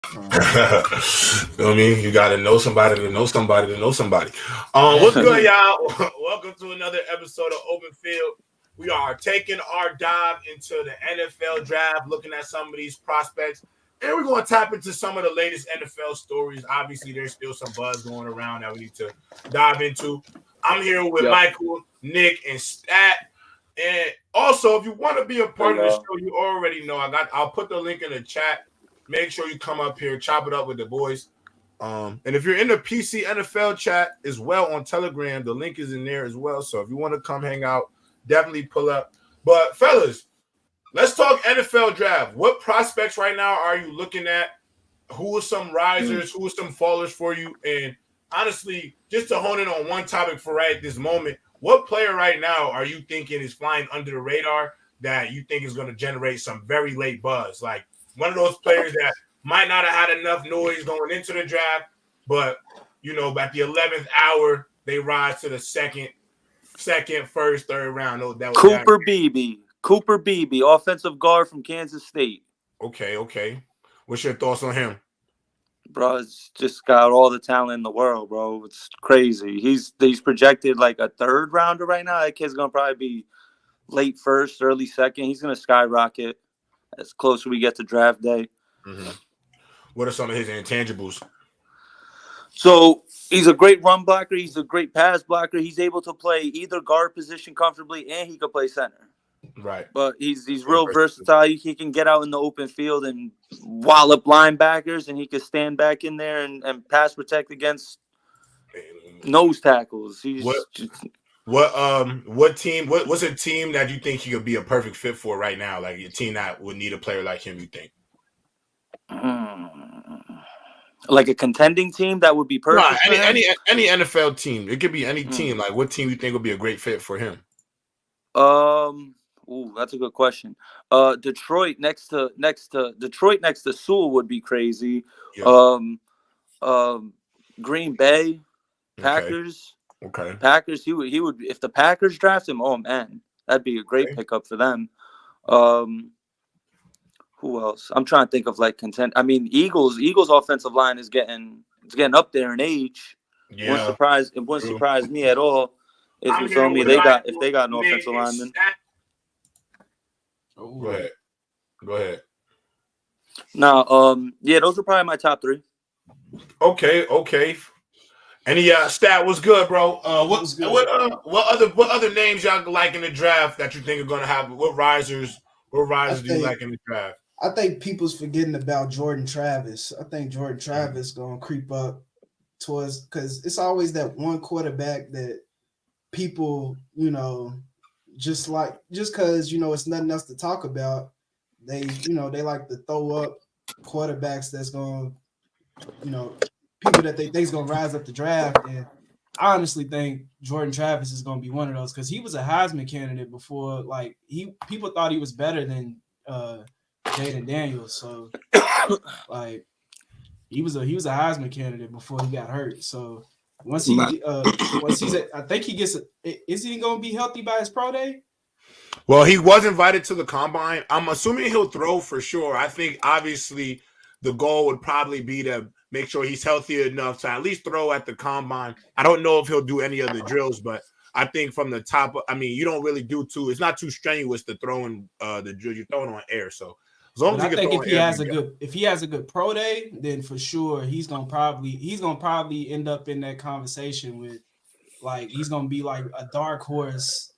Feel me? You gotta know somebody to know somebody to know somebody. What's good, y'all? Welcome to another episode of Open Field. We are taking our dive into the NFL draft, looking at some of these prospects, and we're going to tap into some of the latest NFL stories. Obviously, there's still some buzz going around that we need to dive into. I'm here with Michael, Nick, and Stat. And also, if you want to be a part of the show, you already know I'll put the link in the chat. Make sure you come up here, chop it up with the boys. And if you're in the PC NFL chat as well on Telegram, the link is in there as well. So if you want to come hang out, definitely pull up. But fellas, let's talk NFL draft. What prospects right now are you looking at? Who are some risers? Who are some fallers for you? And honestly, just to hone in on one topic for right at this moment, what player right now are you thinking is flying under the radar that you think is going to generate some very late buzz? Like one of those players that might not have had enough noise going into the draft, but at the 11th hour, they rise to the second, first, third round. Cooper Beebe, offensive guard from Kansas State. Okay. What's your thoughts on him? Bro, it's just got all the talent in the world, bro. It's crazy. He's projected like a third rounder right now. That kid's gonna probably be late first, early second. He's gonna skyrocket as close as we get to draft day. Mm-hmm. What are some of his intangibles? So he's a great run blocker. He's a great pass blocker. He's able to play either guard position comfortably, and he could play center. Right. But he's real versatile. He can get out in the open field and wallop linebackers, and he can stand back in there and pass protect against nose tackles. What's a team that you think he could be a perfect fit for right now? Like a team that would need a player like him, you think? Like a contending team that would be perfect. No, any NFL team. It could be any team. Like what team you think would be a great fit for him? That's a good question. Detroit next to Sewell would be crazy. Yeah. Green Bay, Packers. Okay. Packers. He would if the Packers draft him. Oh man, that'd be a great pickup for them. Who else? I'm trying to think of like contend. I mean, Eagles offensive line is getting up there in age. Yeah. It wouldn't surprise me at all if you told me they got an offensive lineman. Go ahead. No, those are probably my top three. Okay. Any Stat was good, bro. What other names y'all like in the draft that you think are gonna have? What risers do you like in the draft? I think people's forgetting about Jordan Travis. I think Jordan Travis gonna creep up towards because it's always that one quarterback that people, just because it's nothing else to talk about, they like to throw up quarterbacks that's going people that they think is going to rise up the draft. And I honestly think Jordan Travis is going to be one of those because he was a Heisman candidate before. Like people thought he was better than Jaden Daniels. So like he was a Heisman candidate before he got hurt. So once he's I think he gets is he going to be healthy by his pro day? Well, he was invited to the combine. I'm assuming he'll throw for sure. I think obviously the goal would probably be to make sure he's healthy enough to at least throw at the combine. I don't know if he'll do any of the drills, but I think from the top, you don't really do it's not too strenuous to throw in the drill. You're throwing on air. So as long as if he has a good pro day, then for sure he's gonna probably end up in that conversation with like he's gonna be like a dark horse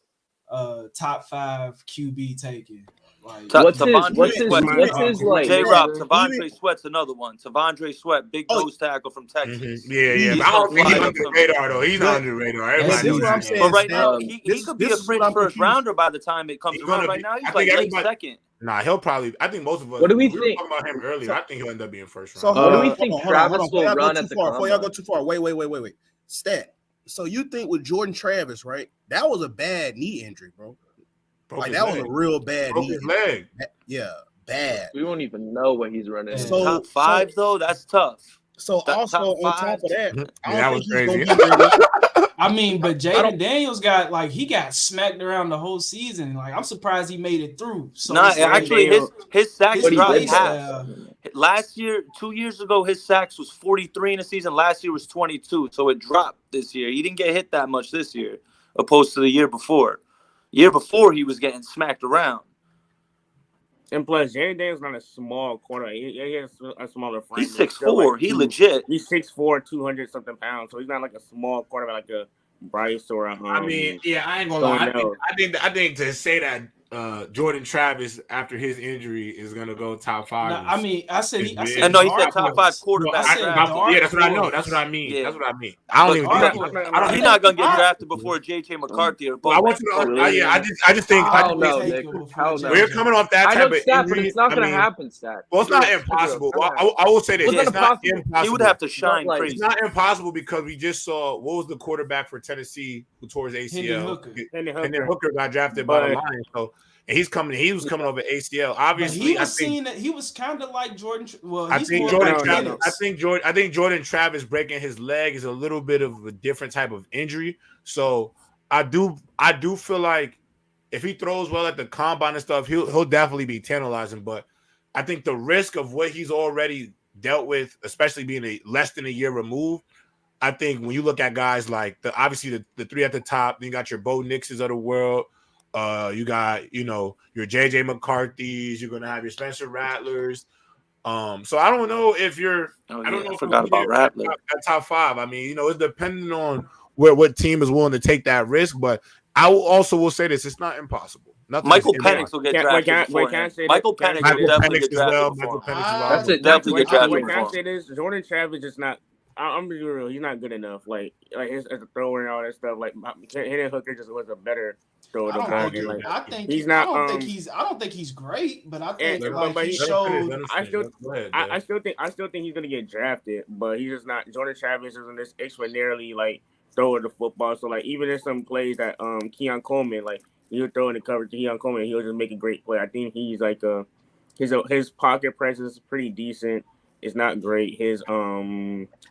top 5 QB taken. Like what's his like J-Rock, Tavondre Sweat's another one. Tavondre Sweat, big nose tackle from Texas. Yeah. I don't think he's under the radar though. He's not under the radar. Everybody knows what I'm saying. But right now, he could be a fringe first rounder by the time it comes around. Right now, he's like late second. Nah, he'll probably. I think most of us. What do we think? We were talking about him earlier. I think he'll end up being first round. So what do we think Travis will run at the combine? Before y'all go too far, wait. Stat. So you think with Jordan Travis, right? That was a bad knee injury, bro. Like that was a real bad knee. His leg. Yeah, bad. We won't even know what he's running. So top 5 though, that's tough. So also on top of that, that was crazy. I mean, but Jaden Daniels got smacked around the whole season. Like, I'm surprised he made it through. So actually, his sacks dropped in half. half. Last year, 2 years ago, his sacks was 43 in a season. Last year was 22, so it dropped this year. He didn't get hit that much this year, opposed to the year before. Year before, he was getting smacked around. And plus, Jaden Daniels not a small corner. He has a smaller frame. He's 6'4". He legit. He's 6'4", 200-something pounds. So he's not like a small quarterback like a Bryce or a. I mean, yeah, I ain't gonna lie. I think to say that Jordan Travis after his injury is gonna go top 5. No, I mean, I said he said top 5 quarterback. Yeah, that's what I know. That's what I mean. Yeah. That's what I mean. I don't even think he's not gonna get drafted before JJ McCarthy or Bo. I want to. I just think. We're coming off that type of injury. But it's not gonna happen, Stat. Well, it's not impossible. I will say this. It's not impossible. He would have to shine crazy. It's not impossible because we just saw what was the quarterback for Tennessee who tore his ACL. And then Hooker got drafted by the Lions. So. And he was coming over ACL. Obviously, he was kind of like Jordan. Well, I think Jordan Travis breaking his leg is a little bit of a different type of injury. So I do feel like if he throws well at the combine and stuff, he'll definitely be tantalizing. But I think the risk of what he's already dealt with, especially being less than a year removed, I think when you look at guys like the 3 at the top, then you got your Bo Nixes of the world. You got, your JJ McCarthy's, you're gonna have your Spencer Rattlers. So I don't know if you're I forgot about Rattler. At top 5. I mean, it's depending on what team is willing to take that risk, but I will say this, it's not impossible. Michael Penix will get drafted. Michael Penix will definitely get drafted. That's it. Definitely get drafted. Can I say this? Jordan Travis is not. I'm being real. He's not good enough. Like as a thrower and all that stuff. Like hitting Hooker just was a better thrower. I don't think he's great, but I think he showed. I still think he's gonna get drafted, but he's just not. Jordan Travis isn't this extraordinarily thrower the football. So even in some plays that Keon Coleman he'll throw in the coverage to Keon Coleman, he'll just make a great play. I think he's his pocket presence is pretty decent. It's not great. His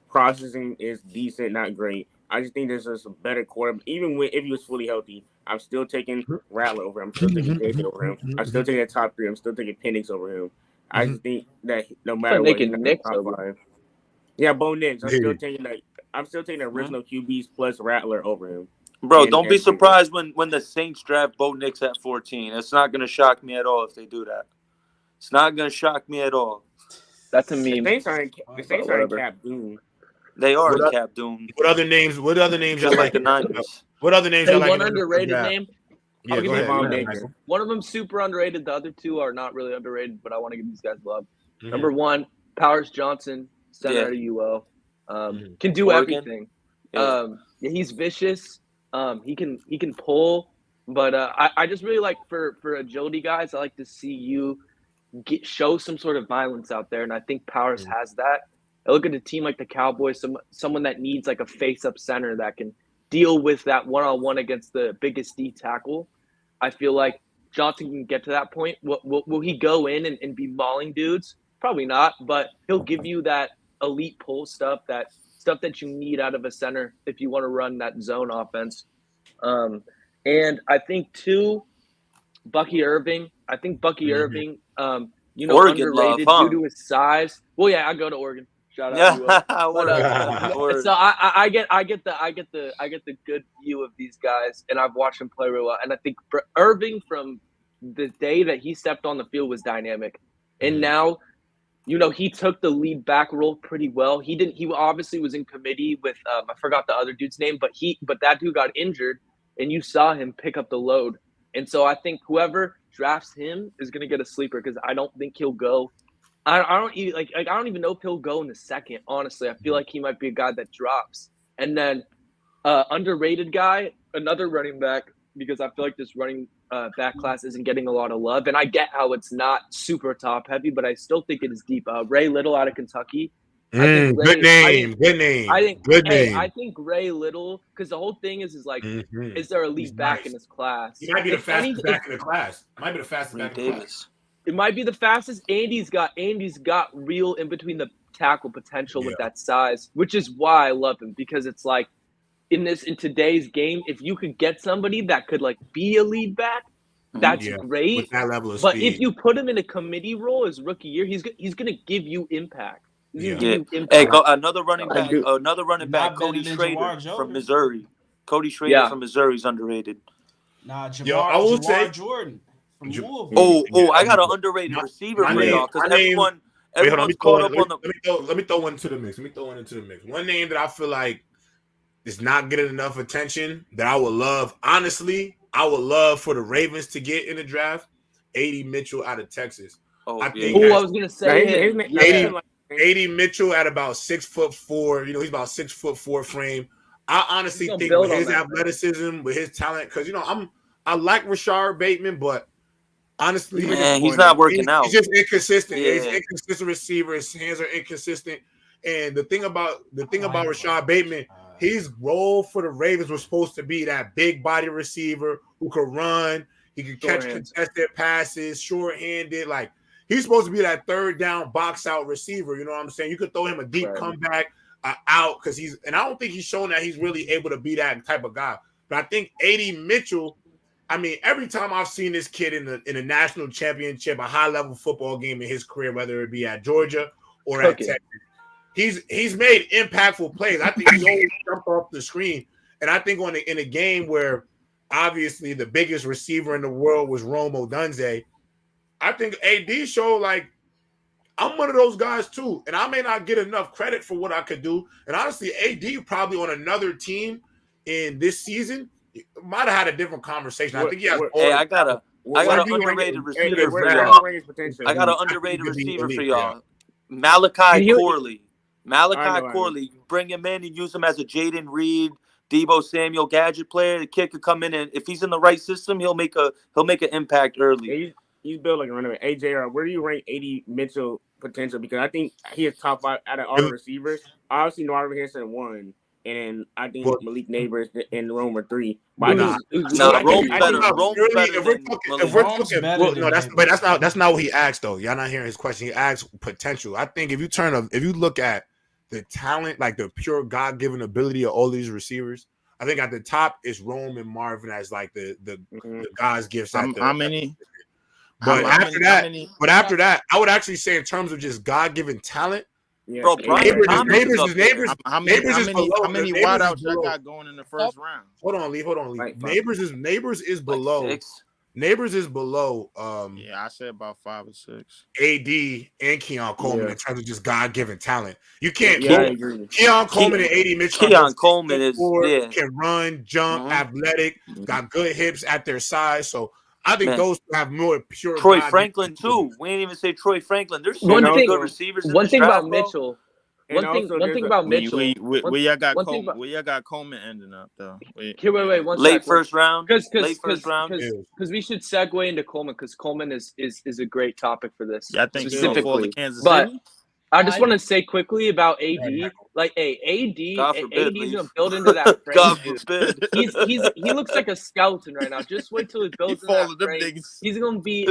processing is decent, not great. I just think there's just a better quarterback. Even if he was fully healthy, I'm still taking Rattler over him. I'm still taking David over him. I'm still taking the top 3. I'm still taking Penix over him. I just think that no matter what, Nix over him. Yeah, Bo Nix. I'm still taking the original QBs plus Rattler over him. Bro, don't be surprised when the Saints draft Bo Nix at 14. It's not gonna shock me at all if they do that. It's not gonna shock me at all. That's a meme. The Saints are in Cap Doom. They are in Cap Doom. What other names? Just like the Niners. What other names? Hey, one underrated name. Yeah, go ahead. One of them super underrated. The other 2 are not really underrated, but I want to give these guys love. Number 1, Powers Johnson, center at UO. Can do everything. He's vicious. He can pull, but I just really like for agility guys. I like to see you show some sort of violence out there, and I think Powers has that. I look at a team like the Cowboys, someone that needs a face-up center that can deal with that one-on-one against the biggest D tackle. I feel like Johnson can get to that point. Will he go in and be mauling dudes? Probably not, but he'll give you that elite pull stuff that you need out of a center if you want to run that zone offense. And I think, too, Bucky Irving. I think Bucky Irving, Oregon underrated due to his size. Well, yeah, I go to Oregon. Shout out to so I get the good view of these guys, and I've watched him play real well. And I think Irving, from the day that he stepped on the field, was dynamic. And now, he took the lead back role pretty well. He obviously was in committee with I forgot the other dude's name, but that dude got injured, and you saw him pick up the load. And so I think whoever drafts him is going to get a sleeper, because I don't think he'll go. I don't even know if he'll go in the second. Honestly, I feel like he might be a guy that drops. And then underrated guy, another running back, because I feel like this running back class isn't getting a lot of love. And I get how it's not super top heavy, but I still think it is deep. Ray Little out of Kentucky. Good name. I think Ray Little, because the whole thing is is there a lead back in this class? He might be the fastest back in the class. Might be the fastest back in the class. It might be the fastest. Andy's got real in between the tackle potential with that size, which is why I love him, because it's in today's game, if you could get somebody that could like be a lead back, that's great. With that level of but speed. if you put him in a committee role his rookie year, he's gonna give you impact. Hey, another running back, Cody Schrader from Missouri. Cody Schrader from Missouri is underrated. Nah, I will say Jordan from Louisville. I got an underrated receiver for y'all because everyone's caught up on the. Let me throw one into the mix. One name that I feel like is not getting enough attention that I would love. Honestly, I would love for the Ravens to get in the draft. A.D. Mitchell out of Texas. I was gonna say A.D. Mitchell at about 6'4". He's about 6'4" frame. I honestly think with his athleticism, with his talent, because I like Rashard Bateman, but honestly, he's not working out. He's just inconsistent. Yeah. He's an inconsistent receiver. His hands are inconsistent. And the thing about Rashard Bateman, his role for the Ravens was supposed to be that big body receiver who could run, he could catch contested passes, short-handed. Like he's supposed to be that third down box out receiver. You know what I'm saying? You could throw him a deep comeback out because and I don't think he's shown that he's really able to be that type of guy. But I think A.D. Mitchell, I mean, every time I've seen this kid in a national championship, a high-level football game in his career, whether it be at Georgia or at Texas, he's made impactful plays. I think he always jumped off the screen. And I think in a game where obviously the biggest receiver in the world was Rome Odunze, I think AD showed like, I'm one of those guys too. And I may not get enough credit for what I could do. And honestly, AD probably on another team in this season might have had a different conversation. I think he has. I got an underrated receiver for y'all. I got an underrated receiver for y'all. Malachi Corley. Bring him in and use him as a Jaden Reed, Debo Samuel gadget player. The kid could come in and if he's in the right system, he'll make an impact early. He's built like a running back. AJ, where do you rank A.D. Mitchell potential? Because I think he is top 5 out of all the receivers. Obviously, Marvin Harrison 1, and I think Malik Neighbors and Rome are 3. But Rome's better. That's not what he asked though. Y'all not hearing his question. He asked potential. I think if you look at the talent, like the pure God-given ability of all these receivers, I think at the top is Rome and Marvin as like the God's gifts. How many? But after that, I would actually say in terms of just God-given talent, bro. Neighbors How many wideouts y'all got going in the first round? Hold on, Lee. Like Neighbors is below. Like Neighbors is below. I said about 5 or 6. AD and Keon Coleman in terms of just God-given talent. You can't. I agree. Keon Coleman and AD Mitchell. Keon Coleman can run, jump, athletic, got good hips at their size. So I think those have more pure. Troy Franklin too. We didn't even say Troy Franklin. There's so many good receivers. One thing about Mitchell. One thing about Mitchell. Where y'all got Coleman ending up though? Wait. One late first round. Because we should segue into Coleman because Coleman is a great topic for this. Yeah, I think specifically. Kansas City. But I just want to say quickly about AD. Like, AD's gonna build into that frame. God forbid. He looks like a skeleton right now. Just wait till he builds into that frame. He's gonna be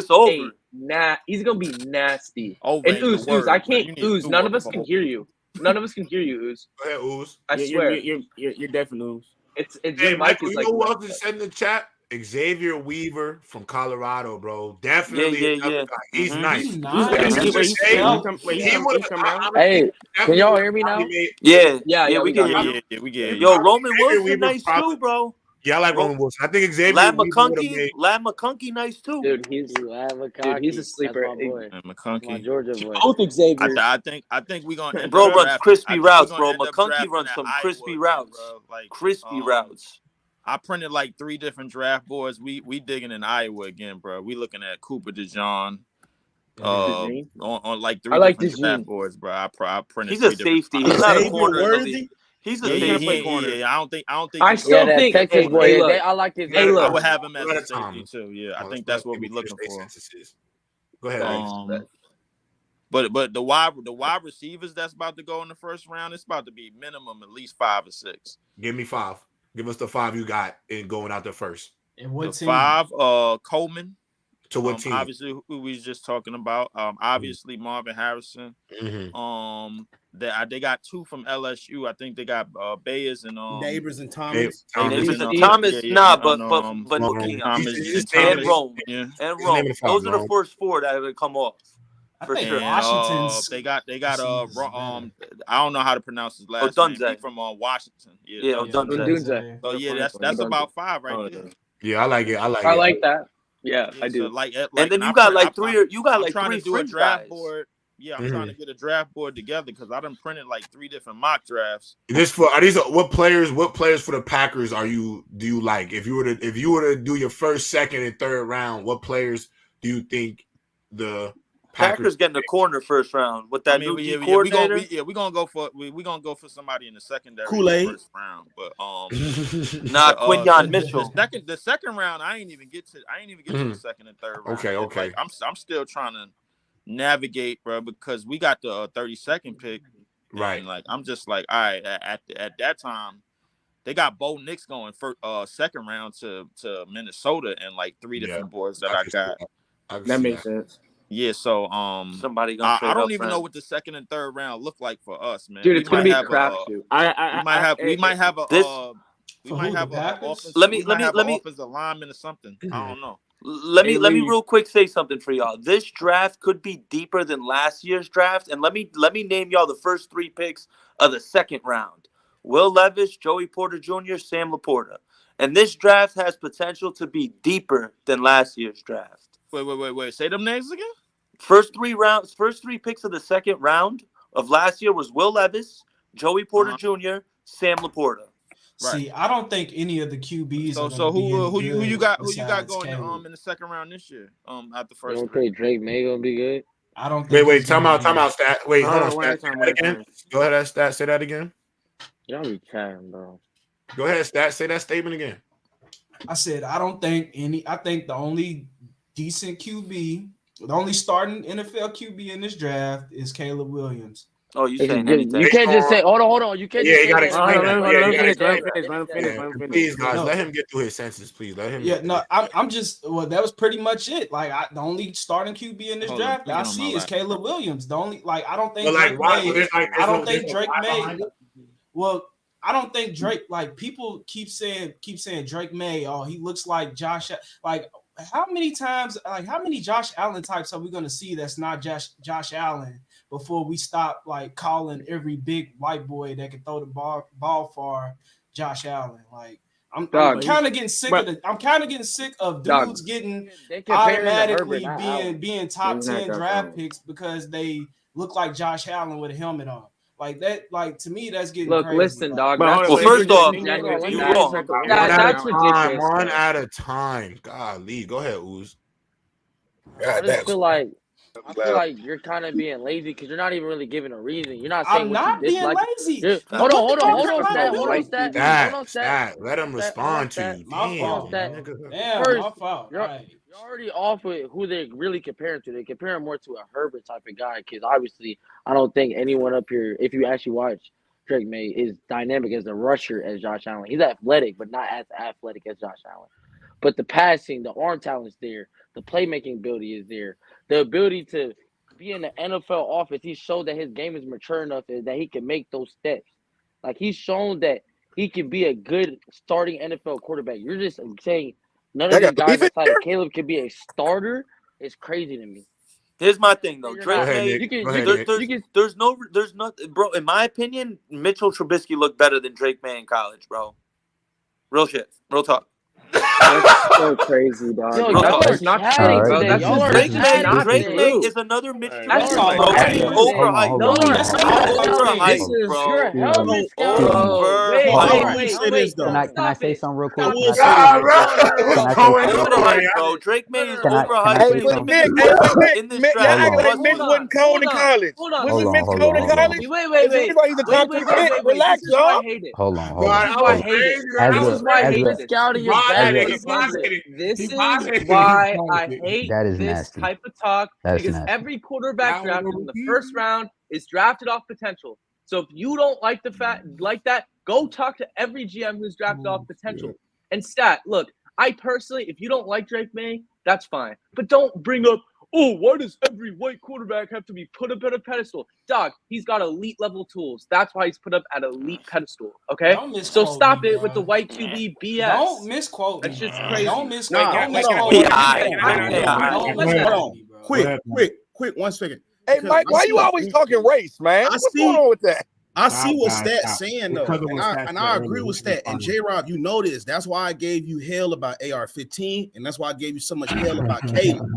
he's gonna be nasty. And Ooze, I can't. Ooze, none of us can hear you. None of us can hear you, Ooze. Go ahead, Ooze. I swear. You're definitely Ooze. It's hey, Michael, you know who else is in the chat? Xavier Weaver from Colorado, bro. Definitely. Yeah. He's nice. Hey, can y'all hear me now? Yeah, we can hear you. We can. Yo, Roman Wilson nice too, bro. Yeah, I like Roman Wilson. I think Xavier Lad McConkey nice too. Dude, he's a sleeper. McConkey, my Georgia boy. Both Xavier. I think we're gonna. Bro runs crispy routes, bro. McConkey runs some crispy routes. Like crispy routes. I printed like 3 different draft boards. We digging in Iowa again, bro. We looking at Cooper DeJean. On like 3 different draft boards, bro. I printed. He's a safety. He's not a corner. He's a safety corner. I don't think. I still think Texas boy. I like this. I would have him as a safety too. Yeah, I think that's what we're looking for. Go ahead. But the wide receivers that's about to go in the first round, it's about to be minimum at least 5 or 6. Give me 5. Give us the 5 you got in going out there first. And what team? 5, Coleman. To what team? Obviously, who we was just talking about. Obviously, Marvin Harrison. They got 2 from LSU. I think they got Bayers and Neighbors and Thomas. Thomas. Nah, but Thomas and Rome. Yeah. And Rome. Those are the first 4 that have come off. For sure. Washington's. They got I don't know how to pronounce his last name. He's from Washington. Yeah, Odunze. So yeah, that's about 5 right there. Yeah, I like it. I like that. Yeah, I do. So and then you got like 3 draft board. Yeah, I'm trying to get a draft board together because I done printed like 3 different mock drafts. What players for the Packers do you like? If you were to do your first, second, and third round, what players do you think the Packers getting the corner first round with that new coordinator? We're gonna go for somebody in the secondary first round, but Quinyon Mitchell. The second round, I ain't even get to the second and third round. Okay. Like, I'm still trying to navigate, bro, because we got the 32nd pick, right? And like I'm just like, all right, at that time, they got Bo Nix going for second round to Minnesota and like 3 different boards that I got. That makes sense. Yeah, so somebody gonna I don't even know what the second and third round look like for us, man. Dude, it's gonna be a crapshoot. We might have offensive lineman or something. I don't know. Let me real quick say something for y'all. This draft could be deeper than last year's draft, and let me name y'all the first 3 picks of the second round: Will Levis, Joey Porter Jr., Sam Laporta. And this draft has potential to be deeper than last year's draft. Wait. Say them names again. First 3 picks of the second round of last year was Will Levis, Joey Porter Jr., Sam Laporta. Right. See, I don't think any of the QBs. So who you got going in the second round this year? At the first. You don't think Drake Maye gonna be good? I don't. Think wait. Time out. Stat. Wait, hold on. Stat. Again. Go ahead. Stat. Say that again. Y'all be chatting, bro. Go ahead. Stat. Say that statement again. I said I don't think any. I think the only decent QB, the only starting NFL QB in this draft is Caleb Williams. Oh, you saying anything? You can't just say, hold on. You can't. Yeah, you gotta explain that. Let him finish. Please, guys, let him get through his senses. Please, let him. Yeah, no, I'm just. Well, that was pretty much it. Like, the only starting QB in this draft that I see is Caleb Williams. The only, I don't think. I don't think Drake Maye. Well, I don't think Drake. Like, people keep saying Drake Maye. Oh, he looks like Josh. Like, how many times? Like, how many Josh Allen types are we going to see that's not Josh Allen before we stop like calling every big white boy that can throw the ball far Josh Allen? Like, I'm kind of getting sick of it. I'm kind of getting sick of dudes getting automatically being top 10 draft picks because they look like Josh Allen with a helmet on. Like that, like to me, that's getting crazy. Listen, dog. Well, first off, you wrong. That's ridiculous. One at a time. Golly, go ahead, Ooze. I just feel like you're kind of being lazy because you're not even really giving a reason. You're not saying I'm not being lazy. Hold on, Stat. Let him respond to you. My fault. Damn, my fault. You're already off with who they're really comparing to. They're comparing more to a Herbert type of guy because obviously I don't think anyone up here, if you actually watch Drake Maye, is dynamic as a rusher as Josh Allen. He's athletic, but not as athletic as Josh Allen. But the passing, the arm talent's there. The playmaking ability is there. The ability to be in the NFL offense, he showed that his game is mature enough that he can make those steps. Like, he's shown that he can be a good starting NFL quarterback. You're just saying none of these guys outside of Caleb can be a starter. It's crazy to me. Here's my thing, though. Drake Maye, there's nothing, bro. In my opinion, Mitchell Trubisky looked better than Drake Maye in college, bro. Real shit. Real talk. That's so crazy, dog. That's not true, bro. Drake Maye is another Mitch Trubisky, bro. Overhyped, bro. Can I say something real quick? Bro, Drake Maye is overhyped. In this draft, y'all act like Mitch wasn't cold in college. Wasn't Mitch cold in college? Wait. He's a top 3 pick. Relax, y'all. Hold on. This is why I hate this. This is why I hate this type of talk because every quarterback drafted in the first round is drafted off potential. So if you don't like the fact like that, go talk to every GM who's drafted off potential. And Stat, look, I personally, if you don't like Drake Maye, that's fine. But don't bring up, oh, why does every white quarterback have to be put up at a pedestal? Dog, he's got elite level tools. That's why he's put up at elite pedestal. Okay, so stop it with the white QB BS. Don't misquote. That's just crazy. Don't misquote. Quick, 1 second. Hey, Mike, why you always talking race, man? What's going on with that? I see what Stat's saying, though, and I agree with Stat. And J-Rob, you know this. That's why I gave you hell about AR-15, and that's why I gave you so much hell about Caleb.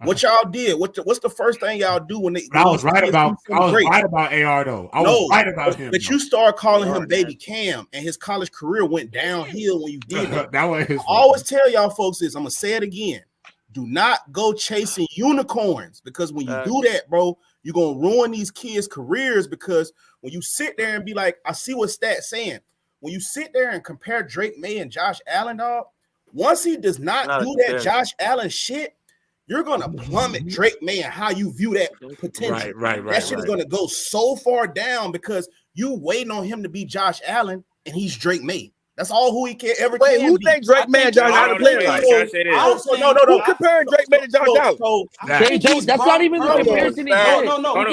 What y'all did? What's the first thing y'all do when they? I was right about AR though. I was right about him. But you started calling him Baby Cam, and his college career went downhill when you did it. That was his. I always tell y'all folks this. I'm gonna say it again. Do not go chasing unicorns, because when you do that, bro, you're gonna ruin these kids' careers. Because when you sit there and be like, I see what Stat's saying. When you sit there and compare Drake Maye and Josh Allen, dog, once he does not do that Josh Allen shit, you're gonna plummet Drake Maye and how you view that potential. Right. That shit is gonna go so far down because you waiting on him to be Josh Allen and he's Drake Maye. That's all who he can ever. Wait, who thinks Drake Maye and Josh Allen play like? No. Who comparing Drake Maye to Josh Allen? That's not even the comparison. No. All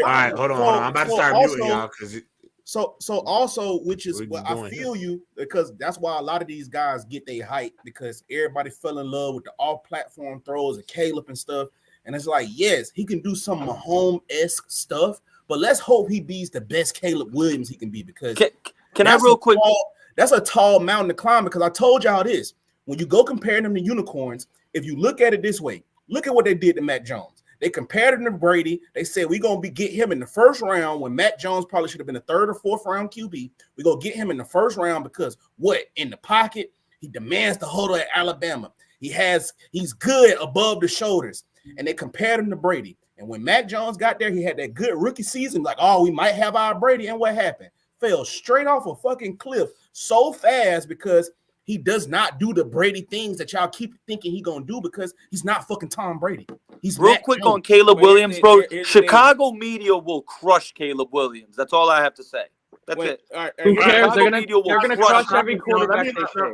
right, hold on. I'm about to start muting y'all because. So also, which is what I feel you, because that's why a lot of these guys get their hype, because everybody fell in love with the off-platform throws of Caleb and stuff. And it's like, yes, he can do some Mahomes-esque stuff, but let's hope he beats the best Caleb Williams he can be, because can I real quick? That's a tall mountain to climb, because I told y'all this. When you go comparing them to unicorns, if you look at it this way, look at what they did to Mac Jones. They compared him to Brady. They said, we're going to get him in the first round when Mac Jones probably should have been a third or fourth round QB. We're going to get him in the first round because what? In the pocket, he demands the huddle at Alabama. He's good above the shoulders. And they compared him to Brady. And when Mac Jones got there, he had that good rookie season. Like, oh, we might have our Brady. And what happened? Fell straight off a fucking cliff so fast because he does not do the Brady things that y'all keep thinking he's going to do, because he's not fucking Tom Brady. He's real quick on Caleb Williams, bro. Chicago media will crush Caleb Williams. That's all I have to say. That's it. Who cares? They're gonna crush every quarterback.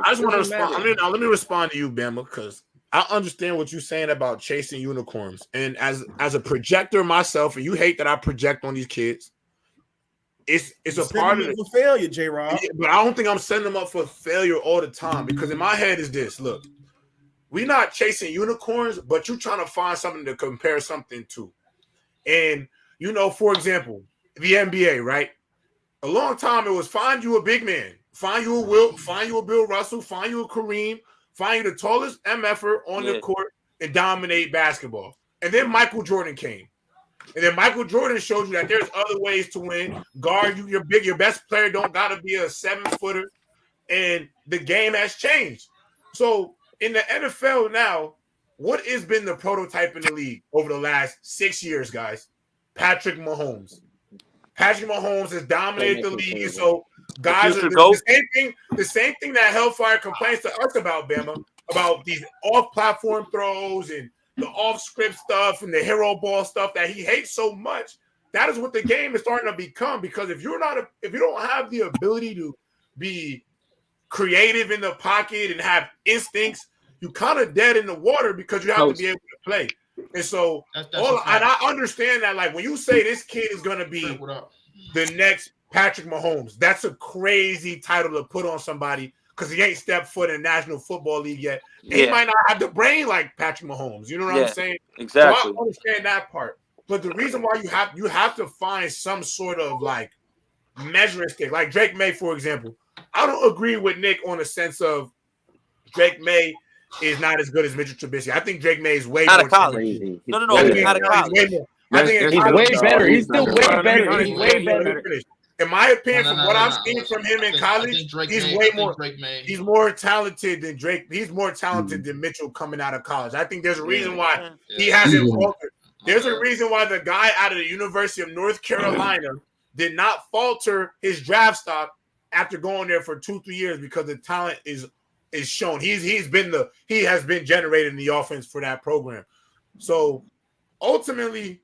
I just want to respond. Let me respond to you, Bama, because I understand what you're saying about chasing unicorns. And as a projector myself, and you hate that I project on these kids, it's a part of it. For failure, J-Rob. But I don't think I'm setting them up for failure all the time, because in my head is this: look, we're not chasing unicorns, but you're trying to find something to compare something to. And for example, the NBA, right? A long time it was find you a big man, find you a Wilt, find you a Bill Russell, find you a Kareem, find you the tallest MFer on the court and dominate basketball. And then Michael Jordan came. And then Michael Jordan showed you that there's other ways to win. Guard, you're big. Your best player don't got to be a 7-footer. And the game has changed. So in the NFL now, what has been the prototype in the league over the last 6 years, guys? Patrick Mahomes. Patrick Mahomes has dominated the league. So guys are the same thing that Hellfire complains to us about, Bama, about these off-platform throws and the off-script stuff and the hero ball stuff that he hates so much. That is what the game is starting to become, because if you don't have the ability to be creative in the pocket and have instincts, you kind of dead in the water, because you have to be able to play. And so, and I understand that, like, when you say this kid is going to be the next Patrick Mahomes, that's a crazy title to put on somebody, because he ain't stepped foot in the National Football League yet. He might not have the brain like Patrick Mahomes. You know what I'm saying? Exactly. So I understand that part. But the reason why you have to find some sort of like measuring stick, like Drake Maye, for example. I don't agree with Nick on the sense of Drake Maye is not as good as Mitchell Trubisky. I think Drake Maye is way out more of college. No, out of college. He's way better. He's still way better. He's way better. In my opinion, from what I've seen from him in college, he's more talented than Drake. He's more talented than Mitchell coming out of college. I think there's a reason why he hasn't faltered. There's a reason why the guy out of the University of North Carolina did not falter his draft stock after going there for 2-3 years, because the talent is shown. He has been generated in the offense for that program. So ultimately,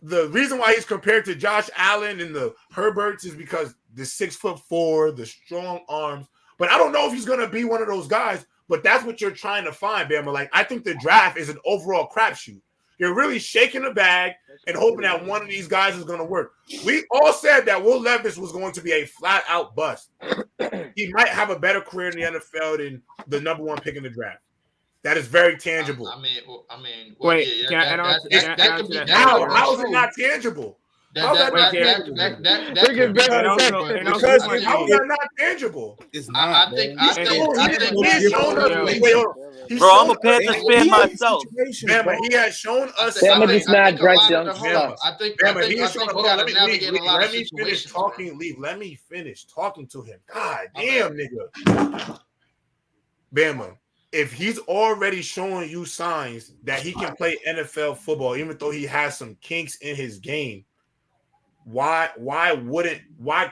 the reason why he's compared to Josh Allen and the Herberts is because the 6'4", the strong arms. But I don't know if he's going to be one of those guys. But that's what you're trying to find, Bama. Like, I think the draft is an overall crapshoot. You're really shaking the bag and hoping that one of these guys is going to work. We all said that Will Levis was going to be a flat-out bust. He might have a better career in the NFL than the number one pick in the draft. That is very tangible. How is it not tangible? How is that not tangible? It's not. I think bro, I'm a Panthers fan myself. Bama, he has shown us. Bama just mad Bryce Young. Let me finish talking to him. God damn, nigga. Bama, if he's already showing you signs that he can play NFL football, even though he has some kinks in his game, why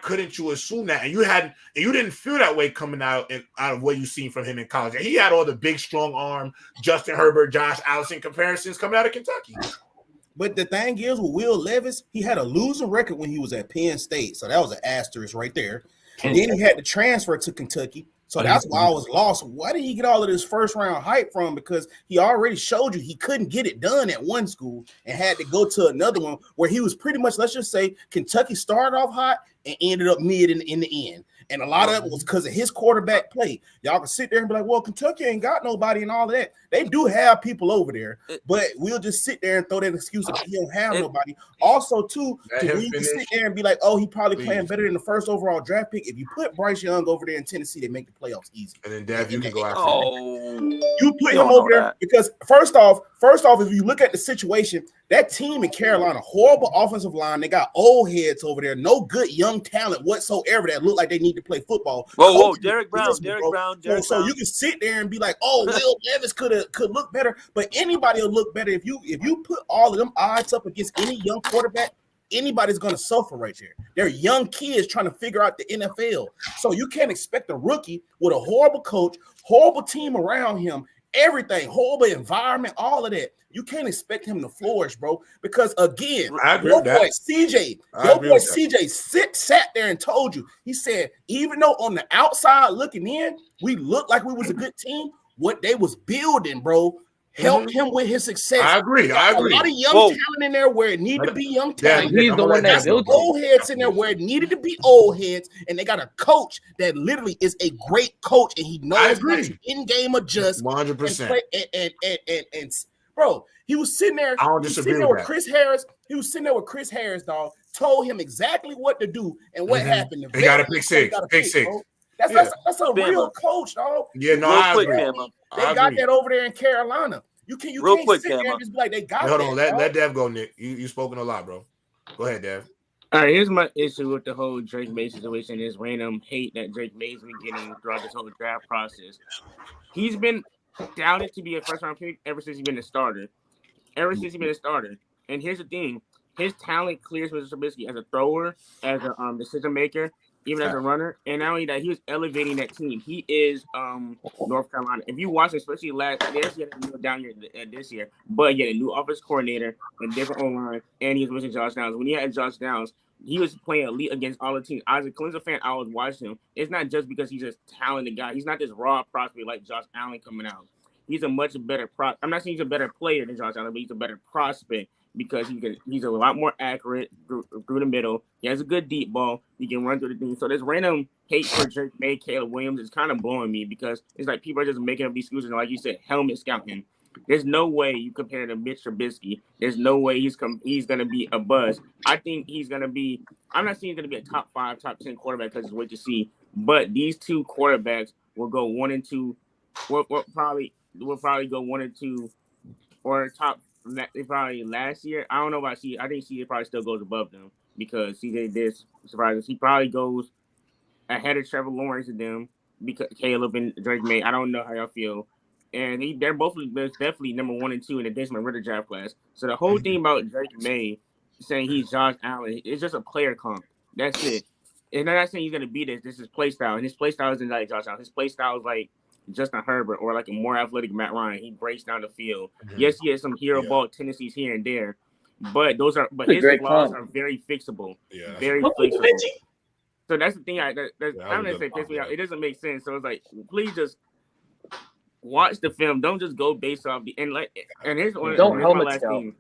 couldn't you assume that? And you didn't feel that way coming out of what you've seen from him in college. And he had all the big, strong arm, Justin Herbert, Josh Allen comparisons coming out of Kentucky. But the thing is, with Will Levis, he had a losing record when he was at Penn State. So that was an asterisk right there. And then he had to transfer to Kentucky. So that's why I was lost. Why did he get all of this first round hype from? Because he already showed you he couldn't get it done at one school and had to go to another one where he was pretty much, let's just say, Kentucky started off hot and ended up mid in the end. And a lot of it was because of his quarterback play. Y'all can sit there and be like, well, Kentucky ain't got nobody and all of that. They do have people over there, but we'll just sit there and throw that excuse that he don't have nobody. Also, too, when you can sit there and be like, oh, he probably playing better than the first overall draft pick. If you put Bryce Young over there in Tennessee, they make the playoffs easy. And then, Dev, you can go after you put him over there because first off, if you look at the situation, that team in Carolina, horrible offensive line. They got old heads over there, no good young talent whatsoever that look like they need to play football. Whoa, Derek Brown. So you can sit there and be like, oh, Will Levis could look better, but anybody will look better if you put all of them odds up against any young quarterback. Anybody's going to suffer right there. They're young kids trying to figure out the NFL. So you can't expect a rookie with a horrible coach, horrible team around him, everything, horrible environment, all of that. You can't expect him to flourish, bro. Because again, your boy CJ sat there and told you. He said, even though on the outside looking in, we looked like we was a good team, what they was building, bro, helped him with his success. I agree. A lot of young talent in there where it needed to be young talent. He's the one that built old heads in there where it needed to be old heads, and they got a coach that literally is a great coach, and he knows how to in-game adjust. 100%. And bro, he was sitting there. I don't disagree with Chris Harris. He was sitting there with Chris Harris, dog. Told him exactly what to do and what happened. He got a pick six. That's a real coach, dog. Yeah, no, I agree. They got that over there in Carolina. You can't sit there and just be like, they got Hold on, let Dev go, Nick. You spoken a lot, bro. Go ahead, Dev. All right, here's my issue with the whole Drake Maye situation, is random hate that Drake Maye's been getting throughout this whole draft process. He's been doubted to be a first-round pick ever since he's been a starter. And here's the thing. His talent clears Mr. Trubisky as a thrower, as a decision maker, even as a runner. And not only that, he was elevating that team. He is North Carolina. If you watch, especially last year, he had a new down year this year, but he had a new offense coordinator, a different O-line, and he was missing Josh Downs. When he had Josh Downs, he was playing elite against all the teams. As a Clemson fan, I was watching him. It's not just because he's just a talented guy. He's not this raw prospect like Josh Allen coming out. He's a much better I'm not saying he's a better player than Josh Allen, but he's a better prospect because he's a lot more accurate through the middle. He has a good deep ball. He can run through the thing. So this random hate for Drake Maye, Caleb Williams is kind of blowing me because it's like people are just making up these excuses. Like you said, helmet scouting. There's no way you compare to Mitch Trubisky. There's no way he's going to be a buzz. I think he's going to be – I'm not saying he's going to be a top 5, top 10 quarterback because it's wait to see. But these two quarterbacks will go 1 and 2. We'll probably go 1 and 2 or top – probably last year. I don't know about CJ. I think CJ probably still goes above them because CJ did surprise us. He probably goes ahead of Trevor Lawrence and them because Caleb and Drake Maye. I don't know how y'all feel. And they're both definitely number 1 and 2 in the Desmond Ridder draft class. So the whole thing about Drake Maye saying he's Josh Allen, it's just a player comp. That's it. And I'm not saying he's going to be this. This is play style. And his play style isn't like Josh Allen. His play style is like Justin Herbert or like a more athletic Matt Ryan. He breaks down the field. Yes, he has some hero ball tendencies here and there, but his flaws are very fixable. Yeah. Very fixable. So that's the thing. I'm gonna say piss me out. It doesn't make sense. So it's like, please just watch the film. Don't just go based off the and here's my last thing.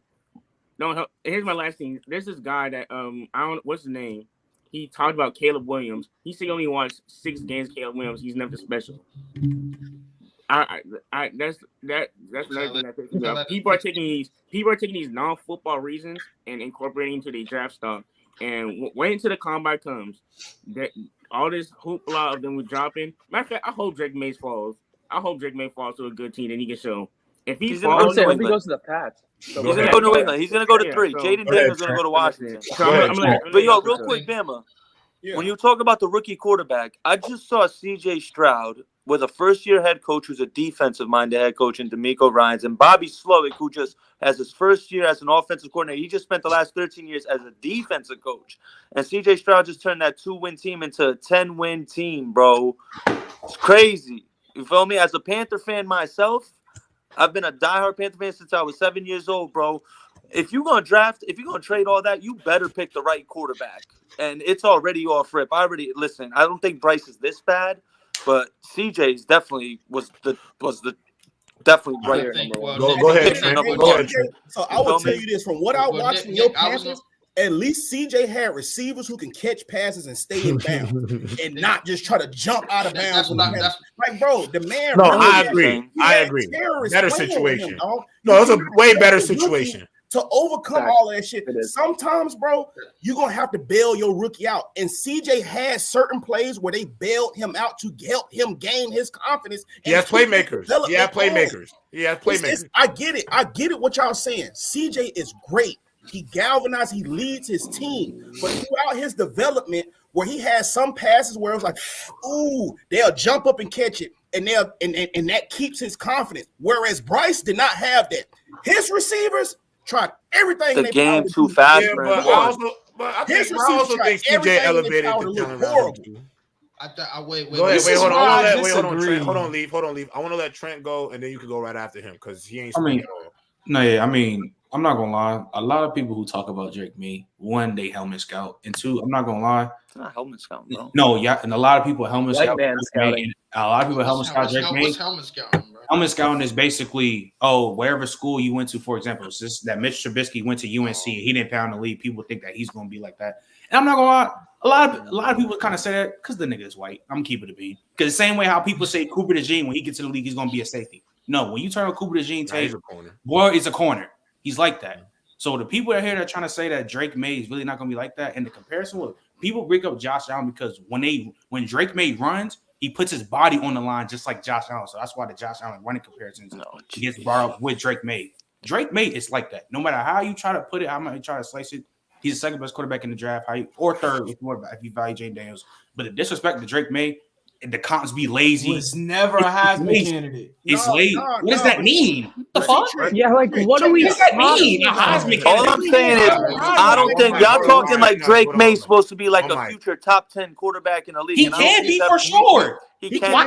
Here's my last thing. There's this guy that I don't what's his name. He talked about Caleb Williams. He said he only watched 6 games. Caleb Williams. He's never special. That's another thing that pisses me off. People are taking these non-football reasons and incorporating into their draft stock. And wait until the combine comes. That all this hoopla of them dropping. Matter of fact, I hope Drake Maye falls. I hope Drake May falls to a good team and he can show. If he falls, he goes to the Pats. He's gonna go to New England. He's gonna go to 3. Jaden Daniels gonna go to Washington. But yo, real quick, Bama. Yeah. When you talk about the rookie quarterback, I just saw C.J. Stroud with a first-year head coach who's a defensive-minded head coach in D'Amico Ryans, and Bobby Slowick, who just has his first year as an offensive coordinator. He just spent the last 13 years as a defensive coach. And C.J. Stroud just turned that 2-win team into a 10-win team, bro. It's crazy. You feel me? As a Panther fan myself, I've been a diehard Panther fan since I was 7 years old, bro. If you're going to trade all that, you better pick the right quarterback. And it's already off rip. I don't think Bryce is this bad, but CJ's definitely was definitely right. Go ahead, Trent. Go ahead. So I will tell you this, from what I watched from your Panthers, at least CJ had receivers who can catch passes and stay in bounds and not just try to jump out of bounds. Like, bro, the man. No, I agree. Better situation. No, it's a way better situation. To overcome all that shit, sometimes, bro, you're going to have to bail your rookie out. And CJ has certain plays where they bailed him out to help him gain his confidence. He has playmakers. I get it what y'all saying. CJ is great. He galvanized, he leads his team. But throughout his development, where he has some passes where it was like, ooh, they'll jump up and catch it. And that keeps his confidence. Whereas Bryce did not have that. His receivers tried everything. The game too fast. Yeah, but I also think CJ elevated the talent. Wait. Hold on, leave. I want to let Trent go, and then you can go right after him because he ain't speaking at all. I'm not gonna lie. A lot of people who talk about Drake Maye, 1, they helmet scout, and 2, I'm not gonna lie. It's not helmet scout, bro. No, yeah, and a lot of people helmet scout. A lot of people helmet scout Drake Maye. Helmet scouting, bro? Helmet scouting is basically, wherever school you went to, for example, it's just that Mitch Trubisky went to UNC and he didn't pound the league. People think that he's gonna be like that, and I'm not gonna lie. A lot of people kind of say that because the nigga is white. I'm keeping it being because the same way how people say Cooper DeJean when he gets to the league he's gonna be a safety. No, when you turn on Cooper DeJean tape, boy, it's a corner. He's like that. So the people out here that are trying to say that Drake Maye is really not going to be like that, and the comparison with people break up Josh Allen because when Drake Maye runs, he puts his body on the line just like Josh Allen. So that's why the Josh Allen running comparisons gets brought up with Drake Maye. Drake Maye is like that. No matter how you try to put it, how much you try to slice it, he's the second best quarterback in the draft, or third if you value Jaden Daniels. But the disrespect to Drake Maye, the comps be lazy. Was never a Heisman candidate. It's lazy. What does that mean? What the fuck? Yeah, like what do we? What does that mean? All I'm saying is, I don't think y'all talking like Drake Maye supposed to be like a future top 10 quarterback in the league. He can be for sure. He can. I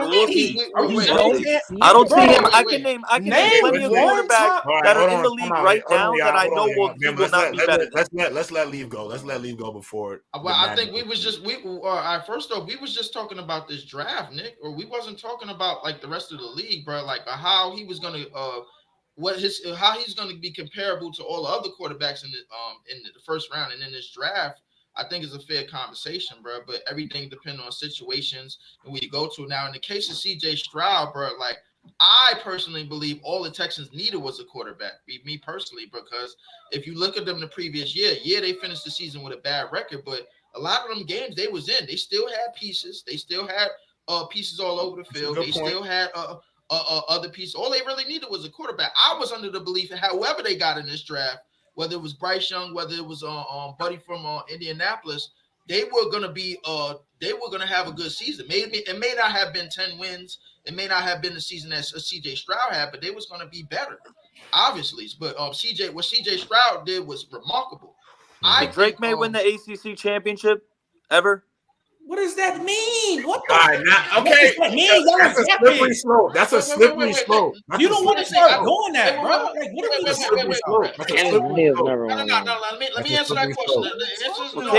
don't see him. I can name plenty of quarterbacks that are in the league right now that I know will not be better. Let's let Leave go. Let's let Leave go before. Well, I think first off, we was just talking about this draft, Nick, or we wasn't talking about like the rest of the league, bro. Like how he was gonna how he's gonna be comparable to all the other quarterbacks in the first round and in this draft. I think it's a fair conversation, bro. But everything depends on situations and where you go to. Now, in the case of CJ Stroud, bro, like I personally believe all the Texans needed was a quarterback. Me personally, because if you look at them the previous year, they finished the season with a bad record, but a lot of them games they was in, they still had pieces. They still had pieces all over the field. They still had other pieces. All they really needed was a quarterback. I was under the belief that however they got in this draft, whether it was Bryce Young, whether it was Buddy from Indianapolis, they were gonna have a good season. Maybe it may not have been 10 wins. It may not have been the season that CJ Stroud had, but they was gonna be better, obviously. But what CJ Stroud did was remarkable. Did Drake Maye win the ACC championship ever? What does that mean? What the? All right, now, okay. That's a slippery slope. That's a slippery slope. You don't want to start doing that, bro. Like, what are we slippery slope? That's a slippery slope. No. Let me answer that question. Well,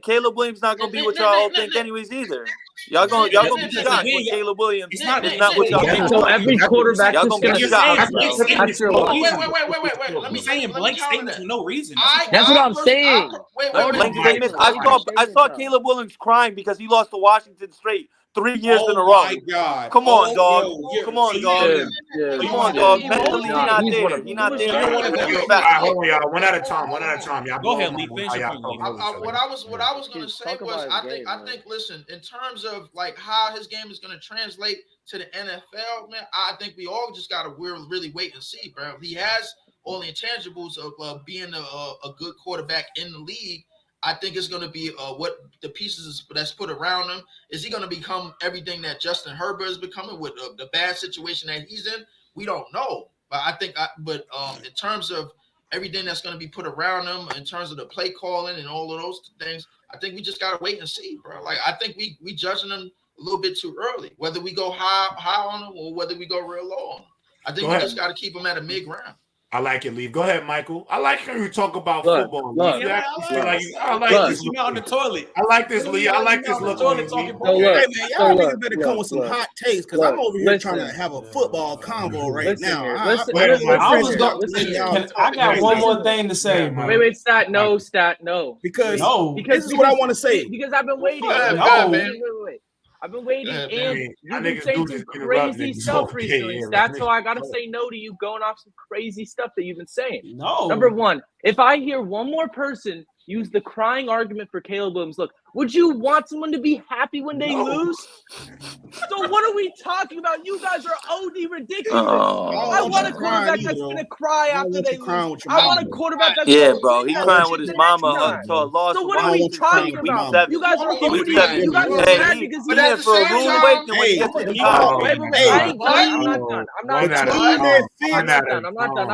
Caleb Williams not gonna be what y'all all think, anyways. Either y'all gonna be shocked with Caleb Williams. It's not what y'all think. So every quarterback y'all gonna be shocked. Wait. Let me saying blank statements for no reason. That's what I'm saying. Blank statements. I saw Caleb Williams crying because he lost to Washington State 3 years in a row. My God. Come on, dog. Come on, dog. Come on, dog. Mentally, he's not there. He's not there. Hold on, y'all. One at a time. Y'all go ahead, Lee. What I was gonna say was, I think. Listen, in terms of like how his game is gonna translate to the NFL, man, I think we all just gotta really wait and see, bro. He has all the intangibles of being a good quarterback in the league. I think it's going to be what the pieces that's put around him. Is he going to become everything that Justin Herbert is becoming with the bad situation that he's in? We don't know. But I think, in terms of everything that's going to be put around him, in terms of the play calling and all of those things, I think we just got to wait and see, bro. Like, I think we judging him a little bit too early, whether we go high on him or whether we go real low on him. I think we just got to keep him at a mid-round. I like it, Leave. Go ahead, Michael. I like when you talk about football. I like this. You're on the toilet. I like this, Lee. I like this look. Hey, man, y'all niggas better come with some hot takes because I'm over here trying to have a football convo right now. I got one more thing to say, bro. Wait, stat no. Because this is what I want to say. Because I've been waiting. Wait. I've been waiting, and you've been saying some crazy stuff recently. That's why I gotta say no to you going off some crazy stuff that you've been saying. No. Number one, if I hear one more person use the crying argument for Caleb Williams, look, would you want someone to be happy when they lose? So what are we talking about? You guys are OD ridiculous. I want a quarterback that's going to cry after they lose. I want a quarterback that's bro. He's crying with his mama to a loss. So what are we talking about? You guys are OD. You guys are mad because he's here for a rude awakening when he gets to the top. I'm not done.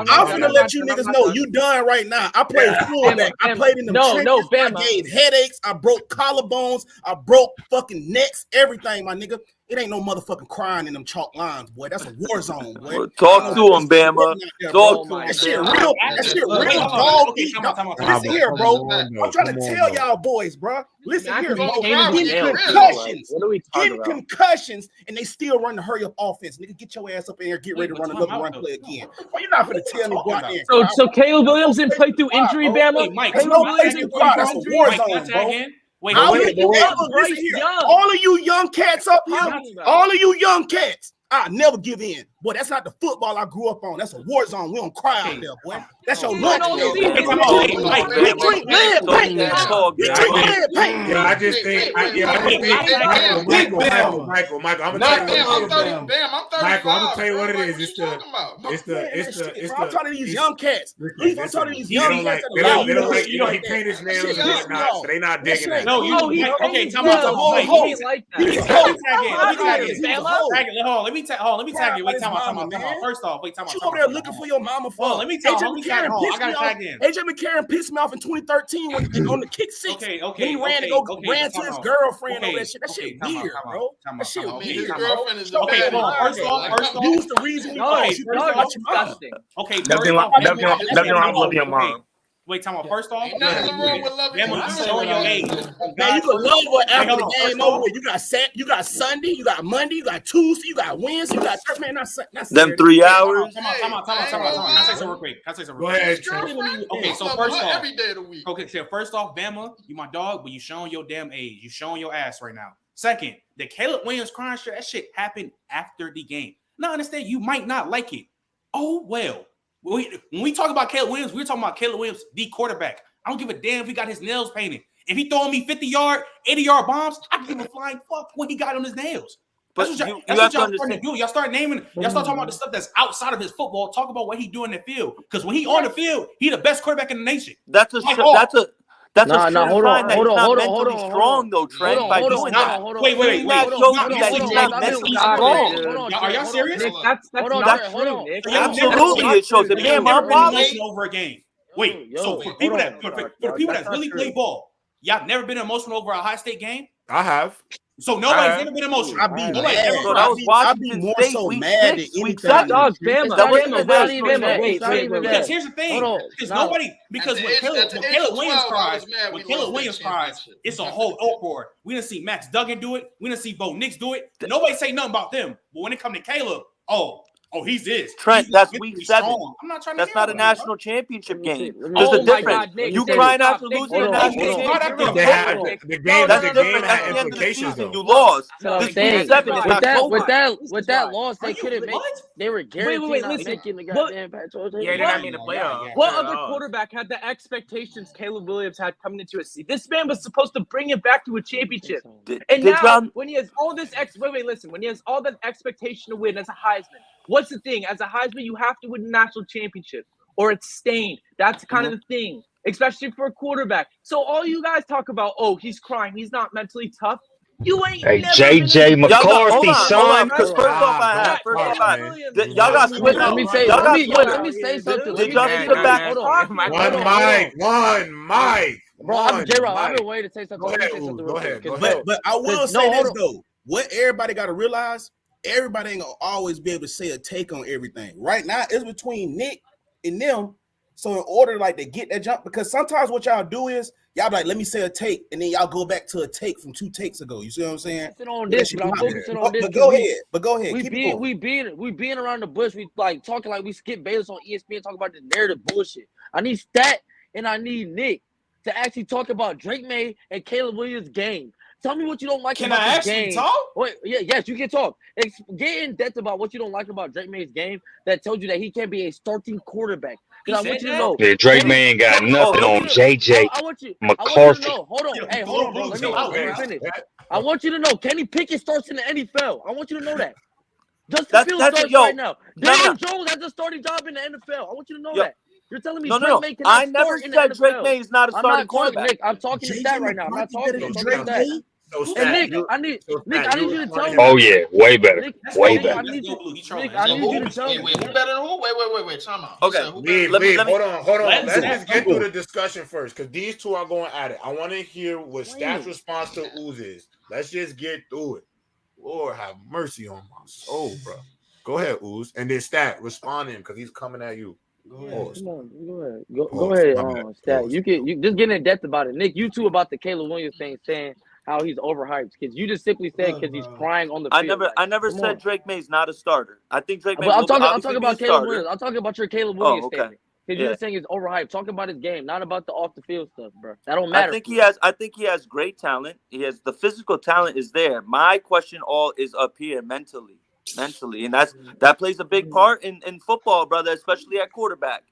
I'm going to let you niggas know you done right now. I played fullback. I played in the trenches. I gave headaches. I broke collarbones. I broke fucking necks. Everything, my nigga. It ain't no motherfucking crying in them chalk lines, boy. That's a war zone, boy. Well, talk to him, Bama. Talk to him. That shit real. That shit real dog eat. Listen here, bro. I'm trying to tell y'all boys, bro. Listen here, bro. Getting concussions. Getting concussions, and they still run the hurry up offense. Nigga, get your ass up in here. Get ready to run another run play again. Well, you're not gonna tell me go out there. So Caleb Williams didn't play through injury, Bama. There's no place to cry. That's a war zone, bro. Wait, all of you young cats up here, all of you young cats, I never give in. Boy, that's not the football I grew up on. That's a war zone. We don't cry out there, boy. That's your lunch. I just think, Michael, I'm gonna tell you what it is. It's I'm talking to these young cats. I'm talking to these young cats. They don't like, he paint his nails and whatnot, so they not digging that. Let me tag you. Wait, time out. First off, you over there looking for your mama for? Let me tag you. I got to tag in. AJ McCarron pissed me off in 2013 when on the kick six. When he ran to his girlfriend over that shit. That shit weird, bro. That shit weird. His girlfriend is the first off, use the reason you disgusting. Okay, nothing wrong with your mom. Wait, time out. First off, nothing wrong with loving you showing your age. Man, you can love her after the game over. You got Sunday, you got Monday, you got Tuesday, you got Wednesday, you got man. Not them 3 hours. Come on. Can I say something real quick? Go ahead. Okay, so first off, every day of the week. Okay, so first off, Bama, you my dog, but you showing your damn age. You showing your ass right now. Second, the Caleb Williams crying shit, that shit happened after the game. Now, understand you might not like it. Oh well. When we talk about Caleb Williams, we're talking about Caleb Williams, the quarterback. I don't give a damn if he got his nails painted. If he throwing me 50-yard, 80-yard bombs, I can give a flying fuck what he got on his nails. But that's what y'all starting to do. Y'all start naming, y'all start talking about the stuff that's outside of his football. Talk about what he do in the field. Because when he on the field, he the best quarterback in the nation. That's a sign that he's not mentally strong, though, Trent. By doing that, wait. Are y'all serious? That's not true. Absolutely, it shows it. Man, my father over a game. Wait, so for people that really play ball, y'all never been emotional over a Ohio State game? I have. So nobody's ever been emotional. I'd be Bro, that was I'd be Washington more State, so week mad 6, than week anything. 7. Dog, Bama. That wasn't Bama, the national Bama. championship. Wait, Because here's the thing. Because nobody, because when Caleb Williams cries, it's a whole uproar. We didn't see Max Duggan do it. We didn't see Bo Nix do it. Nobody say nothing about them. But when it comes to Caleb, oh, he's this. Trent, he's that's week 7. I'm not trying to. That's not a national championship game. There's Oh a my difference. God, Nick, You Nick, crying stop, after Nick, losing a hold on, national hold on. championship? They had the game. That's The different. game At had the end of the implications season, though. you lost. So I'm This saying, week 7 is not with that loss, they couldn't make. They were guaranteed not listen. making the goddamn Pac-12 Yeah, they're not making the playoffs. What other quarterback had the expectations Caleb Williams had coming into a season? This man was supposed to bring it back to a championship. And now, when he has all this when he has all that expectation to win as a Heisman, what's the thing? As a Heisman, you have to win a national championship, or it's stained. That's kind of the thing, especially for a quarterback. So all you guys talk about, he's crying, he's not mentally tough. You ain't Hey, never JJ McCarthy, son. Because first off, y'all got split. Let me say something. Did y'all see the back? Hold on. One mic. Bro, I'm J-Rob. I've been waiting to say something. Go ahead. But I will say this though. What everybody got to realize, everybody ain't gonna always be able to say a take on everything. Right now, it's between Nick and them. So in order to get that jump, because sometimes what y'all do is y'all be like, let me say a take, and then y'all go back to a take from 2 takes ago. You see what I'm saying? On this, but I'm focusing on this. But go ahead. We being around the bush. We talking like we Skip Bayless on ESPN, talking about the narrative bullshit. I need Stat and I need Nick to actually talk about Drake Maye and Caleb Williams' game. Tell me what you don't like about the game. Can I actually talk? Wait, yes, you can talk. Get in depth about what you don't like about Drake Maye's game that tells you that he can't be a starting quarterback. Because I want you to know. Yeah, Drake Maye ain't got nothing on JJ McCarthy. Hold on. Hey, hold on, bro. Let me finish. I want you to know Kenny Pickett starts in the NFL. I want you to know that. Justin Fields starts right now. Daniel Jones has a starting job in the NFL. I want you to know that. You're telling me Drake Maye cannot start in the NFL. I never said Drake Maye is not a starting quarterback. Nick, I'm talking to Stat right now. I'm not talking to Drake Maye. And Nick, I need you to tell me. Oh yeah, way better. Way better. I need you to tell me. Wait, who better than who? Wait, time out. Okay. Hold on. Let's just get through the discussion first, because these two are going at it. I want to hear what Stat's response to Ooze is. Let's just get through it. Lord have mercy on my soul, bro. Go ahead, Ooze. And then Stat, respond to him, because he's coming at you. Go ahead, Stat. You just get in depth about it. Nick, you too about the Caleb Williams thing, saying how he's overhyped, because you just simply said because he's crying on the field. I never said Drake Maye's not a starter. I think Drake Maye. I'm talking about Caleb Williams. I'm talking about your Caleb Williams statement. Because you're saying he's overhyped. Talk about his game, not about the off the field stuff, bro. That don't matter. I think he has great talent. He has the physical talent is there. My question all is up here mentally, and that plays a big part in football, brother, especially at quarterback.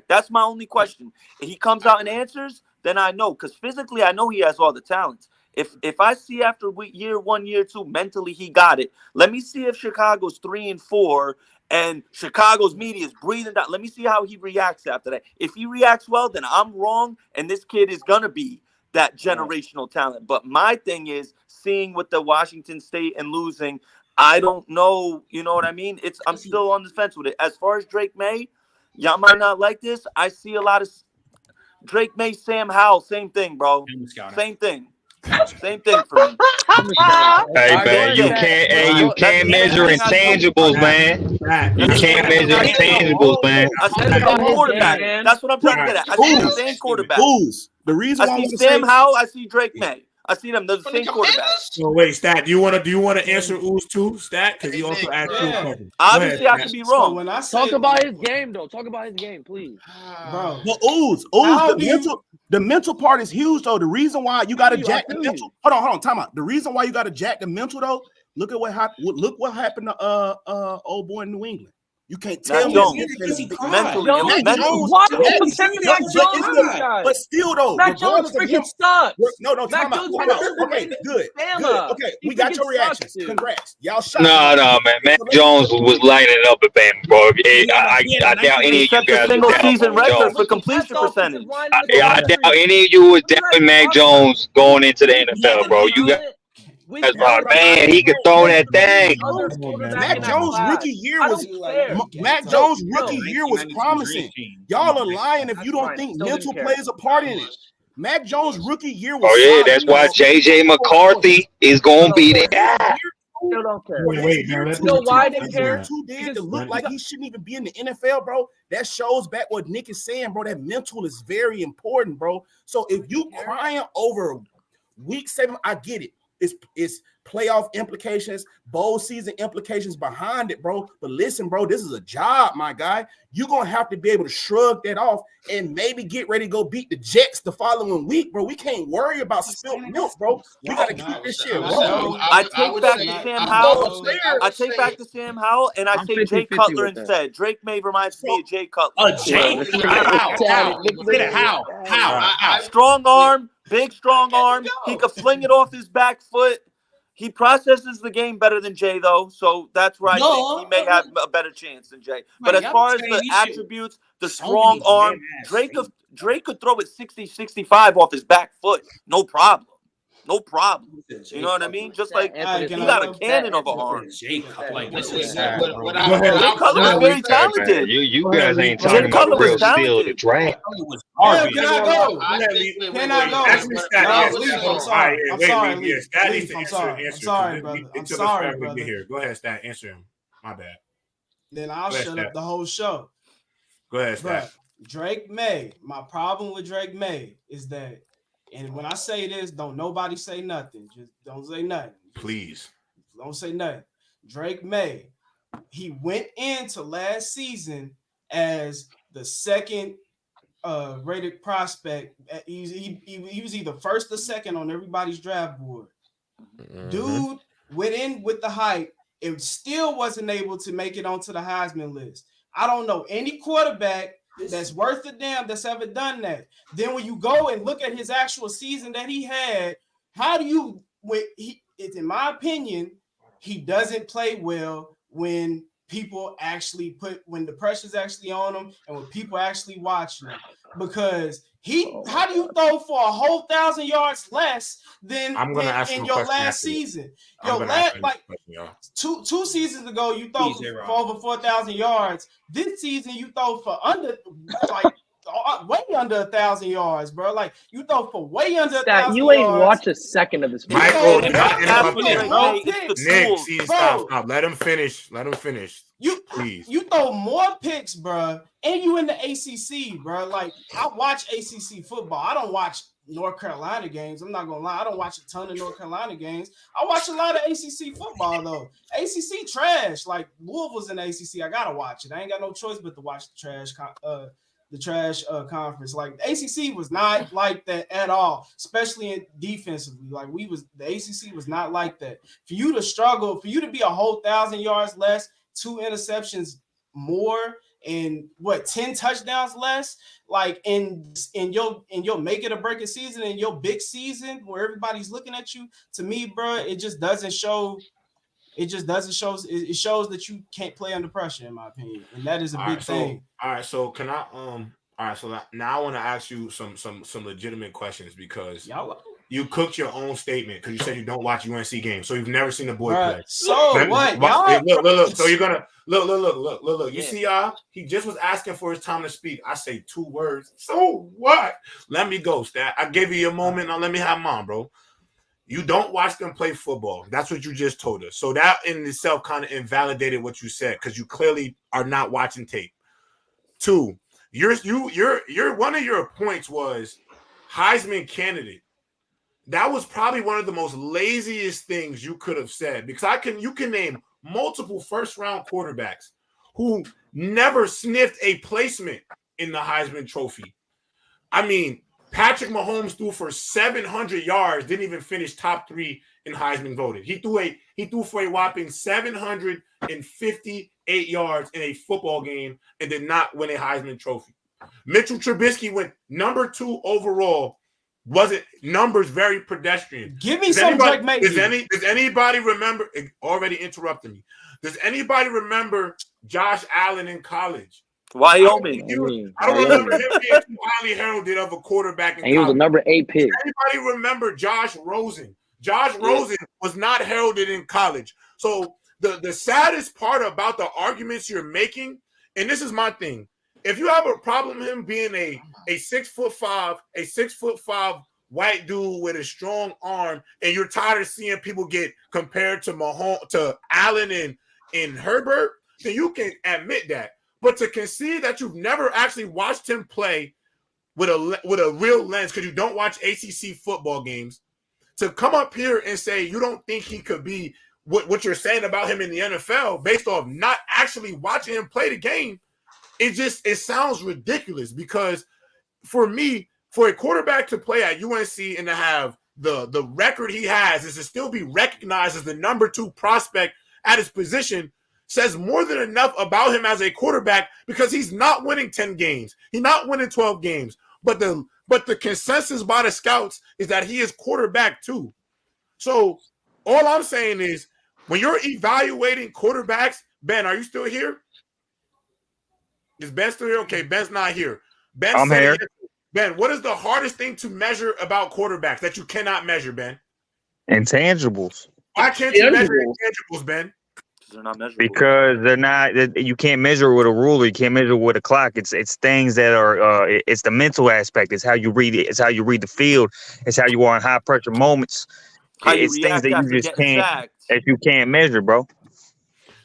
That's my only question. If he comes out and answers, then I know, because physically I know he has all the talents. If I see after year 1, year 2, mentally he got it. Let me see if Chicago's 3-4 and Chicago's media is breathing down. Let me see how he reacts after that. If he reacts well, then I'm wrong, and this kid is gonna be that generational talent. But my thing is seeing with the Washington State and losing, I don't know. You know what I mean? I'm still on the fence with it. As far as Drake Maye, y'all might not like this. I see a lot of Drake Maye, Sam Howell, same thing, bro. Same thing for me. Hey man, you can't measure intangibles, man. You can't measure intangibles, man. I said about quarterback. That's what I'm trying to get at. I see the same quarterback. The reason I see Sam Howell, I see Drake Maye. I see them. They're the same quarterback. So wait, Stat, do you want to answer Ooze too, Stat? Because he also asked you a question. Obviously, I could be wrong. So when I talk about his game, though. Talk about his game, please, bro. But Ooze, the mental part is huge, though. The reason why you got to jack the mental. Hold on, time out. The reason why you got to jack the mental, though. Look at what happened. Look what happened to old boy in New England. You can't tell me mentally. But still, though, Mac Jones freaking sucks. No, time out. Okay, good. Okay, we got your reactions. Congrats, y'all shot. No, man. Mac Jones was lighting it up at Bama, bro. I doubt any of you guys. Single season record for completion percentage. I doubt any of you was doubting Mac Jones going into the NFL, bro. You got. That's right, man. He could throw that thing. Mac Jones' rookie year was promising. Y'all are lying if you don't think mental plays a part in it. Mac Jones' rookie year was solid. That's why JJ McCarthy is going to be there. Still don't care. Wait, man. You know why I didn't care? Too dead to look like he shouldn't even be in the NFL, bro. That shows back what Nick is saying, bro. That mental is very important, bro. So if you crying over week 7, I get it. It's playoff implications, bowl season implications behind it, bro. But listen, bro, this is a job, my guy. You're going to have to be able to shrug that off and maybe get ready to go beat the Jets the following week, bro. We can't worry about spilled milk, bro. We got to keep this shit rolling. I take back to Sam Howell. I take back to Sam Howell, and I say Jay Cutler instead. Drake Maye reminds me of Jay Cutler. Jay? How? Strong arm, big strong arm. He could fling it off his back foot. He processes the game better than Jay, though, so that's where I think he may have a better chance than Jay. But as far as the attributes, the strong arm, Drake could throw it 60, 65 off his back foot. No problem. No problem. You know what I mean? Just like he got a cannon of an arm. Jay Cutler, this is Jay Cutler was very talented. You guys ain't talking about the real steal of the draft. Can I go? Can I go? I'm sorry, brother. I'm sorry, brother. Go ahead, Stat. Answer him. My bad. Then I'll shut up the whole show. Go ahead, Stat. Drake Maye. My problem with Drake Maye is that, and when I say this, don't nobody say nothing. Just don't say nothing. Please. Don't say nothing. Drake Maye, he went into last season as the second rated prospect. He was either first or second on everybody's draft board. Dude went in with the hype and still wasn't able to make it onto the Heisman list. I don't know any quarterback that's worth a damn that's ever done that. Then when you go and look at his actual season that he had, how do you, it's in my opinion, he doesn't play well when people actually when the pressure's actually on him and when people actually watching him. Because how do you throw for a whole 1,000 yards less than in your last season? Two seasons ago, you throw for over 4,000 yards. This season, you throw for way under 1,000 yards, bro. Like you throw for way under 1,000 yards. You ain't watch a second of this. Michael, Nick, stop. Let him finish. You throw more picks, bro, and you in the ACC, bro. Like I watch ACC football. I don't watch North Carolina games. I'm not gonna lie. I don't watch a ton of North Carolina games. I watch a lot of ACC football though. ACC trash. Like Louisville's in the ACC. I gotta watch it. I ain't got no choice but to watch the trash conference. Like the ACC was not like that at all, especially in defensively. Like the ACC was not like that. For you to struggle, for you to be a whole 1,000 yards less, 2 interceptions more, and 10 touchdowns less, like in your make it or break it season, in your big season where everybody's looking at you, to me, bro, it just doesn't show. It shows that you can't play under pressure, in my opinion, and that is a big thing. All right, so can I all right, so now I want to ask you some legitimate questions because you cooked your own statement because you said you don't watch UNC games, so you've never seen the boy play. So what? Look. So you're gonna look. You see, he just was asking for his time to speak. I say 2 words. So what? Let me go, Stat. I gave you your moment. Now let me have mine, bro. You don't watch them play football. That's what you just told us. So that in itself kind of invalidated what you said because you clearly are not watching tape. 2, your one of your points was Heisman candidate. That was probably one of the most laziest things you could have said because you can name multiple first-round quarterbacks who never sniffed a placement in the Heisman Trophy. I mean, Patrick Mahomes threw for 700 yards, didn't even finish top 3 in Heisman voted. He threw for a whopping 758 yards in a football game and did not win a Heisman Trophy. Mitchell Trubisky went number 2 overall. Wasn't numbers very pedestrian? Give me some Drake Maye. Does anybody remember? Already interrupted me. Does anybody remember Josh Allen in college? Wyoming. I don't remember him being too highly heralded of a quarterback in college. He was a number 8 pick. Does anybody remember Josh Rosen? Josh Rosen was not heralded in college. So the saddest part about the arguments you're making, and this is my thing, if you have a problem with him being a 6'5" white dude with a strong arm, and you're tired of seeing people get compared to Mahomes, to Allen and Herbert, then you can admit that. But to concede that you've never actually watched him play with a real lens, because you don't watch ACC football games, to come up here and say you don't think he could be what you're saying about him in the NFL based off not actually watching him play the game, it sounds ridiculous. Because for me, for a quarterback to play at UNC and to have the record he has, is to still be recognized as the number 2 prospect at his position, says more than enough about him as a quarterback, because he's not winning 10 games. He's not winning 12 games. But the consensus by the scouts is that he is quarterback too. So all I'm saying is, when you're evaluating quarterbacks, Ben, are you still here? Is Ben still here? Okay, Ben's not here. I'm here. Ben, what is the hardest thing to measure about quarterbacks that you cannot measure, Ben? Intangibles. Why can't you measure intangibles, Ben? They're not measurable. Because they're not. You can't measure with a ruler. You can't measure with a clock. It's things that are. It's the mental aspect. It's how you read it. It's how you read the field. It's how you are in high pressure moments. It's things that you just can't. That you can't measure, bro.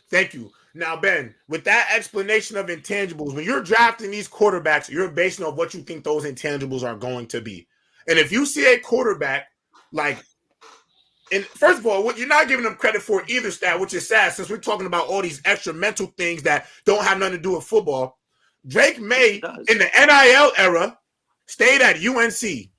Thank you. Now, Ben, with that explanation of intangibles, when you're drafting these quarterbacks, you're basing on what you think those intangibles are going to be. And if you see a quarterback like, and first of all, you're not giving them credit for either stat, which is sad, since we're talking about all these extra mental things that don't have nothing to do with football. Drake Maye in the NIL era stayed at UNC.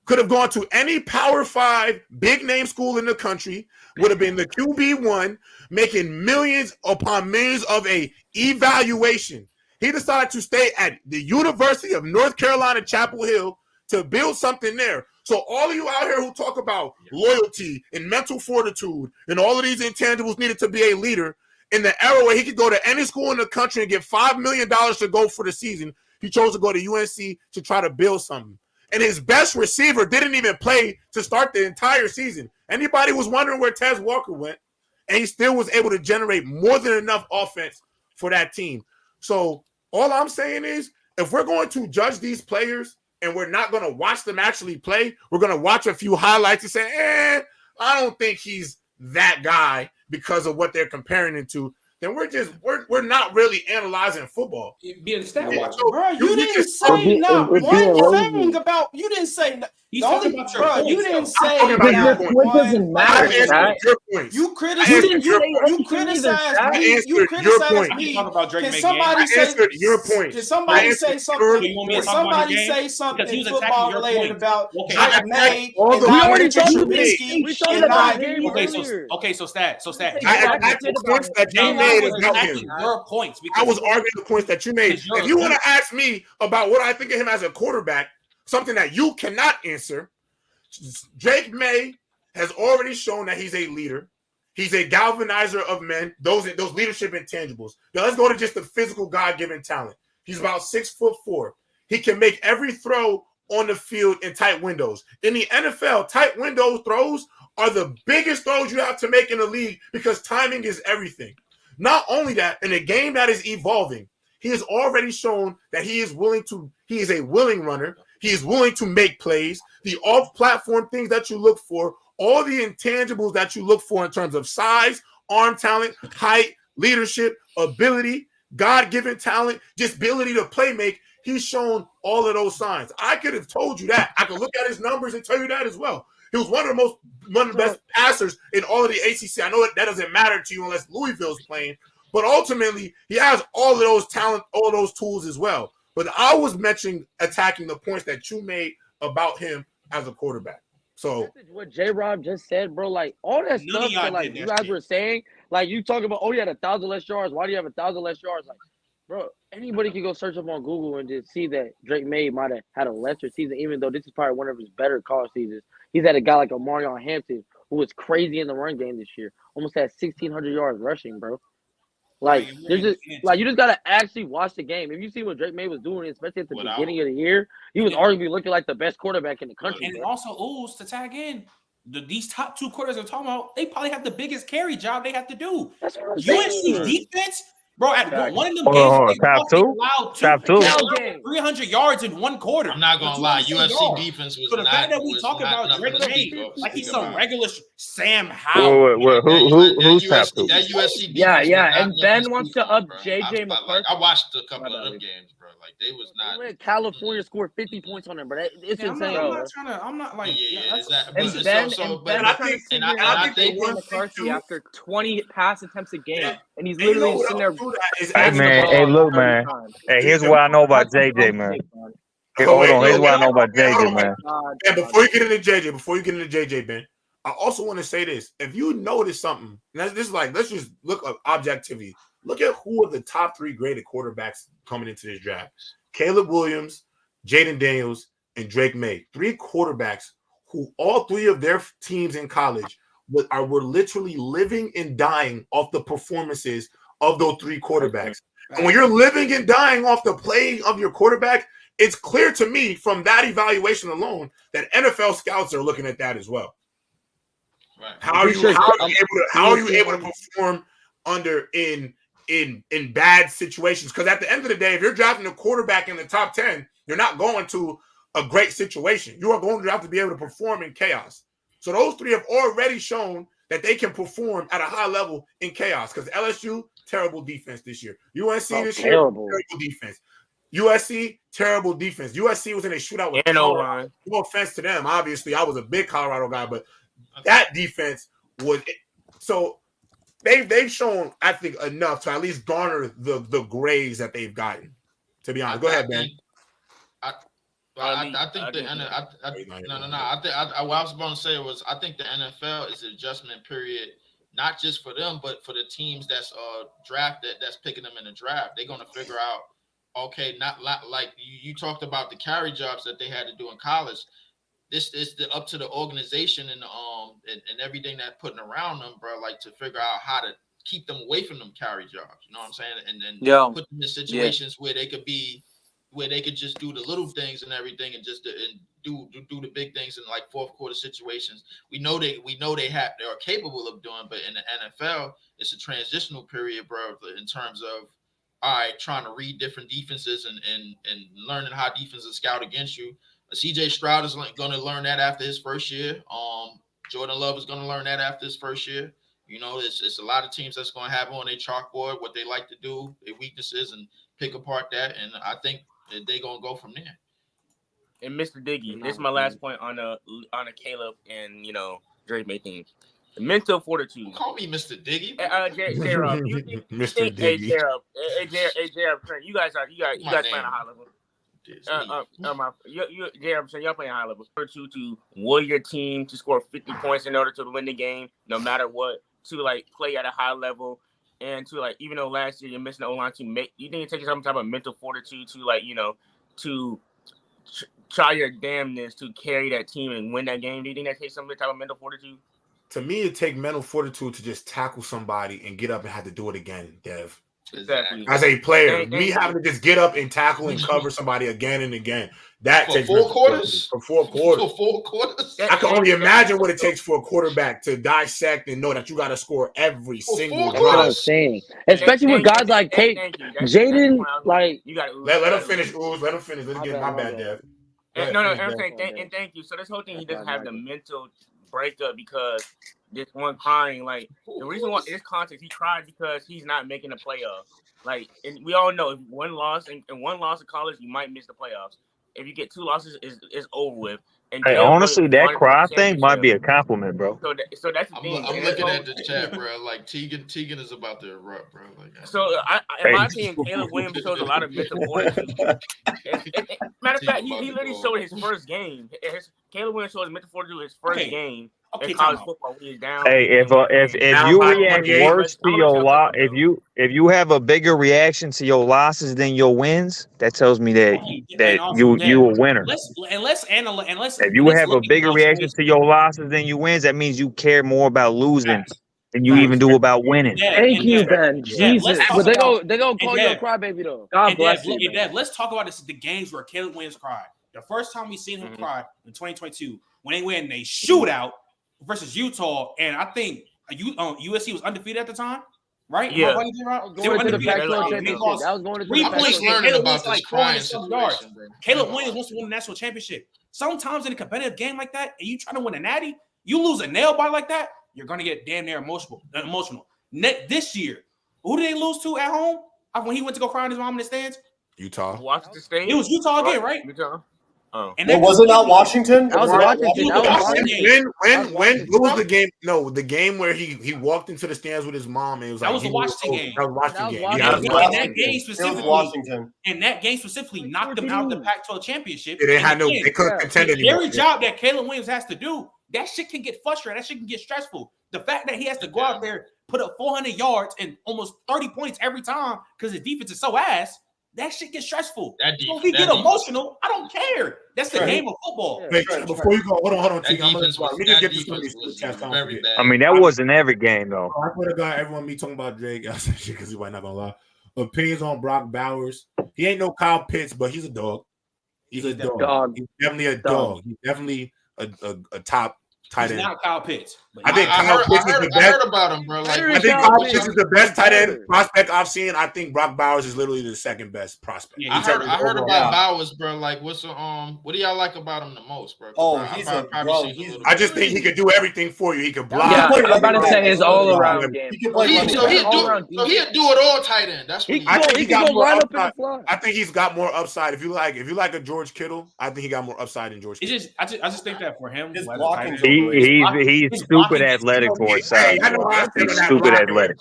Could have gone to any Power 5 big name school in the country, would have been the QB1, making millions upon millions of a evaluation. He decided to stay at the University of North Carolina, Chapel Hill, to build something there. So all of you out here who talk about loyalty and mental fortitude and all of these intangibles needed to be a leader, in the era where he could go to any school in the country and get $5 million to go for the season, he chose to go to UNC to try to build something. And his best receiver didn't even play to start the entire season. Anybody was wondering where Tez Walker went, and he still was able to generate more than enough offense for that team. So all I'm saying is, if we're going to judge these players and we're not going to watch them actually play, we're going to watch a few highlights and say, I don't think he's that guy because of what they're comparing him to, then we're not really analyzing football. Being a stat watcher. Bro, you didn't say not one thing about. You didn't say. He's talking about your points. You didn't say. I'm talking about your point doesn't matter. You criticized me. You criticized me. Can somebody say your point? Can somebody say something? Can somebody say something football related about Drake Maye? We already talked about Trubisky. We talked about him. Okay, so stat. I the points that you made about him. Your points. I was arguing the points that you made. If you want to ask me about what I think of him as a quarterback, something that you cannot answer, Drake Maye has already shown that he's a leader. He's a galvanizer of men, those leadership intangibles. Now let's go to just the physical God-given talent. He's about 6'4". He can make every throw on the field in tight windows. In the NFL, tight window throws are the biggest throws you have to make in the league because timing is everything. Not only that, in a game that is evolving, he has already shown that he is a willing runner. He is willing to make plays. The off-platform things that you look for, all the intangibles that you look for in terms of size, arm talent, height, leadership, ability, God-given talent, just ability to play make, he's shown all of those signs. I could have told you that. I could look at his numbers and tell you that as well. He was one of the best passers in all of the ACC. I know that doesn't matter to you unless Louisville's playing, but ultimately he has all of those talent, all of those tools as well. But I was attacking the points that you made about him as a quarterback. So what J-Rob just said, bro, like all that stuff that like you guys were saying, like you talk about, you had 1,000 less yards. Why do you have 1,000 less yards? Like, bro, anybody can go search up on Google and just see that Drake Maye might have had a lesser season, even though this is probably one of his better college seasons. He's had a guy like Omarion Hampton, who was crazy in the run game this year. Almost had 1,600 yards rushing, bro. Like, there's just like you just gotta actually watch the game. If you see what Drake Maye was doing, especially at the beginning of the year, he was arguably looking like the best quarterback in the country. And also, to tag in, these top 2 quarterbacks we're talking about, they probably have the biggest carry job they have to do. That's what I'm saying. UNC's defense Bro, at one of them games, top two. 300 yards in one quarter. I'm not gonna lie, USC defense was so the not. fact that we talk about Drake Maye like he's some regular Sam Howell. Who's top two? That USC defense. Yeah. And Ben wants to up JJ McCarthy. I watched a couple of them games, bro. Like they was not. California scored 50 points on him, but it's insane. I'm not like. I think McCarthy after 20 pass attempts a game, and he's literally sitting there. Hey man, hey look man. Hey, here's what I know about JJ, man. Hold on, here's what I know about JJ, man. And before you get into JJ, Ben, I also want to say this. If you notice something, this is like, let's just look at objectivity. Look at who are the top 3 graded quarterbacks coming into this draft. Caleb Williams, Jaden Daniels, and Drake Maye. 3 quarterbacks who all 3 of their teams in college were literally living and dying off the performances of those 3 quarterbacks. And when you're living and dying off the play of your quarterback, it's clear to me from that evaluation alone that NFL scouts are looking at that as well. Right. How are you able to perform in bad situations? Because at the end of the day, if you're drafting a quarterback in the top 10, you're not going to a great situation. You are going to have to be able to perform in chaos. So those 3 have already shown that they can perform at a high level in chaos. Because LSU, terrible defense this year. UNC this year, terrible defense. USC, terrible defense. USC was in a shootout with Colorado. No offense to them. Obviously, I was a big Colorado guy, but that defense was so they've shown, I think, enough to at least garner the grades that they've gotten. To be honest, go ahead, Ben. I think what I was going to say was I think the NFL is an adjustment period, not just for them, but for the teams that's that's picking them in the draft. They're going to figure out, okay, not like you talked about the carry jobs that they had to do in college. This is up to the organization and everything that putting around them, bro. Like to figure out how to keep them away from them carry jobs. You know what I'm saying? And then put them in situations where they could just do the little things and everything, and just do the big things in like fourth quarter situations. We know they are capable of doing, but in the NFL, it's a transitional period, bro. In terms of trying to read different defenses and learning how defenses scout against you. CJ Stroud is going to learn that after his first year. Jordan Love is going to learn that after his first year. You know, it's a lot of teams that's going to have on their chalkboard what they like to do, their weaknesses, and pick apart that. And I think they're going to go from there. And Mr. Diggy, this is my last point on a Caleb and Drake Maye thing. The mental fortitude. Call me Mr. Diggy. J-Rob, you think Mr. Diggy. J-Rob, you guys playing a high level. Y'all playing high level. To will your team to score 50 points in order to win the game, no matter what. To like play at a high level, and to like even though last year you're missing the O-line, you think it takes some type of mental fortitude to to try your damnness to carry that team and win that game? Do you think that takes some type of mental fortitude? To me, it takes mental fortitude to just tackle somebody and get up and have to do it again, Dev. Exactly. As a player, having to just get up and tackle and cover somebody again and again. That takes 4 quarters. For 4 quarters. For 4 quarters. I can only imagine what it takes for a quarter-back to dissect and know that you got to score every single drive. That's what I'm saying. Especially with guys like Jaden, like you got let him finish. Ooh, let him finish. Let's get my bad, Dev. I'm saying thank you. So this whole thing, he doesn't have the mental breakup because this one crying. Like the reason why in this context he cried because he's not making the playoffs. Like, and we all know if one loss in college, you might miss the playoffs. If you get 2 losses, it's over with. And hey, honestly, that cry thing might be a compliment, bro. So that's the thing. I'm looking at the chat, bro. Like Tegan is about to erupt, bro. Like, so in my opinion, Caleb Williams shows a lot of mental fortitude. Matter of fact, he literally showed his first game. Caleb Williams showed his mental fortitude his first game. In college football, when he's down. Hey, if you react worse to your loss, if you have a bigger reaction to your losses than your wins, that tells me that you a winner. If you have a bigger reaction to your losses than your wins, that means you care more about losing than you even do about winning. Thank you, Ben. Jesus, but they gonna call you a crybaby though. God bless you. Dev, let's talk about the games where Caleb Williams cried. The first time we seen him cry in 2022 when they went in a shootout versus Utah, and I think USC was undefeated at the time. right? Yeah. Going to the Pac-12 championship. That was going to the 3 points. learning Caleb about Williams this like crying 400 yards. situation, bro. Caleb Williams wants to win the national championship. Sometimes in a competitive game like that, and you try to win a natty, you lose a nail bite like that, you're gonna get damn near emotional. This year, who did they lose to at home when he went to go cry on his mom in the stands? Utah. Washington State. It was Utah again, right? Utah. Oh. And was it not Washington? That was Washington. When was the game? No, the game where he walked into the stands with his mom and it was like that was the Washington game. That was Washington game. And that game specifically knocked them out of the Pac-12 championship. They couldn't contend anymore. Every job that Caleb Williams has to do, that shit can get frustrating. That shit can get stressful. The fact that he has to go out there, put up 400 yards and almost 30 points every time because his defense is so ass. That shit gets stressful. So if he get emotional, I don't care. That's the game of football. Before you go, hold on. Let me just get this very bad. I mean, that wasn't every game though. I put a guy, everyone me talking about Drake. I said shit because he might not gonna lie. Opinions on Brock Bowers. He ain't no Kyle Pitts, but he's a dog. He's a dog. He's definitely a dog. He's definitely a top tight end. He's not Kyle Pitts. I think Kyle Pitts is the best. I heard about him, bro. Like, I think Kyle Pitts is the best tight end prospect I've seen. I think Brock Bowers is literally the second best prospect. I heard about Bowers, bro. Like, what do y'all like about him the most, bro? I just think he could do everything for you. He could block. Yeah, I'm about to say his all-around game. He'd do it all tight end. That's what I think he got more upside. I think he's got more upside. If you like a George Kittle, I think he got more upside than George Kittle. I just think that for him, he's stupid athletic for his size. He's stupid athletic.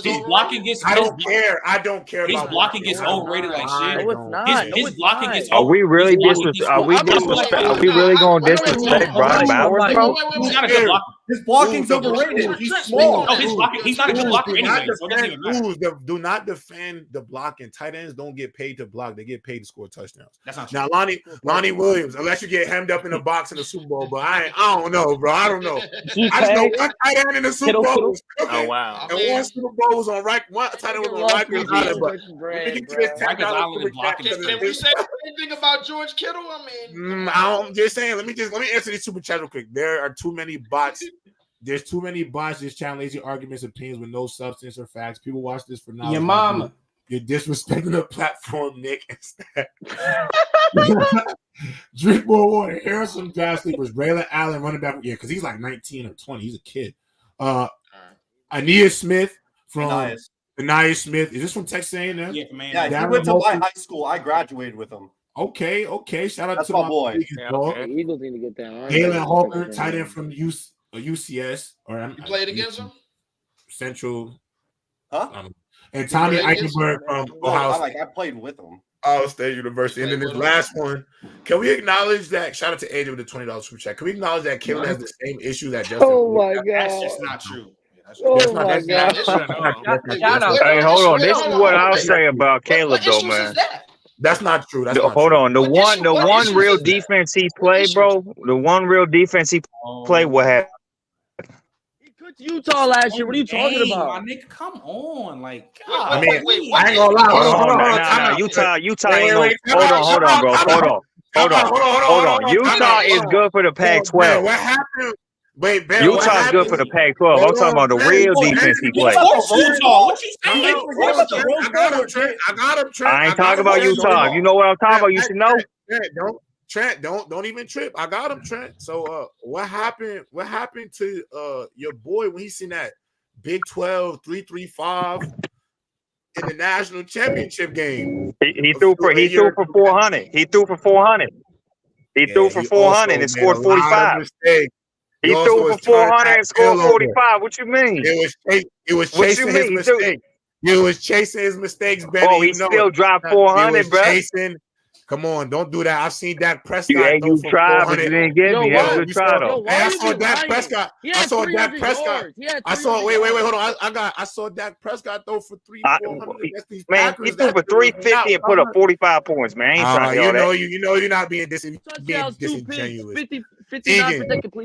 His blocking gets. I don't care. His blocking gets overrated like shit. No, it's not. His blocking gets. Are we really disrespect? Are we really going to disrespect Brock Bowers, bro? He's not a good blocker. His blocking's overrated. He's small. No, he's not a good blocker anyway. So it doesn't even matter. Do not defend the blocking. Tight ends don't get paid to block. They get paid to score touchdowns. That's not true. Now, Lonnie Williams, unless you get hemmed up in the box in the Super Bowl, but I don't know, bro. I don't know. I just know one tight end in the Super Bowl was cooking. Oh, wow. And one Super Bowl was on one tight end was on Rikers Island. But can we say anything about George Kittle? I mean, I'm just saying. Let me answer these super chats real quick. There are too many bots. There's too many bots just challenge lazy arguments, opinions with no substance or facts. People watch this for knowledge. Your mama. You're disrespecting the platform, Nick. Drake Maye, Harrison pass sleepers, Braylon Allen running back. Yeah, because he's like 19 or 20. He's a kid. Aeneas Smith from Aeneas Smith. Is this from Texas A&M? Yeah, he went to my high school. I graduated with him. Okay. Shout out That's to my boy. The Eagles need to get that. Galen Hawker, tight end from UCS. You played against him? Central. Huh? And Tommy Eichenberg from Ohio State. I played with him. Ohio State University. And then this last one, can we acknowledge that? Shout out to AJ with the $20 super chat. Can we acknowledge that Caleb has the same issue that Justin? Oh my God, that's just not true. Oh my God! Hey, hold on. This is what I'll say about Caleb, though, man. That's not true. Hold on. The one real defense he played, bro. The one real defense he played, what happened? Utah last year. What are you talking about? My nigga, come on, like. God. I mean, I ain't gonna lie. Utah ain't no. Hold on, bro. Hold on. Utah is good for the Pac-12. What happened? Wait, Ben, Utah's good for the Pac-12. I'm talking about the real defense he played. What you saying? I got him, Trent. I ain't talking about Utah. You know what I'm talking about? You should know. Trent, don't even trip. I got him, Trent. So what happened? What happened to your boy when he seen that Big 12 3-3-5 in the national championship game? He threw for 400. He threw for 400. He threw for 400 and scored 45. He threw for 400 and scored 45. What you mean? It was chasing his mistake. It was chasing his mistakes, Benny. Oh, he still dropped 400, bro. Come on, don't do that. I've seen Dak Prescott. You tried, but you didn't get me. That's a good try, though. I saw Dak Prescott. I saw Dak Prescott. Wait, hold on. I saw Dak Prescott throw for 300. Man, he threw for 350 and put up 45 points, man. I ain't trying to hear that. You know you're not being disingenuous.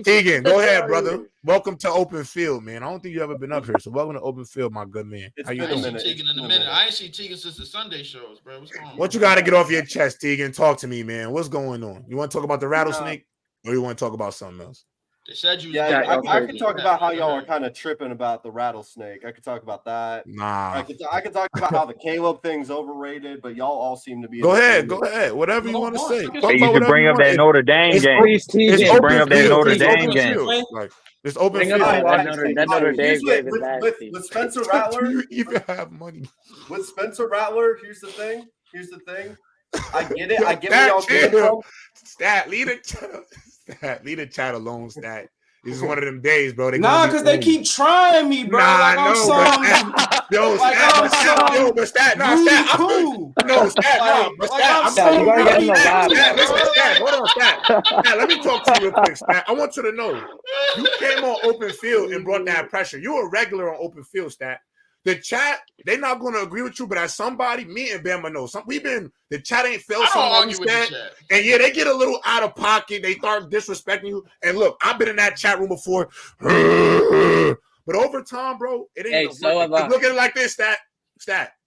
Tegan, go ahead, brother. Welcome to Open Field, man. I don't think you've ever been up here, so welcome to Open Field, my good man. How you doing? Tegan in a minute. I ain't seen Tegan since the Sunday shows, bro. What's going on? What you got to get off your chest, Tegan? Talk to me, man. What's going on? You want to talk about the rattlesnake, or you want to talk about something else? They said you. Yeah, I could talk about how y'all are kind of tripping about the rattlesnake. I could talk about that. Nah. I could talk about how the Caleb thing's overrated, but y'all all seem to be. Go ahead. Whatever you want to say. Hey, you should bring up that Notre Dame game. You should bring up that Notre Dame game. Like it's open field. That Notre Dame game is nasty. With Spencer Rattler, you even have money. With Spencer Rattler, here's the thing. I get it. I get where y'all came from. Stat, leave the chat alone, Stat. This is one of them days, bro. Because they keep trying me, bro. Nah, like but Stat, cool. Stat, you gotta get in the lab. Stat, hold on, Stat, let me talk to you real quick, Stat. I want you to know, you came on open field and brought that pressure. You were regular on open field, Stat. The chat, they're not going to agree with you, but as somebody, me and Bama know, the chat ain't felt something said, and yeah, they get a little out of pocket. They start disrespecting you. And look, I've been in that chat room before, but over time, bro, it ain't. Look at it like this, Stat.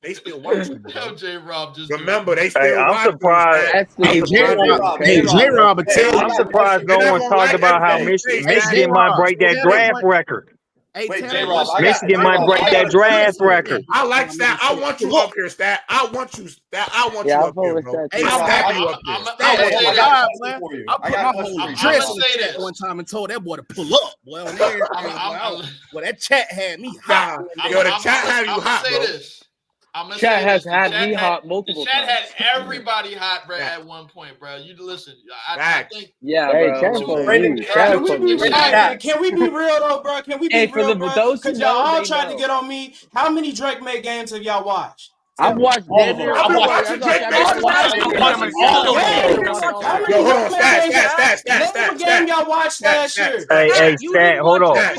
They still watch you, bro. J-Rob just remember they still watch I'm surprised. J-Rob, I'm surprised no one talked about how Michigan might break that draft record. Wait, J-Rob, Michigan might break that draft record. I like Stat. I want you up here, Stat. I want you up here, bro. I'll have you up there. I put my whole dress on one time and told that boy to pull up. Well, that chat had me hot. Yo, the chat had you hot, bro. Chat has had me hot multiple times. Chat had everybody hot, bro, at one point, bro. You listen. I think. Yeah, bro. Can we be real though, bro? Can we be real, bro? Because y'all all tried to get on me. How many Drake Maye games have y'all watched? I've watched Drake Maye. Hold on, Stat. Game y'all watched last year. Hey, Stat, hold on. Hey,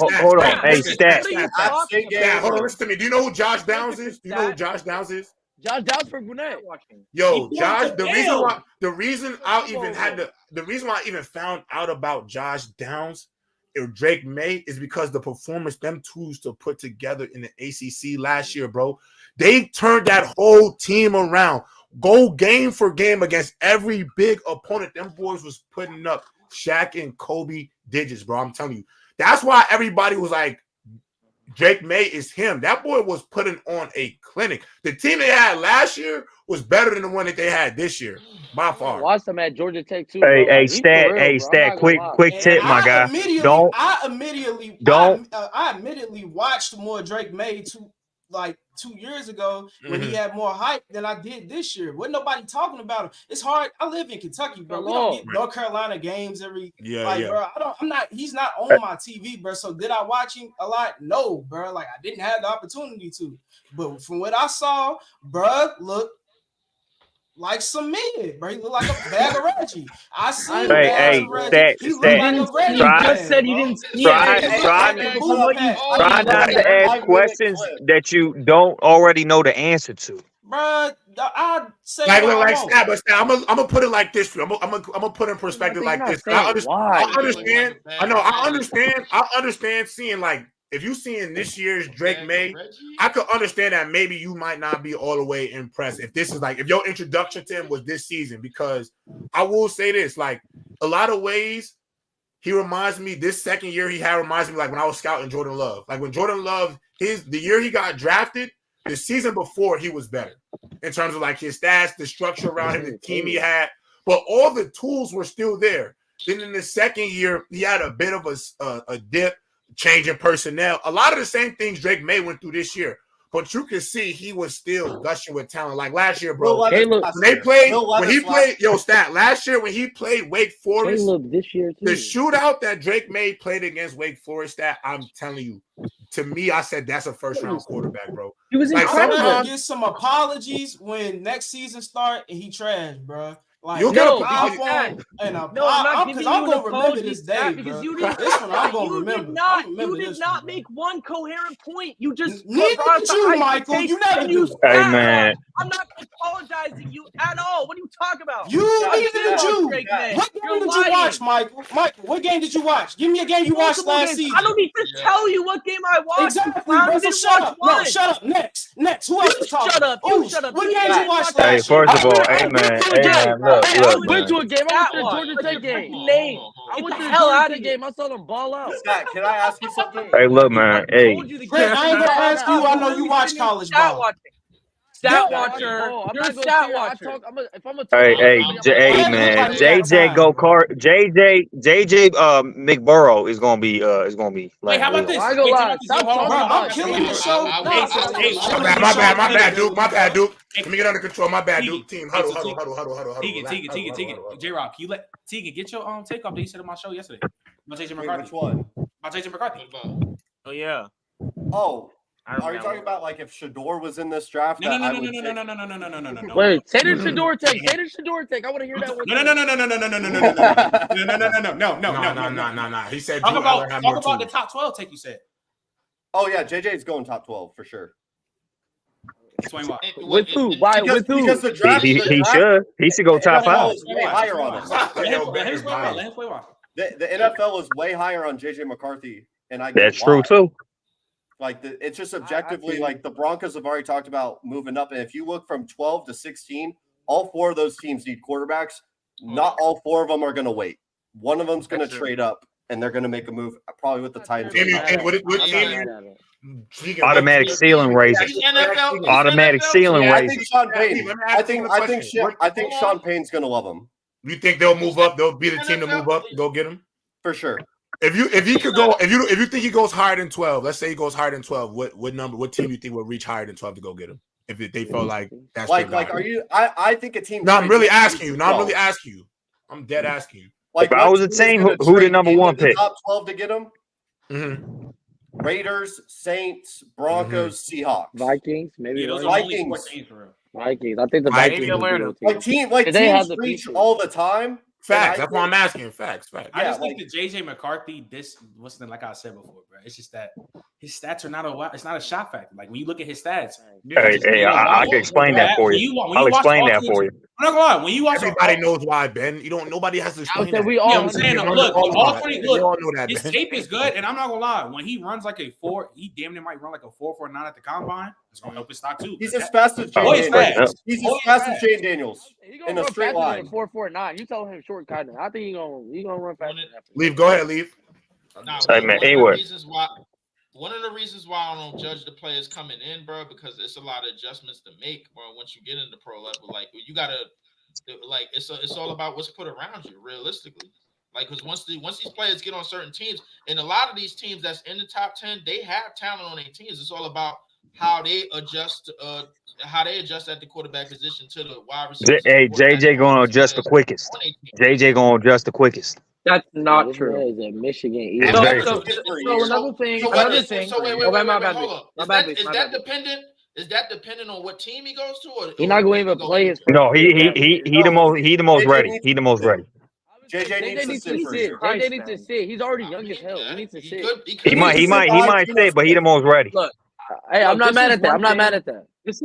Stat. Hold on, listen to me. Do you know who Josh Downs is? Josh Downs for Gwinnett. Yo, Josh. The reason why I even found out about Josh Downs or Drake Maye is because the performance them twos to put together in the ACC last year, bro. They turned that whole team around. Go game for game against every big opponent. Them boys was putting up Shaq and Kobe digits, bro. I'm telling you. That's why everybody was like, Drake Maye is him. That boy was putting on a clinic. The team they had last year was better than the one that they had this year, by far. Watch them at Georgia Tech too. Hey, Stat, quick tip, my guy. I admittedly watched more Drake Maye 2 years ago when he had more hype than I did this year. Wasn't nobody talking about him. It's hard. I live in Kentucky, bro. We don't get North Carolina games every bro. He's not on my TV, bro. So did I watch him a lot? No, bro. Like I didn't have the opportunity to. But from what I saw, bro, look like some mid, bro. He looked like a bag of Reggie. I see. Stat. You just said you didn't see Try not to ask questions that you don't already know the answer to. Bro, I say like Stat, but Stat, I'm gonna put it like this for you. I'm gonna put it in perspective like this. I understand. I understand seeing like. If you seeing this year's Drake Maye, I could understand that maybe you might not be all the way impressed if this is like if your introduction to him was this season, because I will say this, like a lot of ways he reminds me this second year reminds me like when I was scouting Jordan Love. Like when Jordan Love, the year he got drafted, the season before he was better in terms of like his stats, the structure around him, the team he had, but all the tools were still there. Then in the second year, he had a bit of a dip. Changing personnel, a lot of the same things Drake Maye went through this year, but you can see he was still gushing with talent. Like last year, bro. Last year when he played Wake Forest, this year too. The shootout that Drake Maye played against Wake Forest, Stat, I'm telling you, to me, I said that's a first round quarterback, bro. He was like sometimes get some apologies when next season start and he trash, bro. Like, you'll get I'm gonna remember this day, because you did not make one coherent point. You just neither did you, Michael. You never do. Hey man, I'm not apologizing you at all. What are you talking about? Neither did you. What game did you watch, Michael? Michael, what game did you watch? Give me a game you watched last season. I don't need to tell you what game I watched. Exactly, bro. So shut up. No, shut up. Next. Who else is talking? Shut up. Shut up. What game did you watch last year? Hey, first of all, hey man, I went to a game. I went to a Georgia Tech game. I went to the hell out of the game. I saw them ball out. Scott, can I ask you something? Hey, look, man. Hey, I ain't gonna ask you. I know you watch college ball. Stat watcher. You're a stat watcher. If I'm a hey, man. JJ McBurrow is gonna be Wait, how about this? I go live. I'm killing the show. My bad, Duke. My bad, Duke. Let me get under control. My bad, Duke. Team, huddle. Tegan, J-Rock, you let Tegan get your take off that you said on my show yesterday. About JJ McCarthy. Which one? About JJ McCarthy. Oh yeah. Oh. Are you talking about like if Shedeur was in this draft? No. Wait, say the Shedeur take. Say the Shedeur take. I want to hear that one. No. He said talk about the top 12 take you said. Oh yeah, JJ's going top 12 for sure. Explain why. With who? Why? With who? Because the draft, he should go top 5. Way higher on him. The NFL is way higher on JJ McCarthy, and that's true too. Like it's just objectively like the Broncos have already talked about moving up, and if you look from 12 to 16, all 4 of those teams need quarterbacks. Not all 4 of them are going to wait. One of them's going to trade up, and they're going to make a move probably with the Titans. Automatic ceiling raises. Automatic ceiling raises. I think Sean Payne's going to love him. You think they'll move up? They'll be the team to move up and go get him for sure. If you think he goes higher than 12, let's say he goes higher than 12, what team do you think will reach higher than 12 to go get him? If they feel like that's I think a team. No, I'm really asking you. I'm dead asking you. Like if I was a team, who the number 1 pick? Top 12 to get him. Mm-hmm. Raiders, Saints, Broncos, Seahawks, Vikings, maybe Vikings. I think the Vikings. Like teams reach all the time. Facts. That's why I'm asking. Facts. I just think that JJ McCarthy, like I said before, bro. It's just that his stats are it's not a shot factor. Like when you look at his stats. Hey, I can explain that for you. I'll explain that for you. I'm not gonna lie. When you watch, everybody knows why, Ben. Nobody has to explain that. We all. I'm saying, look, all 20. Look, his tape is good, and I'm not gonna lie. When he runs like a 4, he damn near might run like a 4.49 at the combine. It's gonna help his stock too. He's as fast as Jane Daniels. He's as fast as Jane Daniels in a straight line. 4.49. You tell him short kind of. I think he's gonna run faster. Leave. Go ahead, leave. One of the reasons why I don't judge the players coming in, bro, because it's a lot of adjustments to make, bro. Once you get into pro level, like you gotta, like it's all about what's put around you, realistically. Like, because once these players get on certain teams, and a lot of these teams that's in the top 10, they have talent on their teams. It's all about how they adjust at the quarterback position to the wide receiver. Hey, JJ gonna adjust the quickest. That's not true. Is at Michigan. So another thing. So wait, hold on. Is that dependent on what team he goes to? Or he's not going to even play his. No, he the most ready. He the most ready. JJ needs to sit. JJ needs to sit. He's already young as hell. He needs to sit. He might sit, but he the most ready. Look, hey, I'm not mad at that. This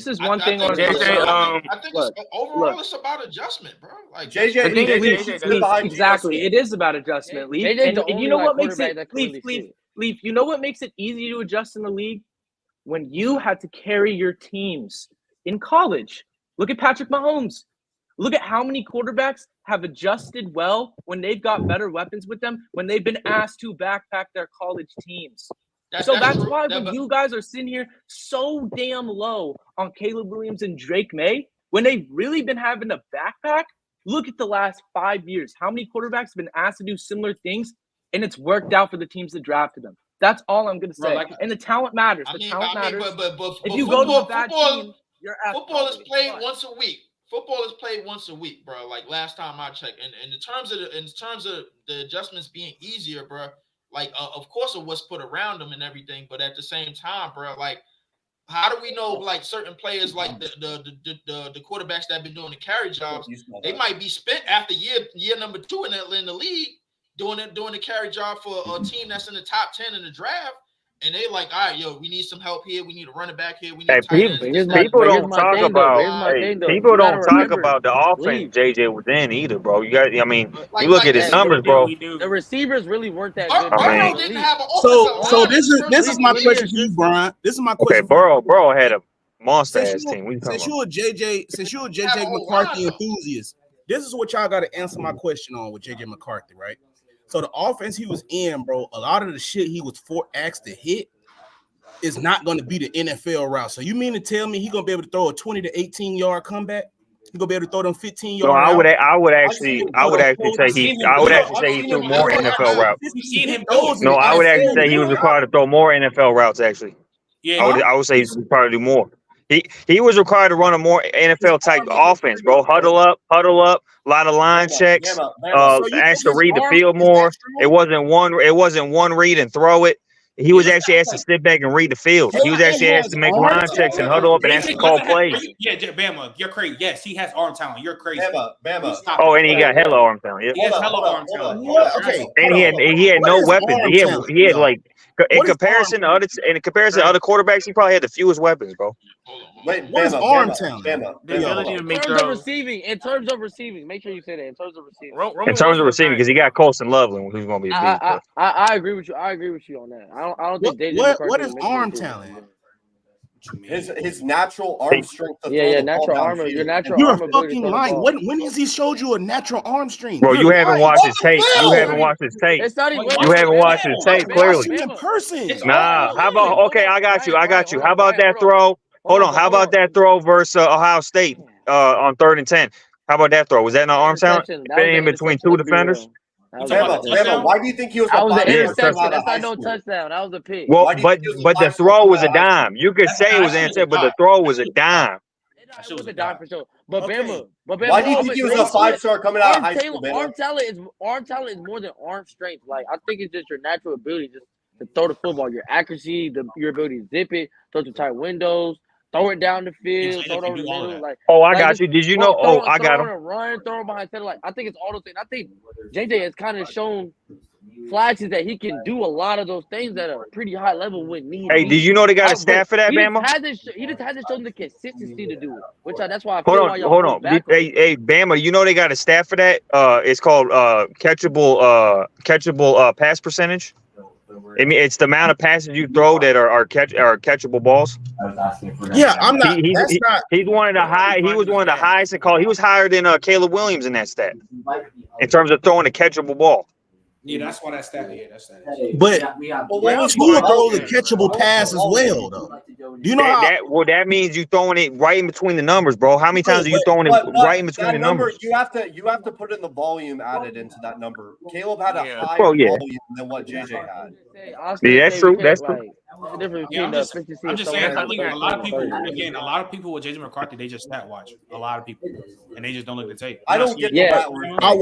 is one thing on JJ. I think overall it's about adjustment, bro. Like JJ, exactly. It is about adjustment. And you know what makes it Leaf? You know what makes it easy to adjust in the league? When you had to carry your teams in college. Look at Patrick Mahomes. Look at how many quarterbacks have adjusted well when they've got better weapons with them, when they've been asked to backpack their college teams. That's why when you guys are sitting here so damn low on Caleb Williams and Drake Maye, when they've really been having a backpack, look at the last 5 years. How many quarterbacks have been asked to do similar things, and it's worked out for the teams that drafted them. That's all I'm going to say. And the talent matters. Talent matters. But if you go to a bad team, you're football is played once a week. Football is played once a week, bro. Like last time I checked, and in terms of the adjustments being easier, bro. Like of course of what's put around them and everything, but at the same time, bro, like how do we know like certain players like the quarterbacks that have been doing the carry jobs, they might be spent after year number 2 in the league doing the carry job for a team that's in the top 10 in the draft. And they like, all right, we need some help here. We need a running back here. We need people don't talk about the offense JJ was in either, bro. You got, you look at his numbers, bro. The receivers really weren't that good. So this is my question for you, Brian. This is my question. Okay, Burrow had a monster ass team. Since you're a JJ McCarthy enthusiast, This is what y'all got to answer my question on with JJ McCarthy, right? So the offense he was in, bro, a lot of the shit he was asked to hit is not going to be the NFL route. So you mean to tell me he's going to be able to throw a 20 to 18 yard comeback? He's going to be able to throw them 15 yard. So I would actually say he threw more NFL routes. No, I would actually say he was required to throw more NFL routes. Actually, yeah, I would say he's required to do more. He was required to run a more NFL type offense, bro. Huddle up, a lot of line checks. Asked to read the field more. It wasn't one read and throw it. He was actually asked to sit back and read the field. He was actually asked to make line checks and huddle up and actually call plays. Yeah, Bama, you're crazy. Yes, he has arm talent. You're crazy. Bama. Oh, and he got hella arm talent. Yeah. He has hella arm talent. Okay. And he had no weapons. He had like in comparison to other quarterbacks, he probably had the fewest weapons, bro. Wait, what is arm talent? In terms of receiving, make sure you say that. In terms of receiving, because he got Colston Loveland, who's going to be a beast. I agree with you. I agree with you on that. I don't think what is arm talent? His natural arm strength. Natural arm. You're a fucking lying. When has he showed you a natural arm strength? Bro, you haven't watched his tape. You haven't watched his tape. You haven't watched his tape clearly. In person. Nah. How about? Okay, I got you. How about that throw? Hold on. How about that throw versus Ohio State on 3rd and 10? How about that throw? Was that an arm talent? In between two defenders? Why do you think he was? That was an interception. That's not no touchdown. That was a pick. Well, but the throw was a dime. You could say it was an interception, but the throw was a dime. It was a dime for sure. But Bama, why do you think he was a 5-star coming out of high school? Arm talent is more than arm strength. Like I think it's just your natural ability just to throw the football, your accuracy, your ability to zip it, throw to tight windows. Throw it down the field, throw it over the middle. I got you. Did you know? I got him. Run, throw him behind center. I think it's all those things. I think JJ has kind of shown flashes that he can do a lot of those things at a pretty high level when needed. Hey, did you know they got a staff for that, Bama? He just hasn't shown the consistency to do it, that's why I feel hold on. Hey, Bama, you know they got a staff for that? It's called catchable pass percentage. I mean, it's the amount of passes you throw that are catchable balls. Yeah, I'm not. He's one of the high. He was one of the highest in call. He was higher than Caleb Williams in that stat in terms of throwing a catchable ball. Yeah, that's why that stat. Yeah, that's that. But Tua throws a catchable pass as well, though. You know that means you throwing it right in between the numbers, bro. How many times are you throwing it right in between the numbers? You have to put in the volume added into that number. Caleb had a higher volume than what JJ had. Yeah, that's true. That's true. I'm just saying. I think a lot of people with JJ McCarthy, they just stat watch. A lot of people, and they just don't look at the tape. I don't get that. I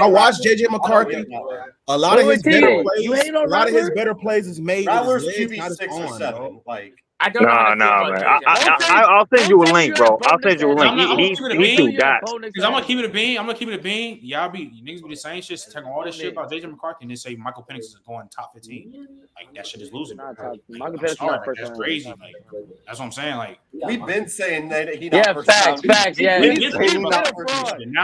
watched JJ McCarthy. A lot of his better plays is made. Rattler's QB 6 or 7. Like. Nah, man. I'll send you a link, bro. I'll send you a link. He too dots. Because I'm gonna keep it a bean. Y'all niggas be the same shit, talking all this shit about JJ McCarthy, and they say Michael Penix is going top 15. Like that shit is losing. Michael Penix is not first. That's crazy. Like that's what I'm saying. Like we've been saying that he facts. Yeah, now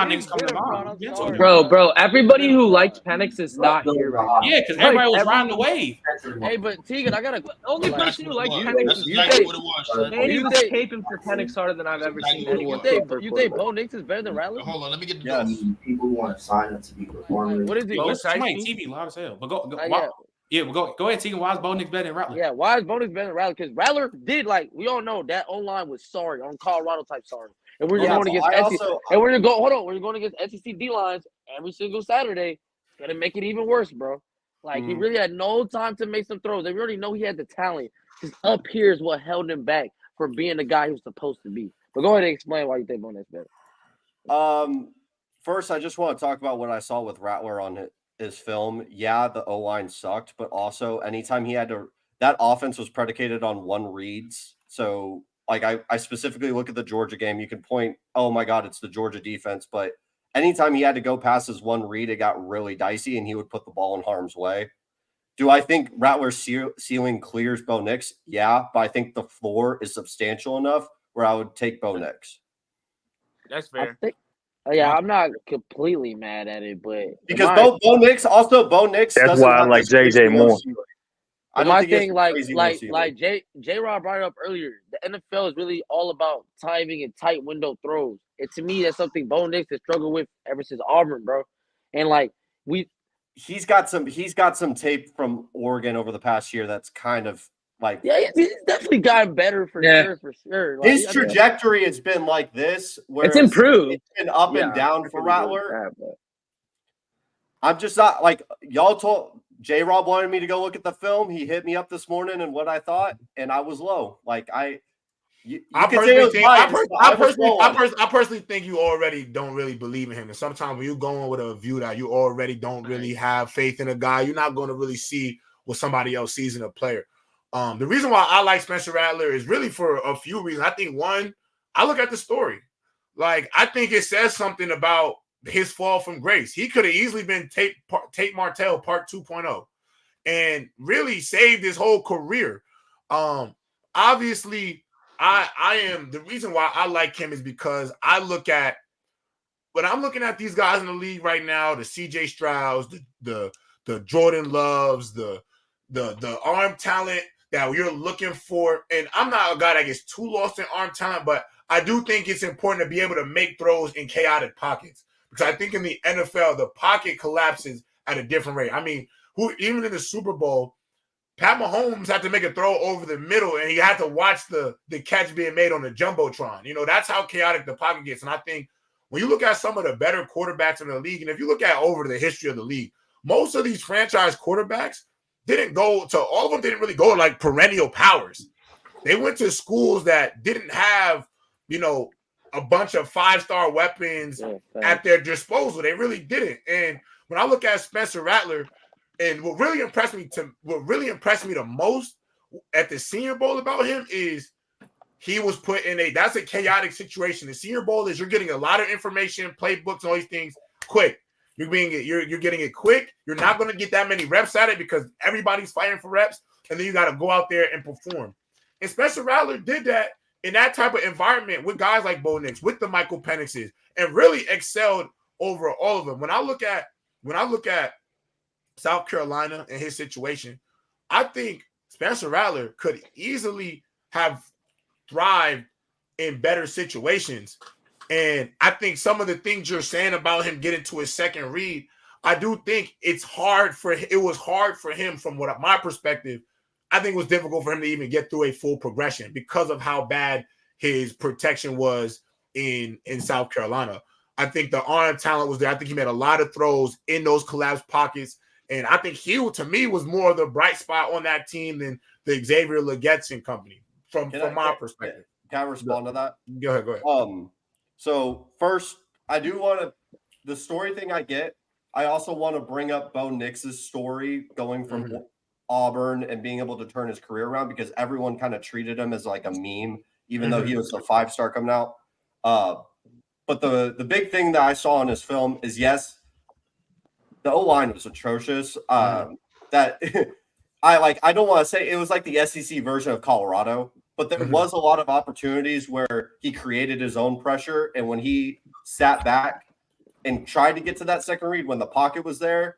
niggas coming to mind. Bro. Everybody who liked Penix is not here right now. Yeah, because everybody was riding the wave. Hey, but Tegan, I gotta. Only person who liked Penix. You was taping for Penix harder than I've ever seen anyone. You think Bo Nix is better than Rattler? Hold on, let me get the notes. People want to sign up to be performers. What is it? Somebody TV loud as hell. But go ahead, Tegan. Why is Bo Nix better than Rattler? Yeah, why is Bo Nix better than Rattler? Because Rattler did we all know that O-line was sorry on Colorado type sorry, and we're going against SEC. And we're going against SEC D lines every single Saturday. It's gonna make it even worse, bro. He really had no time to make some throws. They already know he had the talent. His up here is what held him back from being the guy he was supposed to be. But go ahead and explain why you think Bo Nix better. First, I just want to talk about what I saw with Rattler on his film. Yeah, the O-line sucked, but also anytime he had to, that offense was predicated on one reads. So, I specifically look at the Georgia game. You can point, oh my God, it's the Georgia defense. But anytime he had to go past his one read, it got really dicey, and he would put the ball in harm's way. Do I think Rattler's ceiling clears Bo Nix? Yeah, but I think the floor is substantial enough where I would take Bo Nix. That's fair. I'm not completely mad at it, but because Bo Nix. That's why I like JJ more. But my thing, like J-Rob brought it up earlier, the NFL is really all about timing and tight window throws. And to me, that's something Bo Nix has struggled with ever since Auburn, bro. And like he's got some tape from Oregon over the past year that's kind of like he's definitely gotten better for sure. Like, his trajectory has been like this, where it's improved. It's been up and down for Rattler. I'm just not like y'all told. J-Rob wanted me to go look at the film. He hit me up this morning and what I thought, and I was low. Like I personally think you already don't really believe in him. And sometimes when you're going with a view that you already don't really have faith in a guy, you're not going to really see what somebody else sees in a player. The reason why I like Spencer Rattler is really for a few reasons. I think one, I look at the story. Like I think it says something about his fall from grace. He could have easily been Tate Martell part 2.0 and really saved his whole career. Obviously, I am the reason why I like him is because I look at when I'm looking at these guys in the league right now, the CJ Strouds, the Jordan Loves, the arm talent that you're looking for. And I'm not a guy that gets too lost in arm talent, but I do think it's important to be able to make throws in chaotic pockets. Because I think in the NFL, the pocket collapses at a different rate. I mean, even in the Super Bowl, Pat Mahomes had to make a throw over the middle, and he had to watch the catch being made on the Jumbotron. You know, that's how chaotic the pocket gets. And I think when you look at some of the better quarterbacks in the league, and if you look at over the history of the league, most of these franchise quarterbacks all of them didn't really go like perennial powers. They went to schools that didn't have, you know, a bunch of 5-star weapons at their disposal. They really didn't. And when I look at Spencer Rattler, and what really impressed me the most at the Senior Bowl about him is he was put in that's a chaotic situation. The Senior Bowl is you're getting a lot of information, playbooks, all these things quick. You're getting it quick. You're not going to get that many reps at it because everybody's fighting for reps, and then you got to go out there and perform. And Spencer Rattler did that in that type of environment with guys like Bo Nix, with the Michael Penixes, and really excelled over all of them. When I look at South Carolina and his situation, I think Spencer Rattler could easily have thrived in better situations. And I think some of the things you're saying about him getting to his second read, I do think it was hard for him from my perspective. I think it was difficult for him to even get through a full progression because of how bad his protection was in South Carolina. I think the arm talent was there. I think he made a lot of throws in those collapsed pockets. And I think he, to me, was more of the bright spot on that team than the Xavier Legetts and company from my perspective. Can I respond to that? Go ahead. So first, I do want to – the story thing I get, I also want to bring up Bo Nix's story going from Auburn and being able to turn his career around because everyone kind of treated him as like a meme, even though he was a 5-star coming out. But the big thing that I saw in his film is, yes, the O-line was atrocious. That I don't want to say it was like the SEC version of Colorado, but there was a lot of opportunities where he created his own pressure. And when he sat back and tried to get to that second read when the pocket was there,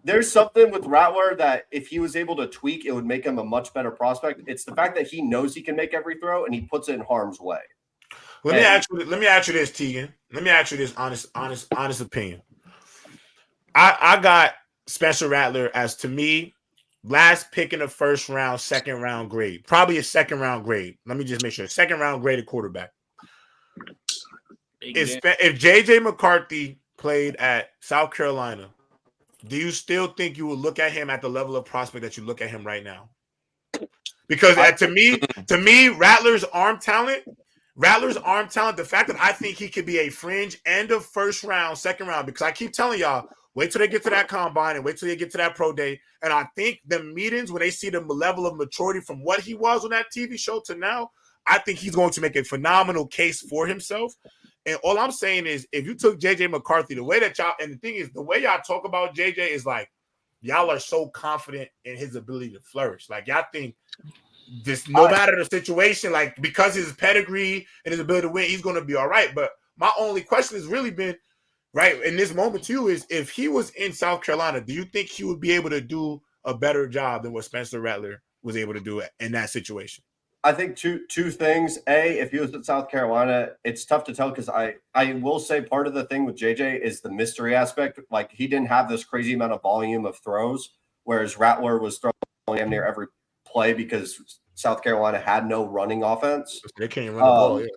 there's something with Rattler that if he was able to tweak, it would make him a much better prospect. It's the fact that he knows he can make every throw and he puts it in harm's way. Let me ask you this, Tegan. Let me ask you this honest opinion. I got Spencer Rattler as, to me, last pick in the first round, second round grade. Probably a second round grade. Let me just make sure. Second round graded quarterback. If JJ McCarthy played at South Carolina, do you still think you would look at him at the level of prospect that you look at him right now? Because to me, Rattler's arm talent, the fact that I think he could be a fringe end of first round, second round, because I keep telling y'all, wait till they get to that combine and wait till they get to that pro day. And I think the meetings, when they see the level of maturity from what he was on that TV show to now, I think he's going to make a phenomenal case for himself. And all I'm saying is, if you took JJ McCarthy, the way that y'all, and the thing is, the way y'all talk about JJ is like, y'all are so confident in his ability to flourish. Like, y'all think this, no matter the situation, like, because his pedigree and his ability to win, he's going to be all right. But my only question has really been, right, in this moment too, is if he was in South Carolina, do you think he would be able to do a better job than what Spencer Rattler was able to do in that situation? I think two things. A, if he was at South Carolina, it's tough to tell because I will say part of the thing with JJ is the mystery aspect. Like, he didn't have this crazy amount of volume of throws, whereas Rattler was throwing damn near every play because South Carolina had no running offense. They can't run the ball. Yeah.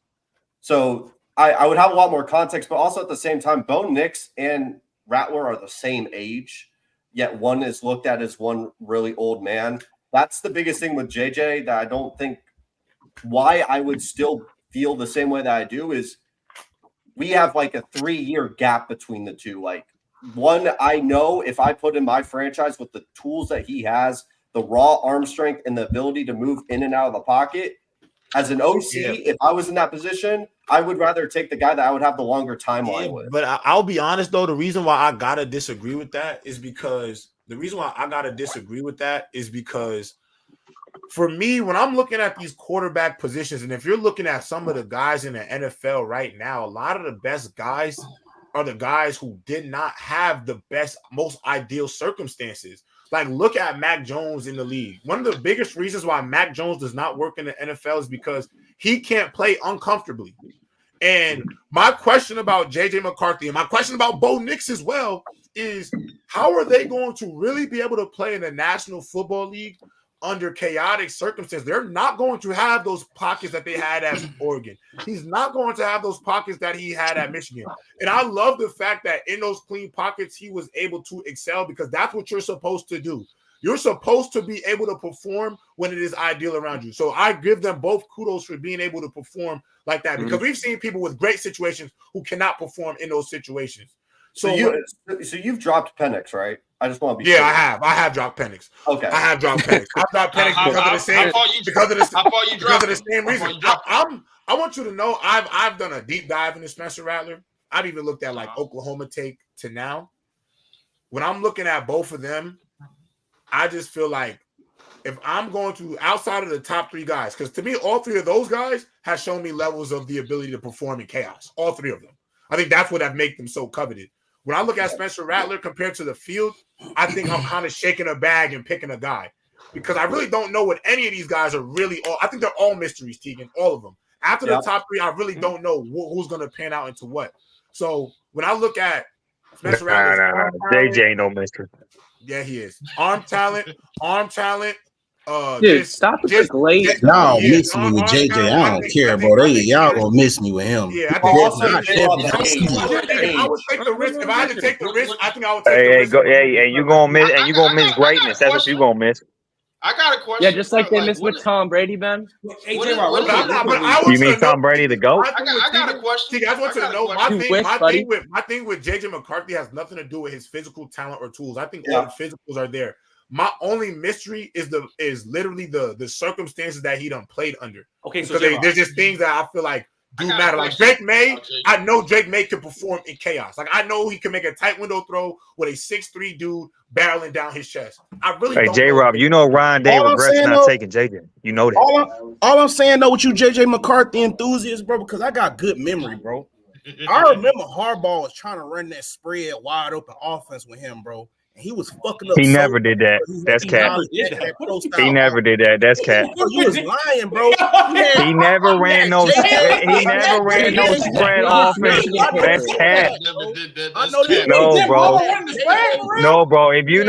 So I would have a lot more context, but also at the same time, Bo Nix and Rattler are the same age, yet one is looked at as one really old man. That's the biggest thing with JJ that I don't think why I would still feel the same way that I do is we have like a 3-year gap between the two. Like, one, I know if I put in my franchise with the tools that he has, the raw arm strength and the ability to move in and out of the pocket, as an OC, if I was in that position, I would rather take the guy that I would have the longer timeline with. But I'll be honest, though, the reason why I got to disagree with that is because for me, when I'm looking at these quarterback positions, and if you're looking at some of the guys in the NFL right now, a lot of the best guys are the guys who did not have the best, most ideal circumstances. Like, look at Mac Jones in the league. One of the biggest reasons why Mac Jones does not work in the NFL is because he can't play uncomfortably. And my question about JJ McCarthy and my question about Bo Nix as well is, how are they going to really be able to play in the National Football League under chaotic circumstances? They're not going to have those pockets that they had at Oregon. He's not going to have those pockets that he had at Michigan. And I love the fact that in those clean pockets, he was able to excel, because that's what you're supposed to do. You're supposed to be able to perform when it is ideal around you. So I give them both kudos for being able to perform like that, because we've seen people with great situations who cannot perform in those situations. So you've dropped Penix, right? I just want to be clear. I have dropped Penix. Okay. I have dropped Penix. I've dropped Penix because of the same reason. I want you to know I've done a deep dive into Spencer Rattler. I've even looked at like Oklahoma take to now. When I'm looking at both of them, I just feel like if I'm going to outside of the top 3 guys, because to me, all 3 of those guys have shown me levels of the ability to perform in chaos. All 3 of them. I think that's what have made them so coveted. When I look at Spencer Rattler compared to the field, I think I'm kind of shaking a bag and picking a guy, because I really don't know what any of these guys are really. I think they're all mysteries, Tegan, all of them. After the top 3, I really don't know who's going to pan out into what. So when I look at Spencer Rattler, JJ ain't no mystery. Yeah, he is. Arm talent. Dude, stop with late. Y'all miss me with JJ. I don't care, bro. Y'all gonna miss me with him. Yeah, I would take the risk. If I had to take the risk, I think I would take the risk. And you gonna miss greatness. That's what you gonna miss. I got a question. Yeah, just like they missed with Tom Brady, man. You mean Tom Brady the GOAT? I got a question. I want you to know my thing with JJ McCarthy has nothing to do with his physical talent or tools. I think all the physicals are there. My only mystery is literally the circumstances that he done played under. Okay, so there's just things that I feel like do matter. Like Drake Maye, I know Drake Maye can perform in chaos. Like, I know he can make a tight window throw with a 6'3" dude barreling down his chest. I really don't J-Rob, you know Ryan Day regrets not taking JJ. You know that. All I'm saying though with you JJ McCarthy enthusiasts, bro, because I got good memory, bro. I remember Harbaugh was trying to run that spread wide open offense with him, bro. He was fucking up. He never did that. That's cat. He never did that. That's cat. You was lying, bro. He never ran no. He never ran no spread offense. That's cat. No, bro. No, bro. If you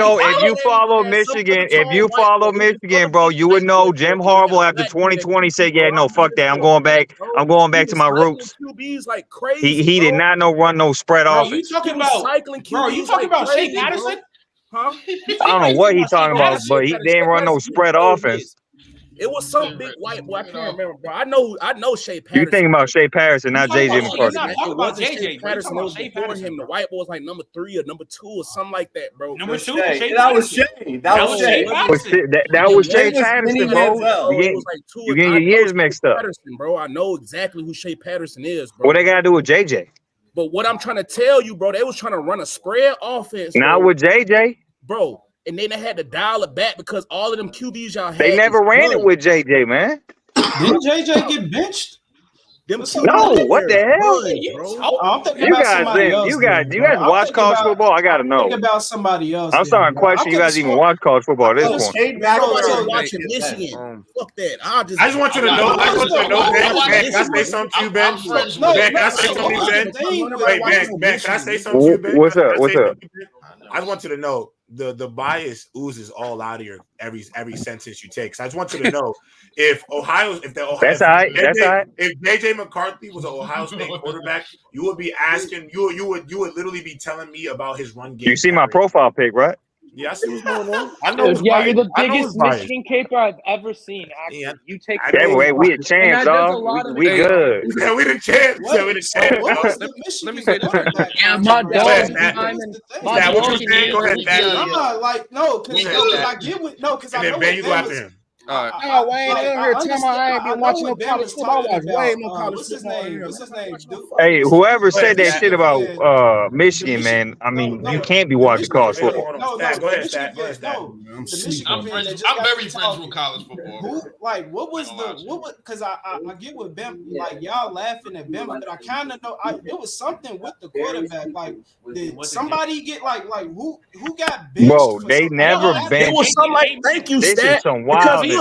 follow Michigan, bro, you would know Jim Harbaugh after 2020 said, "Yeah, no, fuck that. I'm going back to my roots." He did not run no spread offense. You talking about Shea Patterson? Huh? I don't know what he's talking about, but he didn't run no spread offense. It was some big white boy. I can't remember, bro. I know Shea Patterson. You thinking about Shea Patterson, not JJ McCarthy. It wasn't Shea Patterson. It was before him. The white boy was like number 3 or number 2 or something like that, bro. Number 2? That was Shea. That was Shea Patterson, bro. You getting your years mixed up. Bro, I know exactly who Shea Patterson is, bro. What they got to do with JJ? But what I'm trying to tell you, bro, they was trying to run a spread offense. Not with JJ. Bro, and then they had to dial it back because all of them QBs y'all had. They never ran it with JJ, man. Didn't JJ get benched? Them No, what the hell? I'm thinking about somebody else. You guys watch college football? I gotta know. Think about somebody else. I'm starting to question you guys even watch college football at this point. Nobody watching Michigan. Fuck that. I just want you to know. I want you to know, Ben. Can I say something to you, Ben? Ben, can I say something to you, Ben? Wait, Ben, can I say something to you, Ben? What's up? What's up? I just want you to know the bias oozes all out of your every sentence you take. So I just want you to know if JJ McCarthy was an Ohio State quarterback, you would be asking you would literally be telling me about his run game. You see my profile pic, right? Yeah, I see what's going on. I know. Yeah, you're the biggest Michigan caper I've ever seen. Actually, you take. Anyway, we a champs, dog. We good. Yeah, we the champs. Yeah, we the champs. Let me say this. Yeah, my dog. Go ahead, I'm like, no, because I get with because I know. Ben, you go after him. Wayne, I ain't been watching no college football. I watch way more college football. What's his name? Hey, whoever said that shit about Michigan, man, I mean, you can't be watching college football. Go ahead, Stat. I'm very friends with college football. What was because I get with Ben, like y'all laughing at Ben, but I kind of know it was something with the quarterback. Like, did somebody get like who got benched? Bro, they never benched. It was something. Thank you, Stat. This is some wildness.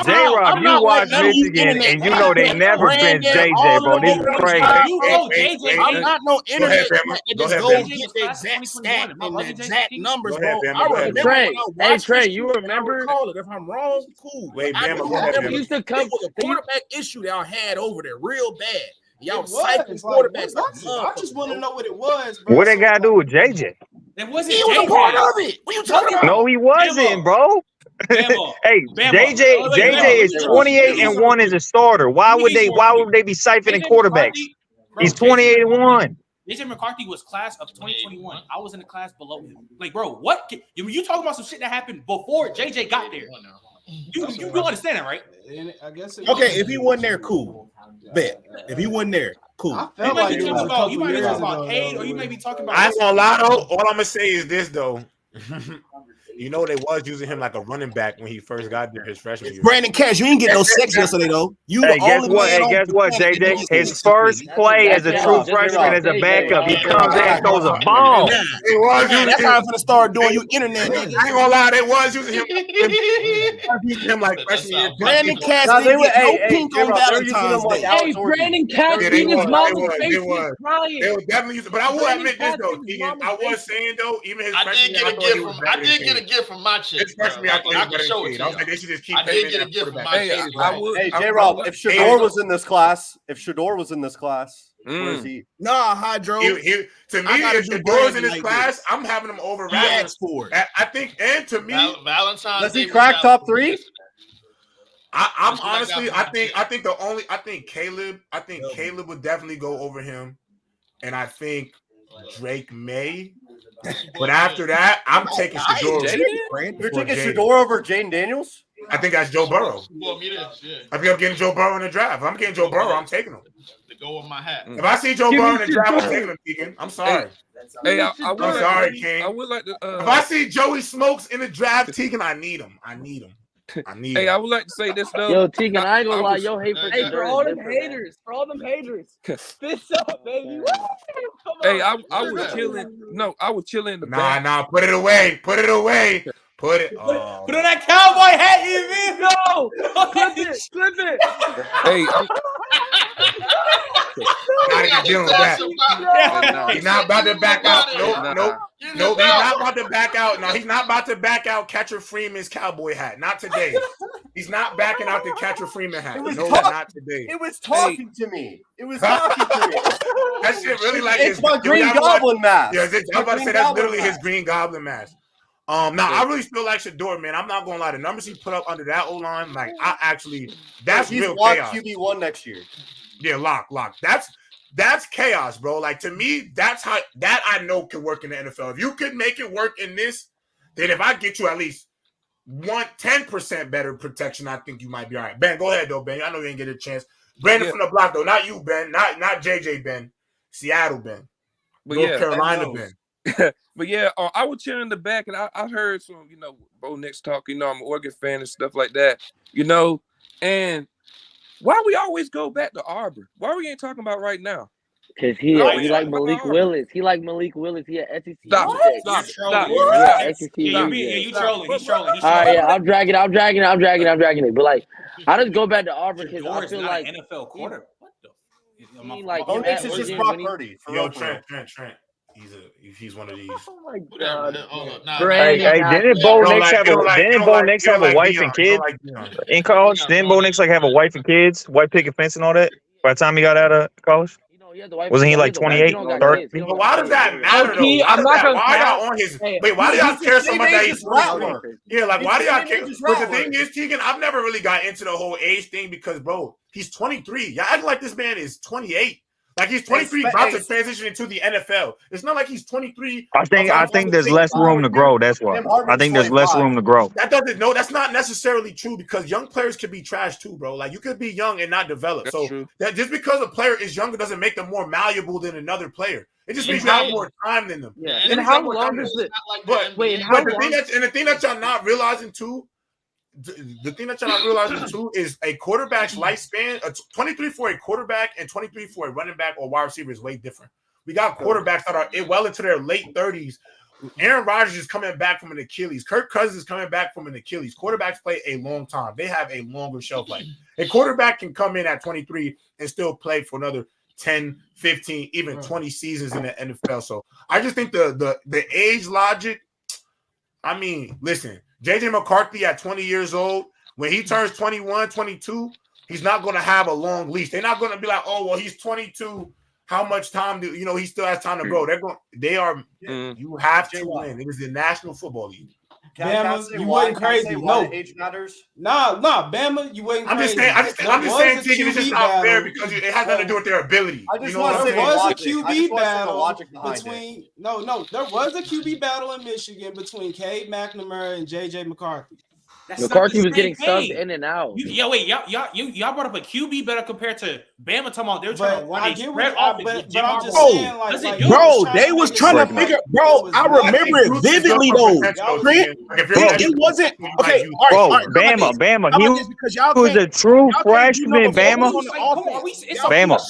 J-Rock, you watch Michigan, and you know they never benched JJ, bro. This is crazy. I'm not no internet that just go get the exact stat and the exact numbers, bro. I remember Trey, you remember? If I'm wrong, cool. Wait, I Bama, used to come. It was a quarterback issue that I had over there real bad. Y'all cycling quarterbacks. I just want to know what it was, bro. What they got to do with JJ? It wasn't. He was a part of it. What you talking about? No, he wasn't, bro. Hey, JJ is 28-1 as a starter. Why would they be siphoning quarterbacks? He's 28-1. JJ McCarthy was class of 2021. I was in the class below him. Like, bro, what? You talking about some shit that happened before JJ got there? You understand that, right? I guess. Okay, if he wasn't there, cool. Bet. If he wasn't there, cool. I felt like you might be talking about Cade, or you may be talking about. I ain't gonna lie though. All I'm gonna say is this though. You know they was using him like a running back when he first got there his freshman year. Brandon Cash, you didn't get no sex yesterday though. Guess what, JJ? His first play as a true freshman as a backup, he comes in and throws a bomb. That's how I'm gonna start doing you internet. I ain't gonna lie, they was using him like freshman year. Brandon Cash didn't get no pink on Valentine's Day. Hey, Brandon Cash beat his mama's face crying. They were definitely using, but I will admit this though, Keegan. I was saying though, even his freshman year, I did get a gift from my chick. I could show it. I was like, they should just keep. I did get a gift from my chick. Hey, J-Rob, if Shedeur was in this class, where is he? Nah, Hydro. To me, if Shedeur was in this class, I'm having him over Rattler. I think, and to me, Valentine's. Does he crack top 3? I'm honestly, I think Caleb would definitely go over him, and I think Drake Maye. But after that, I'm taking Shedeur. You're taking Shedeur over Jaden Daniels? I think that's Joe Burrow. I think I'm getting Joe Burrow in the draft. If I'm getting Joe Burrow, I'm taking him. To go with my hat. If I see Joe Burrow in the draft, I'm taking him, Keegan. I'm sorry. Hey, I'm sorry, King. I would like to. If I see Joey Smokes in the draft, Tegan, I need him. Hey, I would like to say this though. Yo, Tegan, I ain't gonna lie. Yo, hate for for all them haters, fist up, baby. Hey, I was chilling. No, I was chilling in the back. Nah, put it away. Put it. Put on that cowboy hat, you mean? No, clip it. Hey, Not even dealing with that. He's not about to back out. Nope. He's not about to back out. No, he's not about to back out Catcher Freeman's cowboy hat. Not today. He's not backing out the Catcher Freeman hat. No, not today. It was talking to me. That shit really like it's my Green Goblin mask. Yeah, I'm about to say that's literally his Green Goblin mask. I really feel like Shedeur, man. I'm not gonna lie. The numbers he put up under that O-line, like that's he's real locked chaos. QB1 next year. Yeah, lock. That's chaos, bro. Like to me, that's how that I know can work in the NFL. If you could make it work in this, then if I get you at least 10% better protection, I think you might be all right. Ben, go ahead though, Ben. I know you didn't get a chance. Brandon from the block though, not you, Ben. Not JJ Ben. Seattle Ben. North Carolina Ben. But yeah, I was chilling in the back and I heard some, Bo Nix talk. I'm an Oregon fan and stuff like that, and Why we always go back to Auburn? Why we ain't talking about right now? Because he like Malik Willis. He like Malik Willis. He at SEC. Stop it. Stop it. Stop it. Yeah, SEC. Yeah, you trolling. He's trolling. All right, yeah, I'm dragging it. But like, I just go back to Auburn because I feel like an NFL quarterback. What the? Like Bo Nix is just Brock Purdy. Yo, Trent. He's one of these. Oh my God! Hey, didn't Bo Nix have a wife and kids in college? Didn't Bo Nix like have a wife and kids, white picket fence and all that? By the time he got out of college, wasn't he like 28, 30? But why does that matter though? Why y'all on his? Wait, why do y'all care so much that he's Rattler? Yeah, like why do y'all care? But the thing is, Tegan, I've never really got into the whole age thing because, bro, he's 23. Y'all act like this man is 28. Like he's 23, about to transition into the NFL. It's not like he's 23. I think there's less room to grow. That's why. I think there's less room to grow. That's not necessarily true because young players could be trash too, bro. Like you could be young and not develop. That's so true. That just because a player is younger doesn't make them more malleable than another player. It just means you have more time than them. Yeah. And how long is it? But the thing that y'all not realizing too. The thing that y'all not realizing too is a quarterback's lifespan, 23 for a quarterback and 23 for a running back or wide receiver is way different. We got quarterbacks that are well into their late 30s. Aaron Rodgers is coming back from an Achilles. Kirk Cousins is coming back from an Achilles. Quarterbacks play a long time. They have a longer shelf life. A quarterback can come in at 23 and still play for another 10, 15, even 20 seasons in the NFL. So I just think the age logic, I mean, listen, JJ McCarthy at 20 years old, when he turns 21, 22, he's not going to have a long leash. They're not going to be like, oh, well, he's 22. How much time do he still has time to grow? You have to win. It is the National Football League. Bama, you wasn't crazy. No, age matters. Nah, Bama, you wasn't crazy. I'm just saying, Tegan, it's just not fair because it has nothing to do with their ability. I just want to say there was a QB battle between there was a QB battle in Michigan between Cade McNamara and JJ McCarthy. McCarthy was getting subbed in and out. Y'all brought up a QB better compared to Bama. Talking about they're trying to run a spread offense. But I'm just saying, bro, they was trying to figure. Bro, I remember it vividly though. It wasn't okay. Bro, Bama. He was a true freshman. Bama.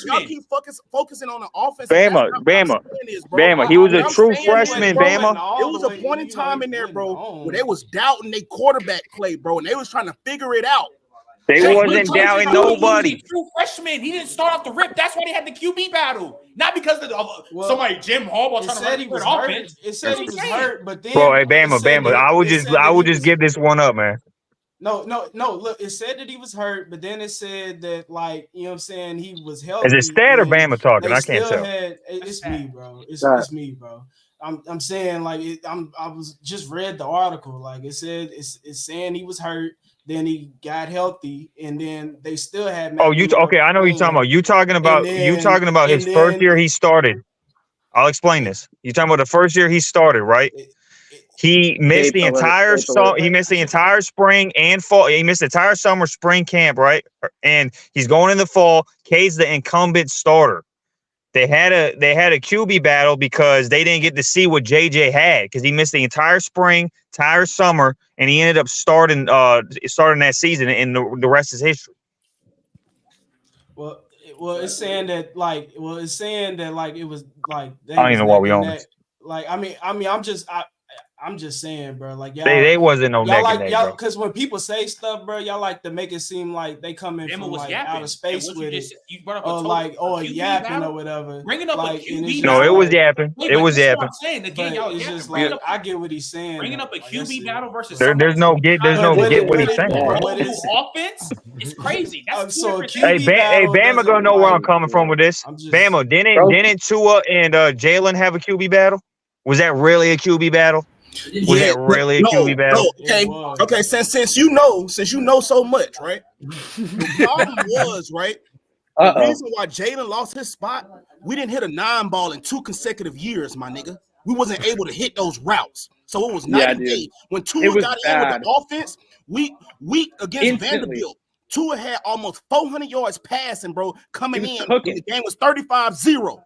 Y'all keep focusing on the offense. Bama. He was a true freshman. Bama. It was a point in time in there, bro, where they was doubting their quarterback play, bro, and they was trying to figure it out. They wasn't doubting nobody. He was a true freshman. He didn't start off the rip. That's why they had the QB battle, not because of somebody Jim Harbaugh trying to run the offense. It said he was hurt, but then bro, hey, Bama. I would just give this one up, man. No. Look, it said that he was hurt, but then it said that, like, you know what I'm saying, he was healthy. Is it Stat or Bama talking? I can't tell. It's me, bro. It's me, bro. I'm saying, like, I was just read the article. Like it said, it's saying he was hurt, then he got healthy, and then they still had. Okay? I know what you're talking about. You talking about his first year he started. I'll explain this. You talking about the first year he started, right? He missed the entire He missed the entire spring and fall. He missed the entire summer, spring camp, right? And he's going in the fall. Cade's the incumbent starter. They had a QB battle because they didn't get to see what JJ had because he missed the entire spring, entire summer, and he ended up starting that season, and the rest is history. Well, it's saying that it was like I don't even know why we own this. Like I'm just saying, bro. Like y'all, they wasn't no neck and neck, bro. Because when people say stuff, bro, y'all like to make it seem like they come in from like outer space with it, or yapping or whatever. Bringing up a QB. No, it was yapping. It was yapping. It's just like I get what he's saying. Bringing up a QB battle versus there's no get what he's saying. Offense, it's crazy. That's hey, Bama gonna know where I'm coming from with this. Bama, didn't Tua and Jalen have a QB battle? Was that really a QB battle? Was that really a QB battle? Okay. Since you know so much, right? The problem was, right? The reason why Jalen lost his spot, we didn't hit a 9 ball in 2 consecutive years, my nigga. We wasn't able to hit those routes, so it was night and day. When Tua got in with the offense, week against Vanderbilt, Tua had almost 400 yards passing, bro, coming in. The game was 35-0.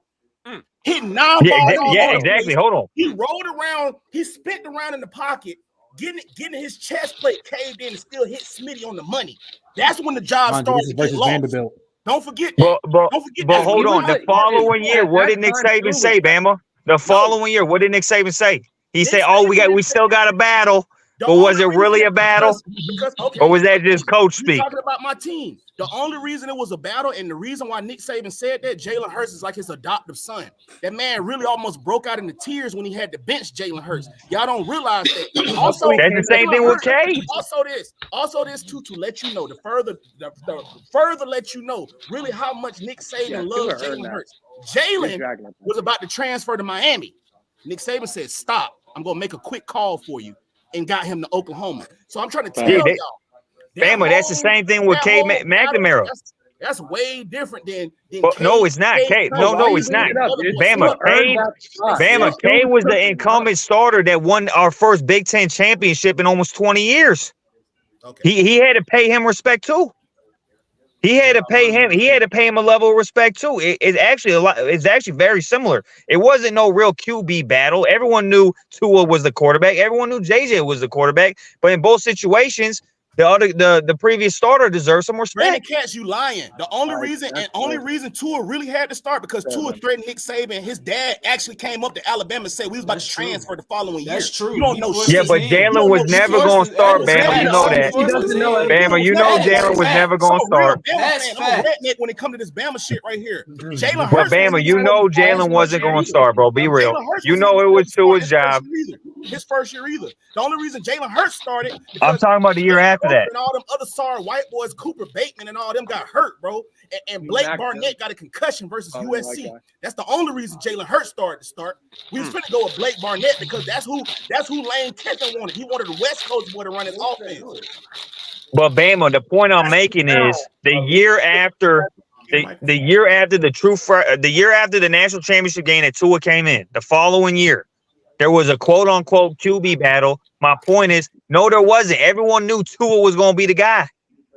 Hitting 9 balls. Yeah, exactly. Hold on. He rolled around. He spit around in the pocket, getting his chest plate caved in and still hit Smitty on the money. That's when the job started to get lost. Vanderbilt. Don't forget that. Don't forget but that. hold on. The following year, what did Nick Saban say, Bama? The following year, what did Nick Saban say? He said, we still got a battle. But was it really a battle? Or was that just coach speak? You're talking about my team. The only reason it was a battle, and the reason why Nick Saban said that, Jalen Hurts is like his adoptive son. That man really almost broke out into tears when he had to bench Jalen Hurts. Y'all don't realize that. Also, that's the same thing with Cade. Also this too, to let you know, the further let you know really how much Nick Saban loves Jalen Hurts. Jalen was about to transfer to Miami. Nick Saban said, "Stop. I'm gonna make a quick call for you," and got him to Oklahoma. So I'm trying to tell y'all, Bama, that's the same thing with Cade McNamara. That's way different than no, it's not. Cade. No, it's not. Bama, Cade was the incumbent starter that won our first Big Ten championship in almost 20 years. Okay. He had to pay him respect too. He had to pay him a level of respect too. It's actually very similar. It wasn't no real QB battle. Everyone knew Tua was the quarterback. Everyone knew JJ was the quarterback. But in both situations, the previous starter deserves some respect. Brandon Katz, you lying. The only reason Tua really had to start because Tua threatened Nick Saban. His dad actually came up to Alabama and said we was about to transfer the following year. That's true. You don't know shit. Yeah, but Jalen was never going to start, Bama. You know that. Bama, you know Jalen was never going to start. I'm a redneck when it comes to this Bama shit right here. Jalen Hurts. But Bama, you know Jalen wasn't going to start, bro. Be real. You know it was Tua's job. His first year either. The only reason Jalen Hurts started. I'm talking about the year after that. And all them other sorry white boys, Cooper Bateman and all them got hurt, bro. And Blake Barnett got a concussion versus USC. That's the only reason Jalen Hurts started to start. We was finna go with Blake Barnett because that's who Lane Kiffin wanted. He wanted the West Coast boy to run his offense. But Bama, the point I'm making is the year after the year after the national championship game that Tua came in, the following year, there was a quote unquote QB battle. My point is, no, there wasn't. Everyone knew Tua was going to be the guy.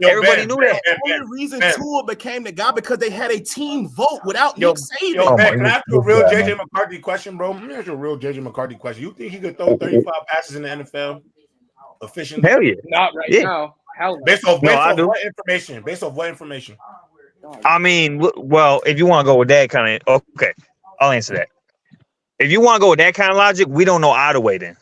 Everybody knew that. The only reason Tua became the guy because they had a team vote without Nick Saban. Can I ask you a real JJ McCarthy question, bro? Let me ask you a real JJ McCarthy question. You think he could throw 35 passes in the NFL efficiently? Hell yeah. Not right now. Based off what information? Based off what information? I mean, well, if you want to go with that kind of, okay, I'll answer that. If you want to go with that kind of logic, we don't know either way then.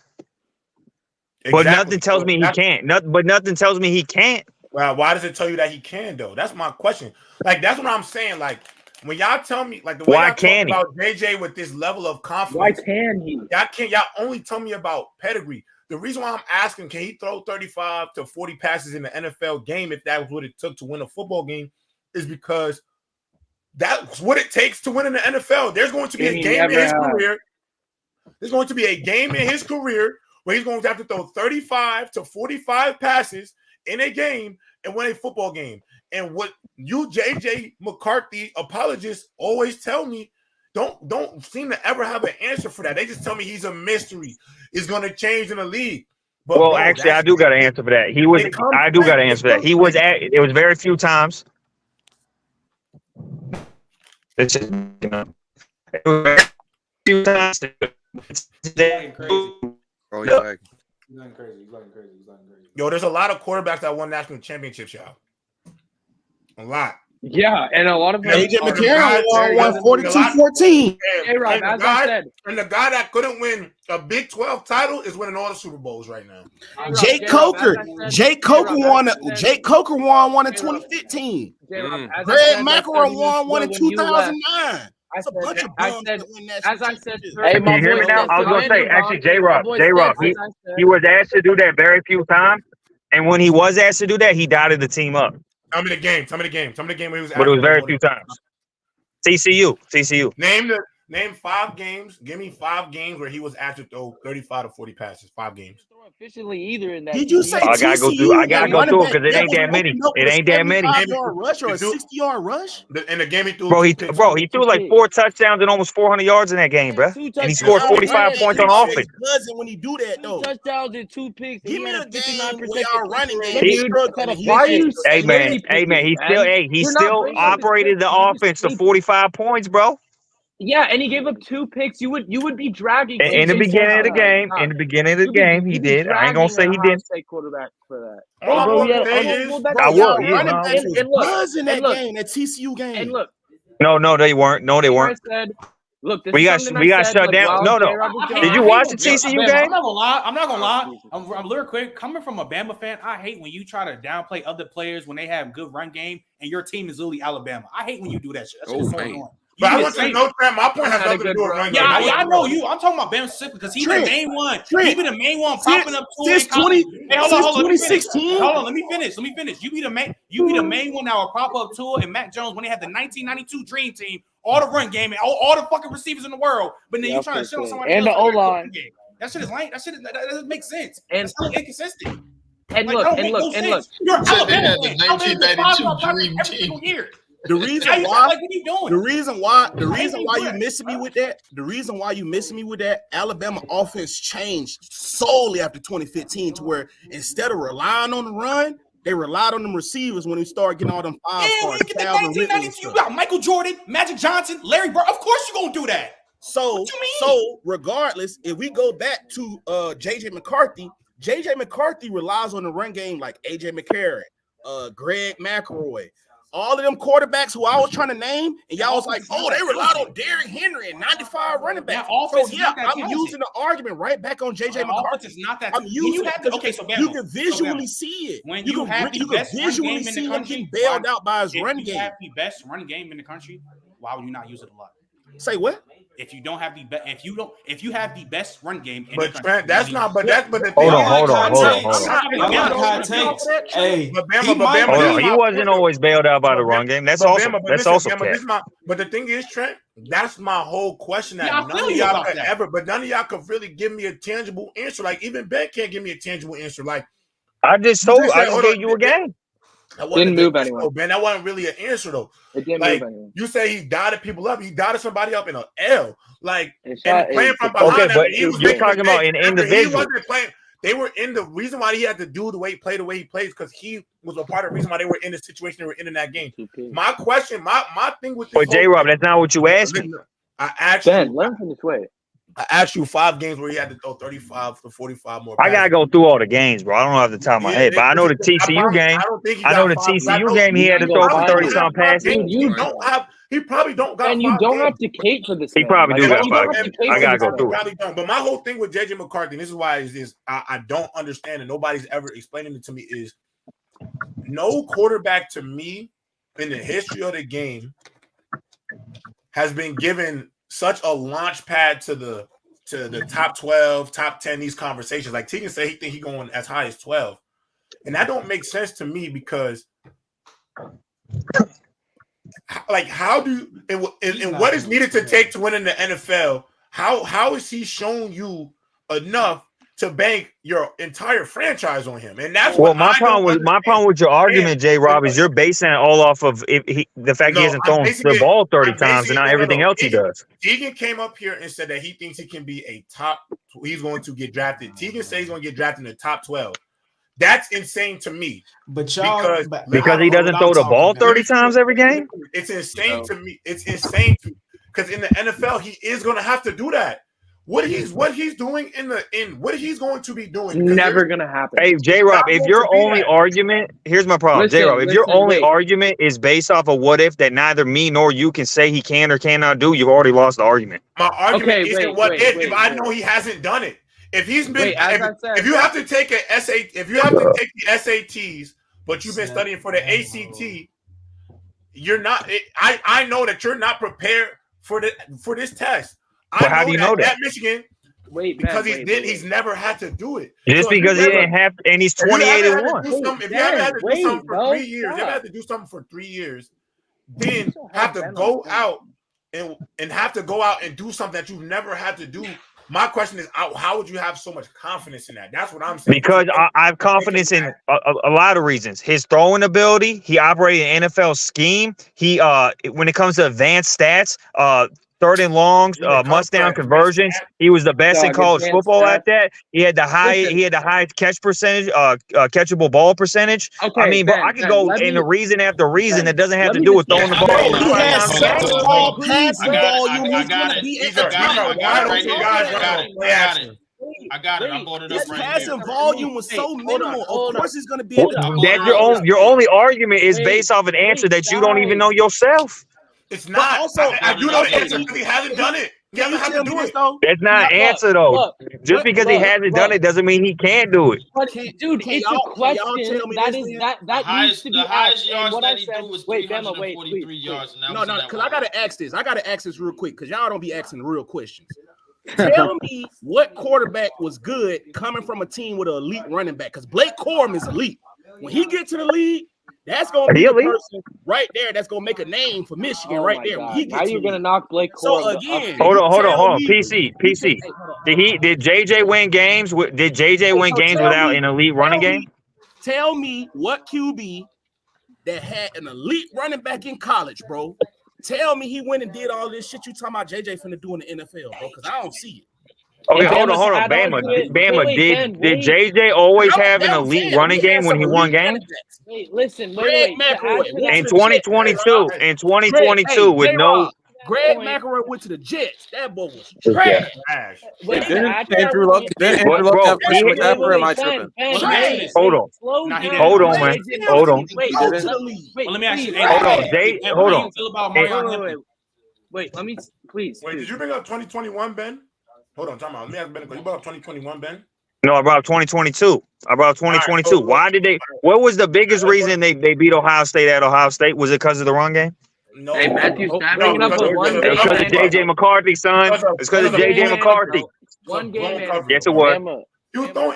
Exactly. But nothing tells me he can't. Nothing tells me he can't. Well, why does it tell you that he can though? That's my question. Like that's what I'm saying. Like when y'all tell me, like the way y'all talk about JJ with this level of confidence, why can he? Y'all only tell me about pedigree. The reason why I'm asking, can he throw 35 to 40 passes in the NFL game if that was what it took to win a football game, is because that's what it takes to win in the NFL. There's going to be a game in his career. There's going to be a game in his career where he's going to have to throw 35 to 45 passes in a game and win a football game. And what you JJ McCarthy apologists always tell me, don't seem to ever have an answer for that. They just tell me he's a mystery. It's going to change in the league. But well, actually, I do got an answer for that. I do got an answer for that. It was very few times. It's just, you know, it was very few times. Oh, yeah. He's going crazy. Yo, there's a lot of quarterbacks that won national championships, y'all. A lot. Yeah, and a lot of them. JJ McCarthy won 42-14. And the guy that couldn't win a Big 12 title is winning all the Super Bowls right now. Jake Coker won one in 2015. Greg McElroy won one in 2009. That's a bunch of bums that win that. As I said, can you hear me now? I was going to say, actually, J-Rock, he was asked to do that very few times. And when he was asked to do that, he dotted the team up. Tell me the game where he was. But it was very few times. TCU. Name 5 games. Give me 5 games where he was asked to throw 35 to 40 passes. 5 games. Efficiently either in that. Did you say I gotta go through it because it ain't that many. It ain't that many. 5-yard rush or a 60-yard rush? In the game he threw. He threw like 4 touchdowns and almost 400 yards in that game, bro. And he scored 45 points on offense. Doesn't when he do that though. 2 touchdowns and 2 picks. Give me a game where y'all running game. Hey man, he still operated the offense to 45 points, bro. Yeah, and he gave up 2 picks. You would be dragging In the beginning of the game. In the beginning of the game, he did. I ain't gonna say he didn't. State quarterback for that. All I'm going to say is, I was. Running backs was and look, buzzing that and look, game, that TCU game. And look, No, they weren't. No, they weren't. Look, we got shut down. No. Did you watch the TCU game? I'm not gonna lie. I'm real quick. Coming from a Bama fan, I hate when you try to downplay other players when they have good run game and your team is literally Alabama. I hate when you do that shit. That's so annoying. But I want to know, Trent, my point has nothing to do with run game. Yeah, I know you. I'm talking about Bama specifically because he's the main one. He be the main one popping up since 2016. Hold on, let me finish. You be the main one that will pop up to it and Mac Jones when they had the 1992 Dream Team, all the run game and all the fucking receivers in the world. But then you trying to shit on somebody and else the O-line. That shit is lame. That doesn't make sense. And it's still inconsistent. And look. You're Alabama fan. The 1992 Dream Team. The reason why you missing me with that, Alabama offense changed solely after 2015 to where instead of relying on the run, they relied on them receivers when they started getting all them 5-stars. You got Michael Jordan, Magic Johnson, Larry Bird. Of course you're gonna do that. So regardless, if we go back to JJ McCarthy relies on the run game like AJ McCarron, Greg McElroy. All of them quarterbacks who I was trying to name, and y'all was like, "Oh, they relied on Derrick Henry and 95 running backs." So yeah, I'm using the argument right back on JJ McCarthy. Is not that. I'm using it because you can visually see it. When you can visually see him getting bailed out by his run game. If you have the best run game in the country, why would you not use it a lot? Say what? If you don't have the if you have the best run game in but the country, that's not. But that's but the hold on. Hey, but Bama, he wasn't always bailed out by the run game. That's also also. But the thing is, Trent, that's my whole question. That none of y'all could ever, but none of y'all could really give me a tangible answer. Like even Ben can't give me a tangible answer. Like I just gave you a game. Didn't move anyone. Oh, Ben, that wasn't really an answer though. It didn't move anyone. You say he dotted people up. He dotted somebody up in an L. Like and playing from behind. Okay, but you're talking about an individual. He wasn't playing. They were in the reason why he had to do the way he played because he was a part of the reason why they were in the situation they were in that game. My question, my thing with this. But J-Rob, that's not what you asked me. I actually Ben, learn from this way. I asked you 5 games where he had to throw 35 to 45 more. I gotta go through all the games, bro. I don't know off the top of my head, but I know the TCU game. I know the TCU game. He had to throw for 30-some passes. He probably don't got. And you don't have to cape for this. He probably do got 5 games. I gotta go through it. But my whole thing with JJ McCarthy, and this is why I don't understand, and nobody's ever explaining it to me, is no quarterback to me in the history of the game has been given such a launch pad to the top 12, top 10, these conversations. Like Tegan said, he think he going as high as 12. And that don't make sense to me because like how do you and what is needed to take to win in the NFL? How is he shown you enough to bank your entire franchise on him? And that's my problem with your argument, J-Rob, is you're basing it all off of the fact he hasn't thrown the ball 30 times and not everything else he does. Tegan came up here and said that he thinks he can be he's going to get drafted. Tegan says he's going to get drafted in the top 12. That's insane to me. But y'all, because he doesn't throw the ball 30 times every game? It's insane to me. It's insane because in the NFL, he is going to have to do that. What he's doing what he's going to be doing never gonna happen. Hey J-Rob, if your only argument, here's my problem, J-Rob, if your only argument is based off of what if that neither me nor you can say he can or cannot do, you've already lost the argument. My argument isn't what if I know he hasn't done it. If he's been, if you have to take the SATs, but you've been studying for the ACT, you're not. I know that you're not prepared for this test. But how do you know that? At Michigan, because he's never had to do it. Just because he didn't have, and he's 28-1. If you haven't had to do something for 3 years, you have to do something for 3 years, then have to go out and have to go out and do something that you've never had to do. My question is, how would you have so much confidence in that? That's what I'm saying. Because I have confidence in a lot of reasons. His throwing ability, he operated an NFL scheme. He when it comes to advanced stats, third and longs, must down conversions. He was the best in college football at that. He had the highest catch percentage, catchable ball percentage. Okay, I mean, Ben, bro, I could go into reason after reason that doesn't have to me do with just- throwing the ball. He has second ball passing volume. I got it. He's I gonna got be it. at the top. I got it right here. I got it. I brought it His up right here. passing volume was so minimal. Of course, he's gonna be Well, at the top. that's your only argument is based off an answer that you don't even know yourself. It's not. Also, you know the answer because he hasn't done it. He Can you hasn't had tell to me do this it. though? That's not an answer though. Just because he hasn't done it doesn't mean he can't do it. But dude, it's a question that needs to be the highest asked. yards And what that I he said, threw was wait, Bama, 343 yards. And that No, was in no, that because one. I gotta ask this. I gotta ask this real quick because y'all don't be asking real questions. Tell me what quarterback was good coming from a team with an elite running back? Because Blake Corum is elite. When he gets to the league, that's gonna be the person right there that's gonna make a name for Michigan right there. When he gets How you gonna knock Blake Corum? So again, Hold on. PC. Did JJ win games? Did JJ win games without an elite running game? Tell me what QB that had an elite running back in college, bro. Tell me he went and did all this shit you talking about JJ finna do in the NFL, bro, because I don't see it. Okay, hold on. Bama, did JJ always have an elite running game when he won games? Wait, listen, Greg McElroy In 2022, with no. Greg McElroy went to the Jets. That boy was trash. Didn't Andrew Luck have Christian McCaffrey? Am I tripping? Hold on, man. Hold on. Let me ask you. Hold on. Wait, let me please. Wait, did you bring up 2021, Ben? Hold on, time out. Let me ask Ben. You brought up 2021, Ben? No, I brought up 2022. Why did they? What was the biggest reason they beat Ohio State at Ohio State? Was it because of the run game? No. Hey, Matthew, bringing up with one game. It's because of JJ McCarthy, son. It's because of JJ McCarthy. One game. Yes, it was.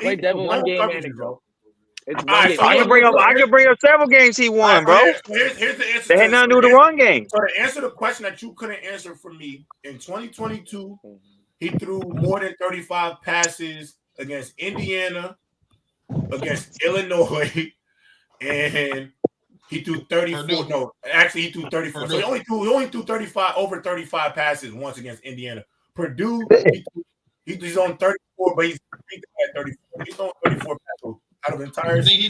Wait, Devin, one game manager, bro. It's one game. I can bring up several games he won, bro. Here's the answer. They had nothing to do with the run game. So to answer the question that you couldn't answer for me, in 2022, he threw more than 35 passes against Indiana, against Illinois, and he threw 34. Purdue. No, actually he threw 34. Purdue. So he only threw 35 over 35 passes once against Indiana. Purdue, he's on 34, but he's at 34. He's on 34 passes out of entire. He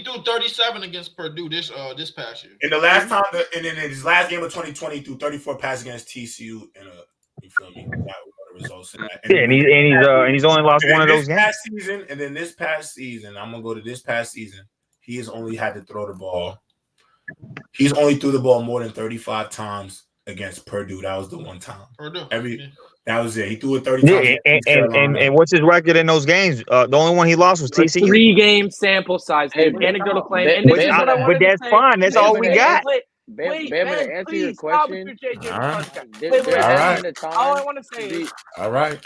threw 37 against Purdue this past year. In the last time, and in his last game of 2020, he threw 34 passes against TCU in a. You feel me? That results in that. And he's only lost one of those games. This past season, I'm gonna go to this past season. He has only had to throw the ball. He's only threw the ball more than 35 times against Purdue. That was the one time. That was it. He threw it 30 times. And what's his record in those games? The only one he lost was TCU. 3-game sample size. Anecdotal claim. But that's fine. That's all we got. Bama, to answer your question. All right. All I want to say is. All right.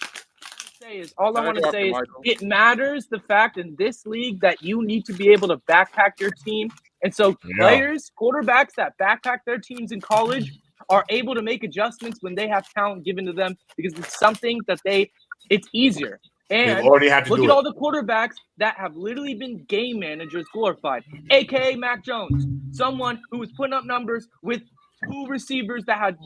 All I want to say is it matters the fact in this league that you need to be able to backpack your team. And so players, quarterbacks that backpack their teams in college are able to make adjustments when they have talent given to them because it's something that it's easier. And look at all the quarterbacks that have literally been game managers glorified, a.k.a. Mac Jones, someone who was putting up numbers with 2 receivers that had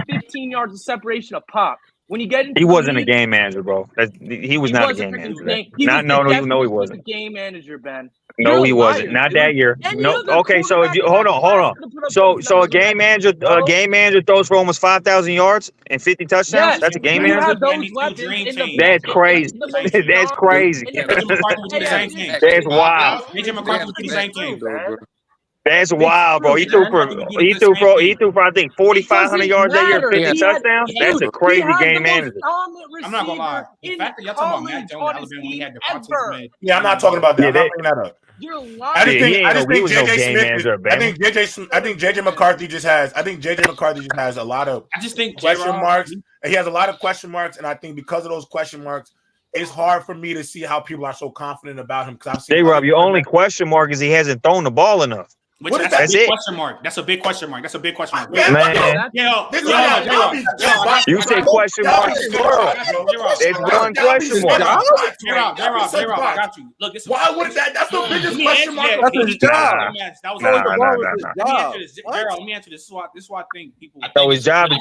15 yards of separation a pop. When you get into he wasn't a game manager, bro. He was not a game manager. He wasn't. A game manager, Ben. No, he wasn't. Not that year. No. Okay, so if you hold on. So a game manager throws for almost 5,000 yards and 50 touchdowns. Yes. That's a game manager. That's crazy. That's crazy. That's wild. JJ McCarthy was the same team. That's wild, bro. He threw for I think 4,500 yards that year, 50 touchdowns. That's a crazy game manager. I'm not gonna lie. The fact that y'all talking about Mac Jones, Alabama, when he had Devontae Smith. Yeah, I'm not talking about that. I'm not bringing that up. You're lying. I think JJ McCarthy just has a lot of question marks. He has a lot of question marks, and I think because of those question marks, it's hard for me to see how people are so confident about him. J-Rob, your only question mark is he hasn't thrown the ball enough. Which that's a big question mark. That's a big question mark. That's a big question mark. Man, you say question mark. There's one question mark. J-Rob, I got you. Look, why would that? That's the biggest question mark. That's his job. That was Nah. Let me answer this. This is why I think people. So his job is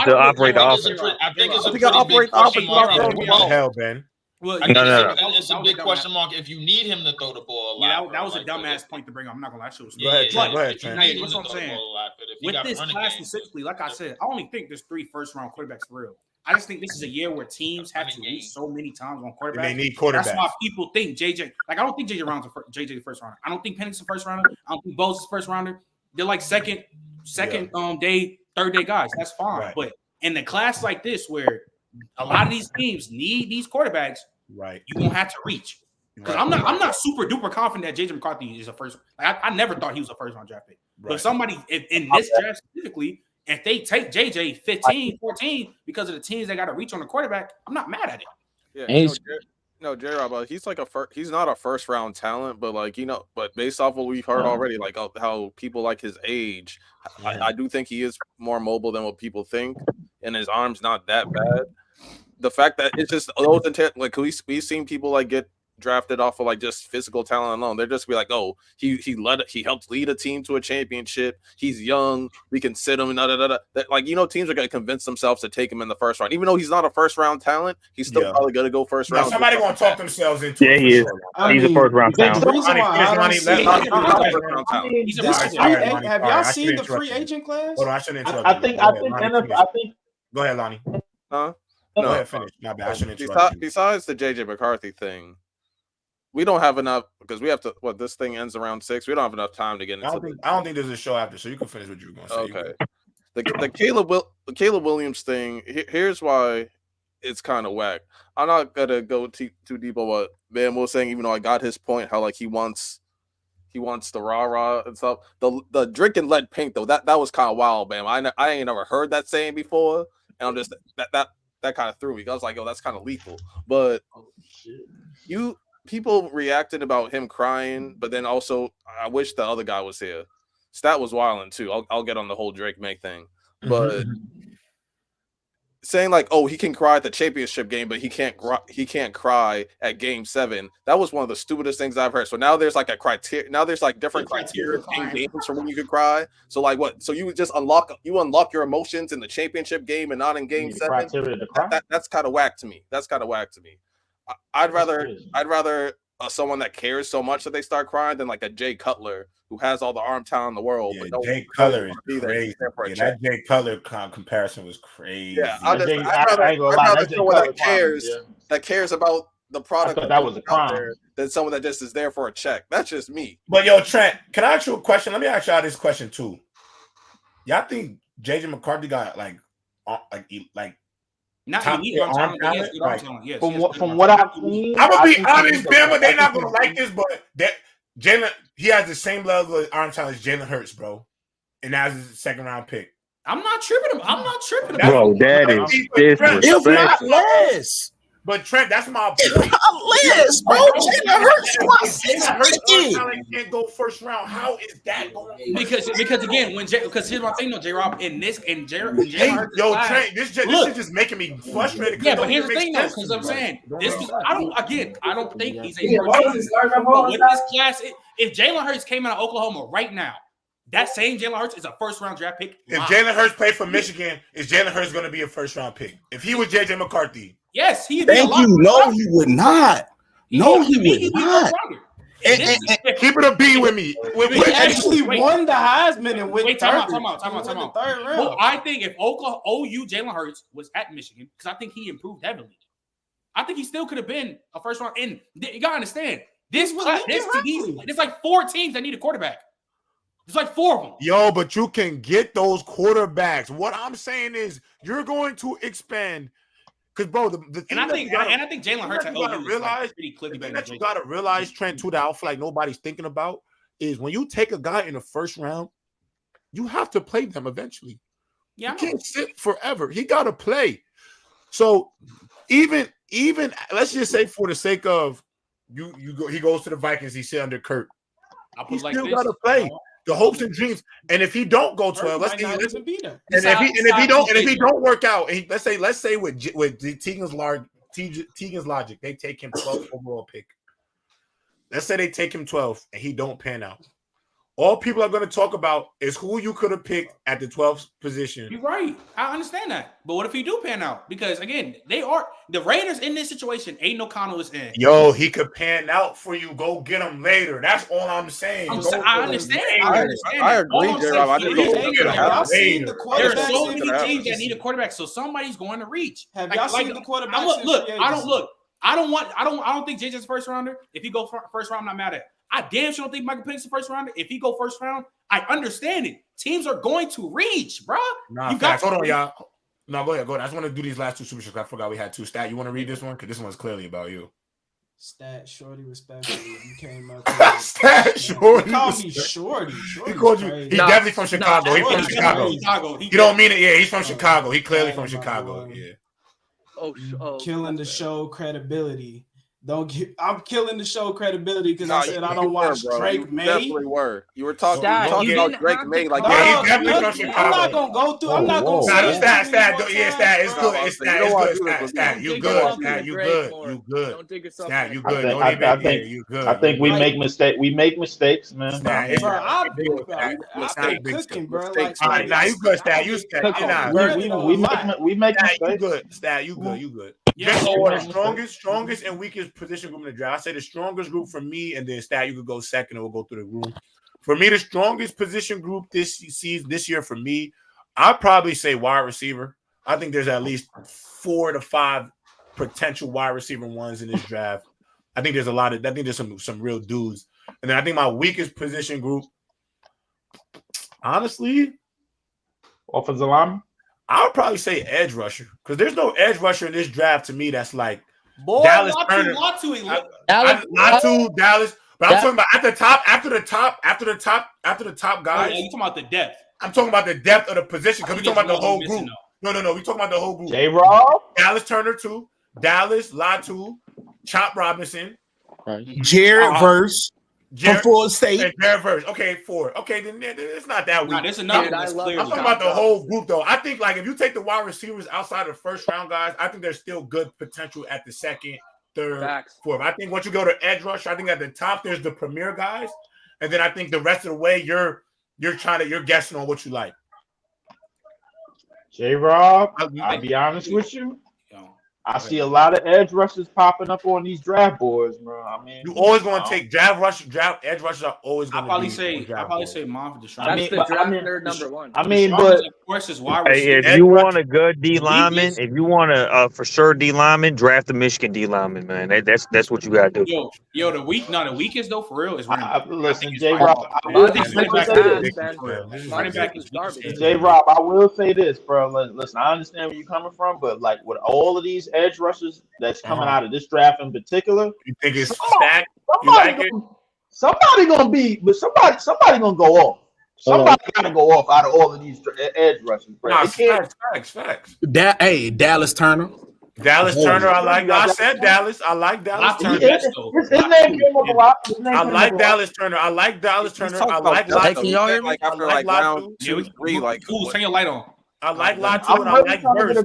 to operate the offense. I think it's a He operate pretty big question mark. What the hell, Ben? Well, No. It's a big question mark if you need him to throw the ball a lot. That was a dumbass point to bring up. I'm not gonna lie, that shit was. Go ahead, Trent. That's what I'm saying. With this class specifically, like I said, I only think there's 3 first-round quarterbacks for real. I just think this is a year where teams have to reach so many times on quarterbacks. They need quarterbacks. That's why people think JJ. Like I don't think JJ Round's JJ the first rounder. I don't think Penix's a first rounder. I don't think Bo's the first rounder. They're like second day, third day guys. That's fine. Right. But in the class like this, where a lot of these teams need these quarterbacks, right, you're gonna have to reach. Because I'm not super duper confident that JJ McCarthy is a first. Like, I never thought he was a first round draft pick. Right. But if somebody in this draft specifically, if they take JJ 15, 14 because of the teams that got to reach on the quarterback, I'm not mad at it. Yeah, J-Rob, he's like he's not a first round talent, but like but based off what we've heard already, like how people like his age, I do think he is more mobile than what people think, and his arm's not that bad. The fact that it's just those intent, like we've seen people like get drafted off of like just physical talent alone. They're just be like, oh, he helped lead a team to a championship. He's young. We can sit him and That, like, teams are gonna convince themselves to take him in the first round, even though he's not a first round talent. He's still probably gonna go first round. Somebody gonna talk themselves into. Yeah, he is. He's a first round talent. Have y'all seen the free agent class? Hold on, I shouldn't interrupt. I think. Go ahead, Lonnie. Huh? No, go ahead, finish. Not bad. I shouldn't interrupt. Besides the JJ McCarthy thing, we don't have enough because we have to. This thing ends around 6. We don't have enough time to get into. I don't think there's a show after, so you can finish what you were going to say. Okay. The Caleb Williams thing. Here's why it's kind of whack. I'm not gonna go too deep on what Van was saying, even though I got his point. How like he wants the rah and stuff. The drinking lead paint though. That was kind of wild, man. I ain't never heard that saying before, and I'm just that kind of threw me. I was like, oh, that's kind of lethal. But people reacted about him crying, but then also I wish the other guy was here. Stat was wilding too. I'll get on the whole Drake Maye thing, but saying like, oh, he can cry at the championship game, but he can't cry at game 7. That was one of the stupidest things I've heard. So now there's like a criteria. Now there's like different criteria in games for when you can cry. So like what? So you would just unlock your emotions in the championship game and not in game 7. That's kind of whack to me. I'd rather someone that cares so much that they start crying than like a Jay Cutler who has all the arm talent in the world. Yeah, but Jay Cutler is crazy. That Jay Cutler comparison was crazy. Yeah, I'd rather someone that cares about the product that was a crime than someone that just is there for a check. That's just me. But yo, Trent, can I ask you a question? Let me ask y'all this question too. Y'all think JJ McCarthy got like not top elite arm talent, yes. From what I've seen, I'm gonna be honest, Ben, but they're not gonna like this. But Jalen, he has the same level of arm talent as Jalen Hurts, bro, and that's his second round pick. I'm not tripping. Bro, that is disrespectful. If not less. But Trent, that's my point. If not less, bro. Jalen Hurts can't go first round. How is that going? Because again, because here's my thing though, J-Rob, yo, Trent, this is just making me frustrated. Yeah, but here's the thing though, because I'm saying I don't think he's a first round. But with this class, if Jalen Hurts came out of Oklahoma right now, that same Jalen Hurts is a first round draft pick. If Jalen Hurts played for Michigan, is Jalen Hurts going to be a first round pick? If he was JJ McCarthy. Yes, he'd be. Thank you. No, he would not. No, he would not. And keep it a B with me. He actually won the Heisman and went time out. Third round. Well, I think if OU Jalen Hurts was at Michigan, because I think he improved heavily, I think he still could have been a first round. And you gotta understand, there's like 4 teams that need a quarterback. There's like 4 of them. Yo, but you can get those quarterbacks. What I'm saying is, you're going to expand. Because, bro, the thing I think Jalen Hurts at OU is pretty clearly better. That you got to realize, Trent, too, that I feel like nobody's thinking about is when you take a guy in the first round, you have to play them eventually. Yeah, you can't sit forever. He got to play. So even let's just say for the sake of he goes to the Vikings, he sit under Kirk. He still got to play. The hopes and dreams. And if he don't go 12, let's say, and if he don't work out, and let's say with Tegan's logic, they take him 12th overall pick. Let's say they take him 12th and he don't pan out. All people are going to talk about is who you could have picked at the 12th position. You're right. I understand that. But what if he do pan out? Because, again, the Raiders in this situation, Aiden O'Connell is in. Yo, he could pan out for you. Go get him later. That's all I'm saying. I understand. I agree, J-Rob. I just don't see the quarterback. There are so many teams that need a quarterback, so somebody's going to reach. Have y'all seen the quarterback? I don't think JJ's first rounder. If he go first round, I'm not mad at it. I damn sure don't think Michael Penix's first rounder. If he go first round, I understand it. Teams are going to reach, bro. Hold on, y'all. No, go ahead. I just want to do these last two super chats. I forgot we had two. Stat, you want to read this one? Because this one's clearly about you. Stat, Shorty, respectfully. You came up. Stat, Shorty. He called me Shorty. He called you. He's definitely from Chicago. He's from Chicago. You don't mean it. Yeah, he's from Chicago. He clearly from Chicago. Yeah. Killing the show credibility. I'm killing the show credibility because I said I don't watch Drake Maye. Definitely were. You were talking about Drake Maye like he's definitely from Chicago. I'm not gonna go through. I'm not gonna. Stat. It's good. It's Stat. You good. Stat. You good. You good. Don't dig yourself. Stat. You good. You good. I think we make mistakes. We make mistakes, man. I'm cooking, bro. Nah, you good. Stat. You Stat. We make mistakes. You good. Stat. You good. You good. The strongest and weakest position group in the draft. I say the strongest group for me, and then Stat, you could go second, and we'll go through the group. For me, the strongest position group this year for me, I'd probably say wide receiver. I think there's at least 4 to 5 potential wide receiver ones in this draft. I think there's some real dudes. And then I think my weakest position group, honestly, offensive lineman. I would probably say edge rusher because there's no edge rusher in this draft to me that's like Dallas Turner. Latu, Dallas. But I'm talking about after the top guys. You talking about the depth? I'm talking about the depth of the position because we talking about the whole group. No. We talking about the whole group. J-Rob, Dallas Turner too. Dallas, Latu, Chop Robinson, Jared Verse. From Florida State. Okay, 4. Okay, then it's not that weak. Nah, there's enough. I'm talking about the whole group, though. I think, like, if you take the wide receivers outside of the first round guys, I think there's still good potential at the second, third, fourth. I think once you go to edge rush, I think at the top there's the premier guys, and then I think the rest of the way you're guessing on what you like. J-Rob, I'll be honest with you. I see a lot of edge rushers popping up on these draft boards, bro. I mean, you always going to take edge rushers are always going to probably say Mom for Deshaun. That's the draft nerd number one. I mean, but if you want a good D lineman, if you want a for sure D lineman, draft the Michigan D lineman, man. That's what you got to do. Yo, the weakest though for real is listen, J-Rob. J-Rob, I will say this, bro. Listen, I understand where you're coming from, but like with all of these edge rushers that's coming out of this draft in particular, you think it's stacked? You like it? Somebody gonna gonna go off. Somebody gotta go off out of all of these edge rushers. Nah, facts. Dallas Turner. I like. I said Dallas. I like Dallas Turner. His name came up a lot. I like Dallas Turner. I like Latu. Like after like round 2, 3, like turn your light on. I like Latu and I like Verse.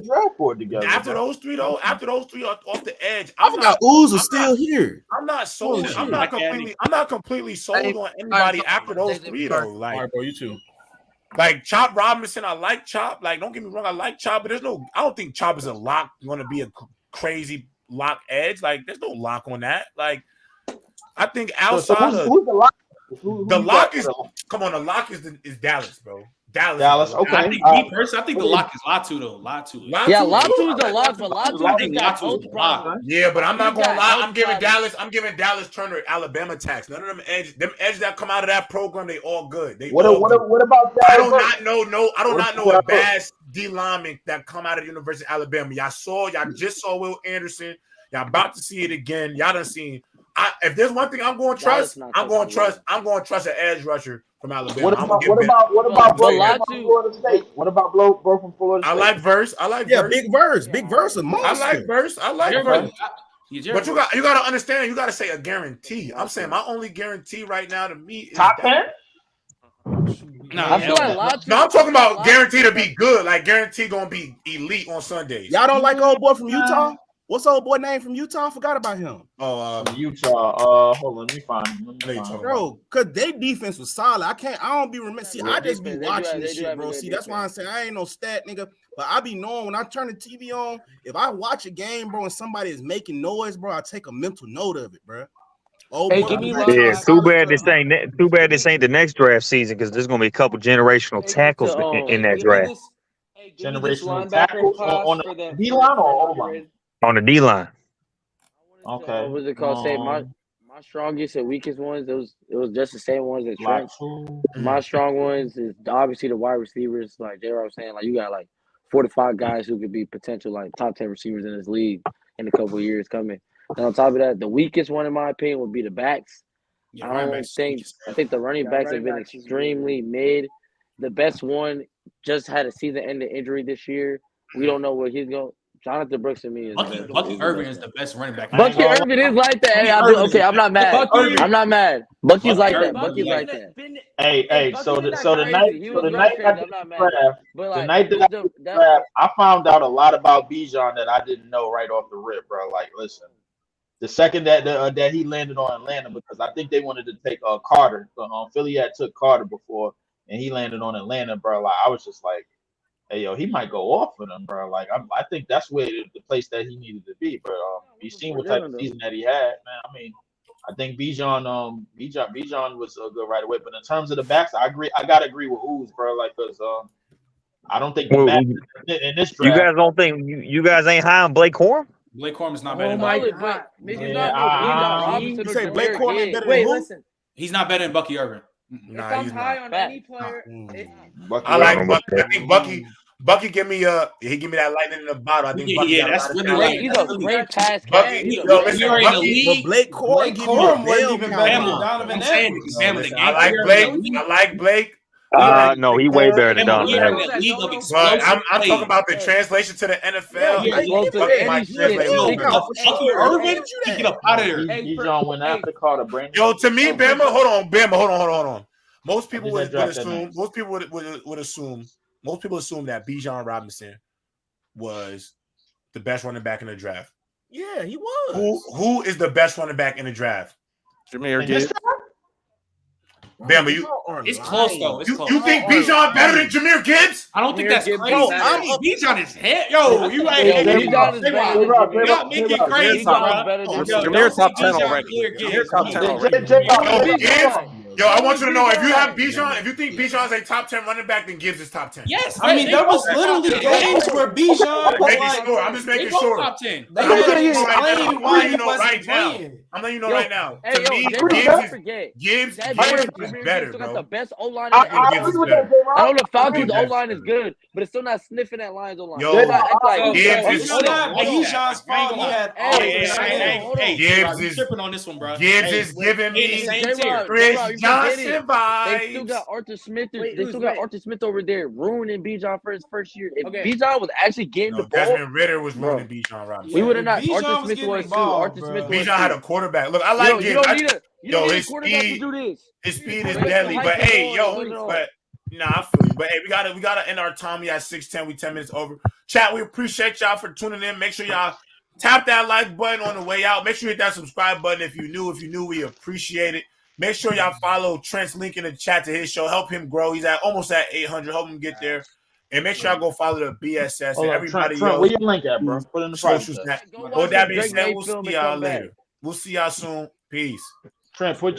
After those three off the edge, I forgot Ooze is still here. I'm not sold. I'm not completely sold on anybody after those three though. Like, all right, bro, you too. Like Chop Robinson, I like Chop. Like, don't get me wrong, I like Chop, but I don't think Chop is a lock. You want to be a crazy lock edge? Like, there's no lock on that. Like, I think outside who's the lock? The lock is Dallas, bro. Dallas. Okay. I think the lock is Latu though. Latu is a lock, but Latu got both problems. Yeah, but I'm not gonna lie. I'm giving Dallas Turner Alabama tax. None of them edges that come out of that program, they all good. What about that? I do not know a bad D lineman that come out of the University of Alabama. Y'all just saw Will Anderson. Y'all about to see it again. Y'all done seen. If there's one thing I'm going to trust, I'm going to trust an edge rusher from Alabama. What about bro from Florida State? What about bro from Florida State? I like Verse. Big Verse, a monster. I like Verse. But you got to understand. You got to say a guarantee. I'm saying my only guarantee right now to me is top 10. No, I'm talking about guarantee to be good, like guarantee gonna be elite on Sundays. Y'all don't like old boy from Utah? What's old boy name from Utah? I forgot about him. Utah. Hold on, let me find him. Bro, because their defense was solid. I don't be remember. See, I just be watching this shit, bro. See, that's why I'm saying I ain't no stat nigga. But I be knowing when I turn the TV on, if I watch a game, bro, and somebody is making noise, bro, I take a mental note of it, bro. Oh, hey, too bad this ain't the next draft season because there's gonna be a couple generational tackles in that draft. Generational tackles on the D line or O line? On the D line. Okay. What was it called? Say my strongest and weakest ones. It was just the same ones as Trent. My strong ones is obviously the wide receivers. Like J-Rob was saying, like you got like 4 to 5 guys who could be potential like top 10 receivers in this league in a couple of years coming. And on top of that, the weakest one in my opinion would be the backs. I think the running backs have been extremely mid. The best one just had a season-ending injury this year. We don't know where he's going. Jonathan Brooks to me is Bucky Irvin is the best running back. Bucky Irvin is like that. Hey, I'm not mad. I'm not mad. Bucky's like that. Bucky's like that. Hey, so the night that I found out a lot about Bijan that I didn't know right off the rip, bro. Like, listen, the second that he landed on Atlanta, because I think they wanted to take Carter. Philly had took Carter before, and he landed on Atlanta, bro. Like, I was just like, hey, yo, he might go off for them, bro. Like, I think that's where the place that he needed to be, bro. You seen what type of season that he had, man. I mean, I think Bijan was good right away. But in terms of the backs, I agree. I gotta agree with Ooze, bro. Like, cause I don't think the back in this draft. You guys don't think you guys ain't high on Blake Corum? Blake Corum is not better. You say Blake Corum ain't better than who? Listen, he's not better than Bucky Irvin. Nah, he's high on any player. I like Bucky. I think Bucky give me that lightning in the bottle. I think Bucky that's really he's a great pass catcher. Blake Corum wasn't even better than Donovan Edwards. I like Blake. No, he way better than Donovan Edwards. But I'm talking about the translation to the NFL. Bucky Irvin, get up out of there. Bijan went after Carter. Brandon. Yo, to me, Bama, hold on. Most people would assume. Most people assume that Bijan Robinson was the best running back in the draft. Yeah, he was. Who is the best running back in the draft? Jameer Gibbs. Bama, it's close though. You think Bijan better than Jameer Gibbs? I don't think that's crazy. Bijan is head. Yo, you ain't make it crazy, bro. Jameer top 10 already. Jameer top 10 already. Yo, I want you to know if you have Bijan, if you think Bijan is a top 10 running back, then Gibbs is top 10. Yes, I mean there was literally games where Bijan. I'm just making sure. Top 10. I'm letting you know right now. Hey, to me, Gibbs is better, bro. Got the best O line in the NFL. I know the Falcons O line is good, but it's still not sniffing that Lions O line. Gibbs is Bijan's fault. He had Gibbs is tripping on this one, bro. Gibbs is giving me Chris Johnson vibes. They still got Arthur Smith. They still got Arthur Smith over there ruining Bijan for his first year. If Bijan was actually getting the ball, Desmond Ritter was ruining Bijan Robinson. We would have not. Arthur Smith was too. Arthur Smith. Bijan had a quarterback. Look, I like Gibbs. His speed is deadly. But hey, I feel you. But hey, we gotta end our time. We at 6:10. We 10 minutes over. Chat, we appreciate y'all for tuning in. Make sure y'all tap that like button on the way out. Make sure you hit that subscribe button if you new, we appreciate it. Make sure y'all follow Trent's link in the chat to his show. Help him grow. He's almost at 800. Help him get there. And make sure y'all go follow the BSS and everybody else. Where your link at, bro? Put in the socials. With that being said, we'll see y'all later. We'll see y'all soon. Peace. Trent, put